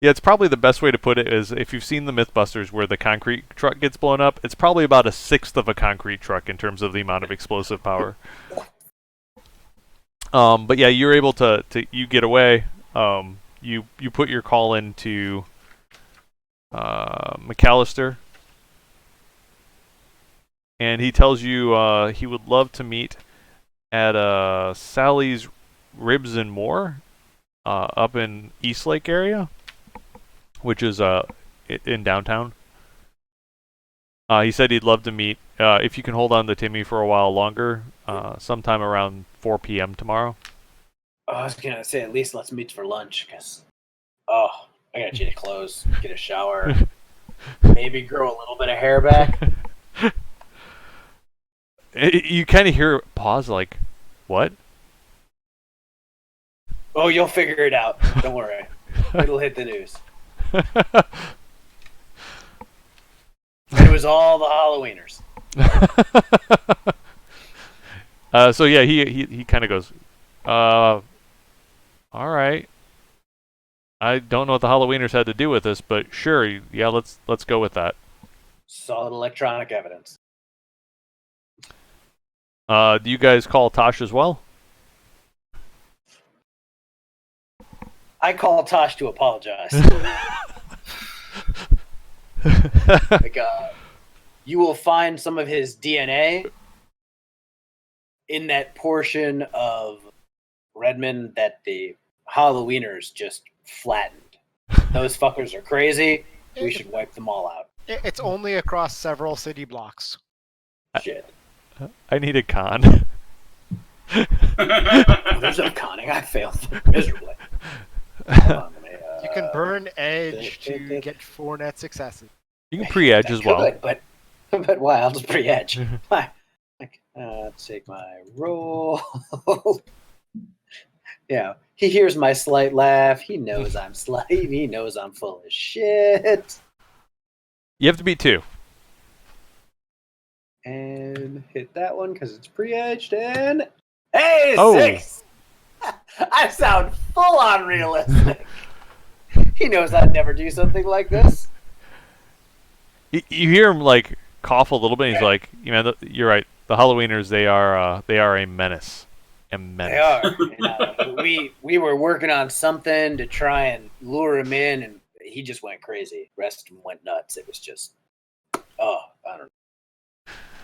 Yeah, it's probably the best way to put it is if you've seen the Mythbusters where the concrete truck gets blown up, it's probably about a sixth of a concrete truck in terms of the amount of explosive power. But yeah, you're able to you get away. You put your call into McAllister, and he tells you he would love to meet at Sally's Ribs and More up in Eastlake area, which is in downtown. He said he'd love to meet if you can hold on to Timmy for a while longer, sometime around 4 p.m. tomorrow. Oh, I was gonna say at least let's meet for lunch, cause I gotta change clothes, get a shower, maybe grow a little bit of hair back. You kind of hear a pause, like, what? Oh, you'll figure it out. Don't worry, it'll hit the news. It was all the Halloweeners. So yeah, he kind of goes, all right. I don't know what the Halloweeners had to do with this, but sure, yeah, let's go with that. Solid electronic evidence. Do you guys call Tosh as well? I call Tosh to apologize. Like, you will find some of his DNA in that portion of Redmond that the Halloweeners just flattened. Those fuckers are crazy. We should wipe them all out. It's only across several city blocks. Shit. I need a con. There's no conning. I failed miserably. Hold on, let me, You can burn edge to get 4 net successes. You can pre-edge as well. But why? I'll just pre-edge. Why? Take my roll. Yeah, he hears my slight laugh. He knows I'm slight. He knows I'm full of shit. You have to beat 2. And hit that one because it's pre-edged. And hey, Oh. 6. I sound full on realistic. He knows I'd never do something like this. You hear him like cough a little bit. And he's like, "You know, you're right. The Halloweeners, they are a menace. A menace." They are. And, we were working on something to try and lure him in, and he just went crazy. The rest of him went nuts. It was just, I don't know.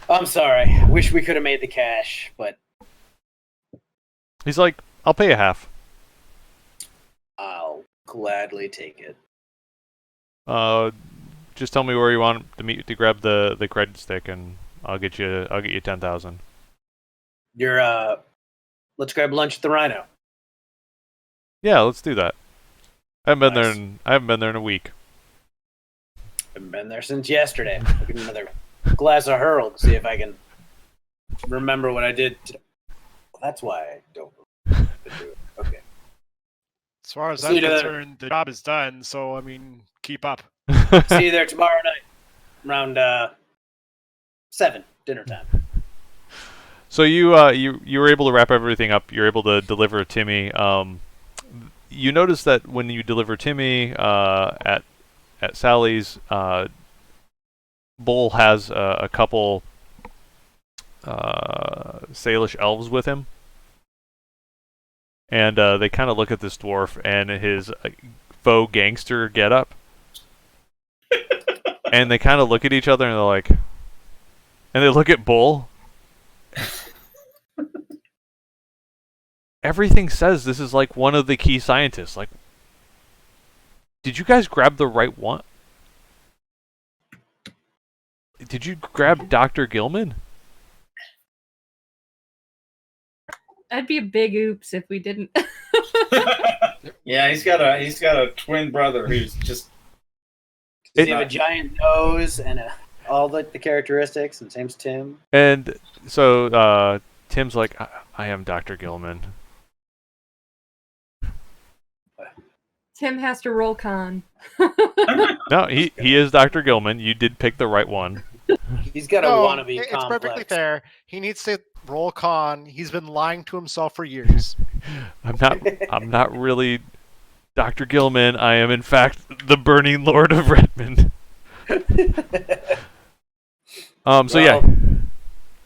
I'm sorry. I wish we could have made the cash, but He's like, "I'll pay a half." I'll gladly take it. Just tell me where you want to meet to grab the credit stick, and I'll get you 10,000. You're let's grab lunch at the Rhino. Yeah, let's do that. I haven't been Nice. I haven't been there in a week. Haven't been there since yesterday. I'll give me another glass of Hurl to see if I can remember what I did. Well, that's why I don't do it. Okay. As far as See I'm you there. concerned, the job is done. So I mean, keep up. See you there tomorrow night around 7 dinner time. So you were able to wrap everything up. You're able to deliver Timmy. You notice that when you deliver Timmy at Sally's, Bull has a couple Salish elves with him, and they kind of look at this dwarf and his faux gangster getup, and they kind of look at each other and they're like, and they look at Bull. Everything says this is like one of the key scientists. Like, did you guys grab the right one? Did you grab Dr. Gilman? That'd be a big oops if we didn't. Yeah, he's got a twin brother who's just. Does he have a giant nose and all the characteristics? And same's Tim. And so Tim's like, I am Dr. Gilman. Tim has to roll con. No, he is Dr. Gilman. You did pick the right one. He's got a wannabe it's complex. perfectly fair. He needs to roll con. He's been lying to himself for years. I'm not really Dr. Gilman. I am in fact the Burning Lord of Redmond. So yeah.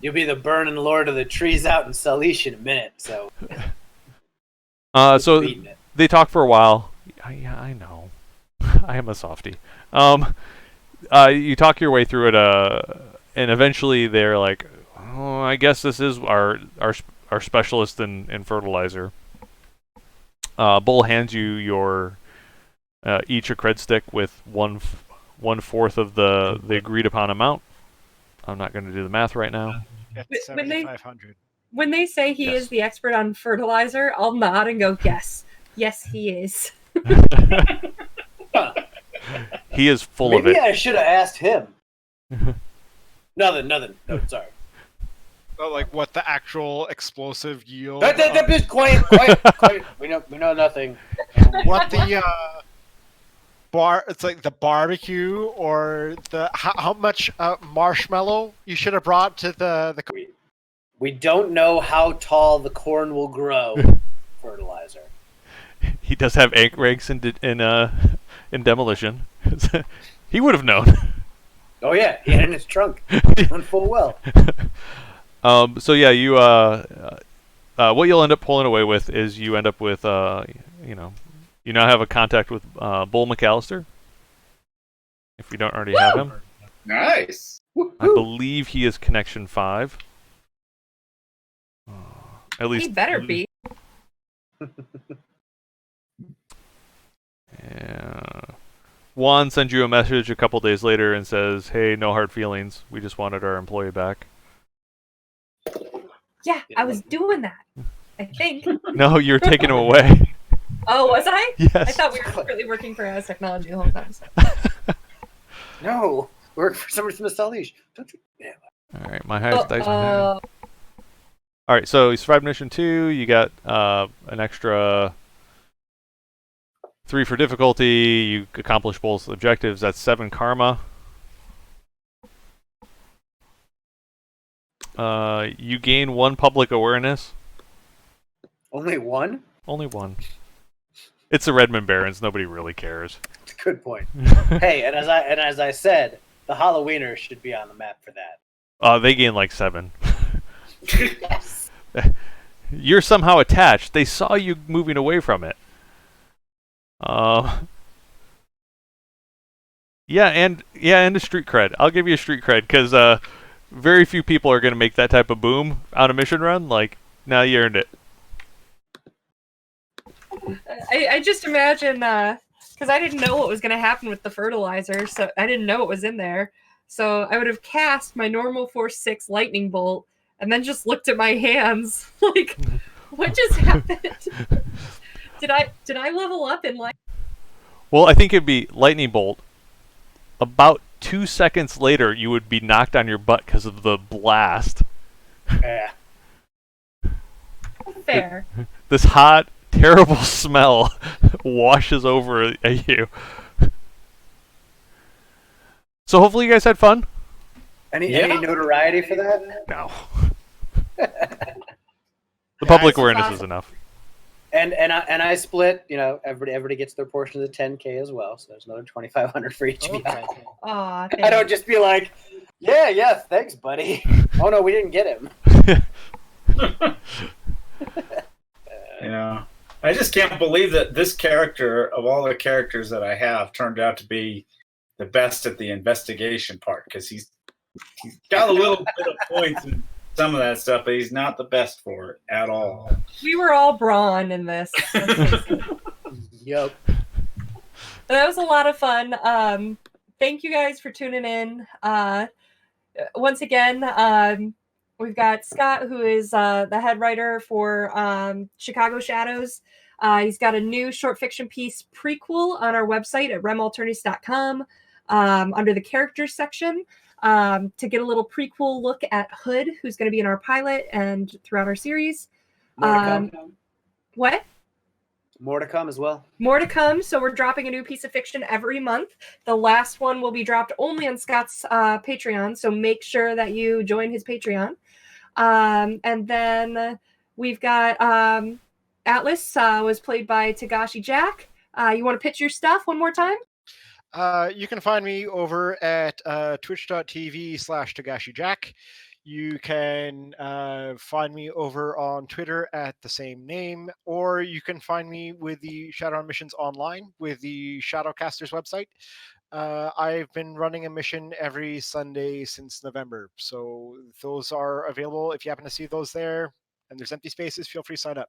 You'll be the burning lord of the trees out in Salish in a minute, so So beating it. they talk for a while. Yeah, I know. I am a softie. You talk your way through it, and eventually they're like, "Oh, I guess this is our specialist in fertilizer." Bull hands you your each a cred stick with 1/4 of the agreed upon amount. I'm not going to do the math right now. At When they- 7,500. When they say he Yes. is the expert on fertilizer, I'll nod and go, yes. Yes, he is. He is full Maybe of it. I should have asked him. Nothing. No, sorry. Oh, like what the actual explosive yield? Just quiet. We know nothing. What the bar? It's like the barbecue or the how much marshmallow you should have brought to the. We don't know how tall the corn will grow. Fertilizer. He does have egg rakes in demolition. He would have known. Oh yeah, he had it in his trunk. Doing full well. So yeah, you what you'll end up pulling away with is you end up with you now have a contact with Bull McAllister. If you don't already have him, Nice. I believe he is Connection 5. At He least. better be. Yeah. Juan sends you a message a couple days later and says, "Hey, no hard feelings. We just wanted our employee back." Yeah, I was doing that. I think. No, you're taking him away. Oh, was I? Yes. I thought we were secretly working for As Technology the whole time. So. No, work for somebody from the Salish. Don't you? Yeah. All right, my highest dice. All right, so you survived mission 2. You got an extra 3 for difficulty. You accomplished both objectives. That's 7 karma. You gain 1 public awareness. Only one? Only 1. It's the Redmond Barons. Nobody really cares. That's a good point. Hey, and as I said, the Halloweeners should be on the map for that. They gain like 7. Yes. You're somehow attached. They saw you moving away from it. Yeah, and a street cred. I'll give you a street cred because very few people are going to make that type of boom on a mission run. Like, now you earned it. I just imagine, because I didn't know what was going to happen with the fertilizer, so I didn't know what was in there. So I would have cast my normal Force 6 lightning bolt and then just looked at my hands like, what just happened? Did I level up in life? Well, I think it'd be lightning bolt. About 2 seconds later, you would be knocked on your butt because of the blast. Yeah. Fair. This hot, terrible smell washes over at you. So hopefully you guys had fun. Any notoriety for that? No. The public awareness is enough. And I split. You know, everybody gets their portion of the 10K as well. So there's another 2,500 for each of Okay. you. Aw, I don't just be like, yeah, thanks, buddy. Oh no, we didn't get him. Yeah. I just can't believe that this character, of all the characters that I have, turned out to be the best at the investigation part, because he's got a little bit of points in some of that stuff, but he's not the best for it at all. We were all brawn in this. Yep. That was a lot of fun. Thank you guys for tuning in. Once again, we've got Scott, who is the head writer for Chicago Shadows. He's got a new short fiction piece prequel on our website at remalternis.com under the characters section to get a little prequel look at Hood, who's going to be in our pilot and throughout our series. More to come. What? More to come as well. More to come. So we're dropping a new piece of fiction every month. The last one will be dropped only on Scott's Patreon, so make sure that you join his Patreon. And then we've got Atlas was played by Tagashi Jack. You want to pitch your stuff one more time? You can find me over at twitch.tv/TagashiJack. You can find me over on Twitter at the same name, or you can find me with the Shadowrun missions online with the Shadowcasters website. I've been running a mission every Sunday since November, so those are available. If you happen to see those there and there's empty spaces, feel free to sign up.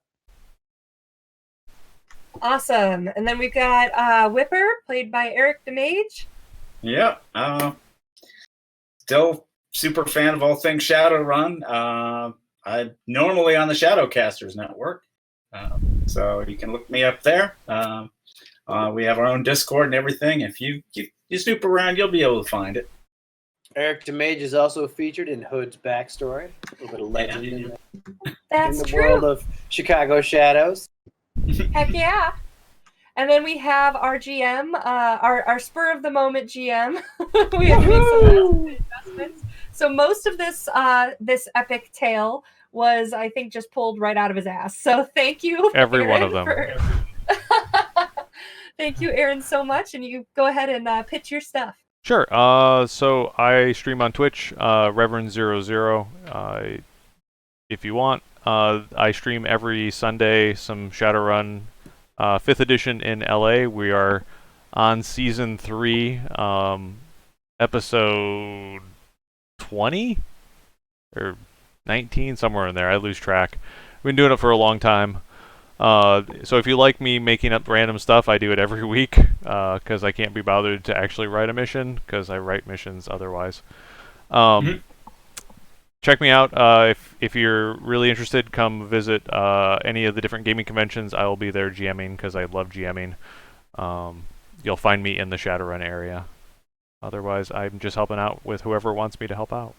Awesome. And then we've got Whipper, played by Eric the Mage. Yeah. Still super fan of all things Shadowrun. I'm normally on the Shadowcasters network, so you can look me up there. We have our own Discord and everything. If you snoop around, you'll be able to find it. Eric DeMage is also featured in Hood's backstory. A little bit of legend in That's the true. world of Chicago Shadows. Heck yeah. And then we have our GM, our spur of the moment GM. We had to make some investments. So most of this this epic tale was, I think, just pulled right out of his ass. So thank you, Every one Aaron, of them. Thank you, Aaron, so much. And you go ahead and pitch your stuff. Sure. So I stream on Twitch, Reverend00. If you want, I stream every Sunday some Shadowrun 5th edition in LA. We are on season 3, episode 20 or 19, somewhere in there. I lose track. been doing it for a long time. So if you like me making up random stuff, I do it every week because I can't be bothered to actually write a mission because I write missions otherwise. Check me out if you're really interested. Come visit any of the different gaming conventions. I will be there GMing because I love GMing. You'll find me in the Shadowrun area. Otherwise, I'm just helping out with whoever wants me to help out.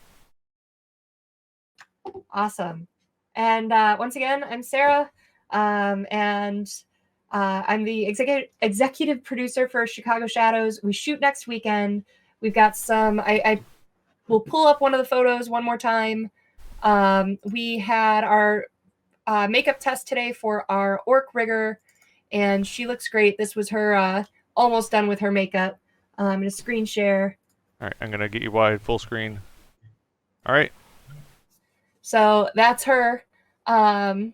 Awesome. And once again, I'm Sarah, and I'm the executive producer for Chicago Shadows. We shoot next weekend. We've got some. I will pull up one of the photos one more time. We had our makeup test today for our orc rigger, and she looks great. This was her almost done with her makeup. I'm gonna screen share. All right, I'm gonna get you wide full screen. All right. So that's her. And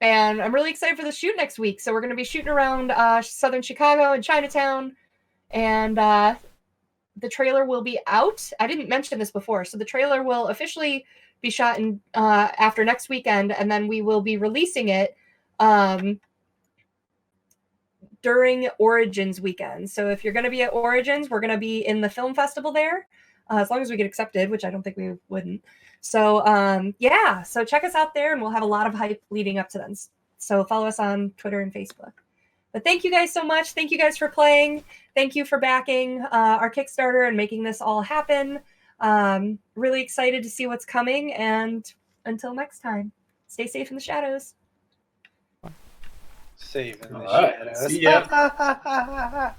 I'm really excited for the shoot next week. So we're going to be shooting around southern Chicago and Chinatown. And the trailer will be out. I didn't mention this before. So the trailer will officially be shot in after next weekend. And then we will be releasing it during Origins weekend. So if you're going to be at Origins, we're going to be in the film festival there. As long as we get accepted, which I don't think we wouldn't. So yeah, so check us out there and we'll have a lot of hype leading up to then. So follow us on Twitter and Facebook. But thank you guys so much. Thank you guys for playing. Thank you for backing our Kickstarter and making this all happen. Really excited to see what's coming. And until next time, stay safe in the shadows. Safe in the All right. shadows. See ya.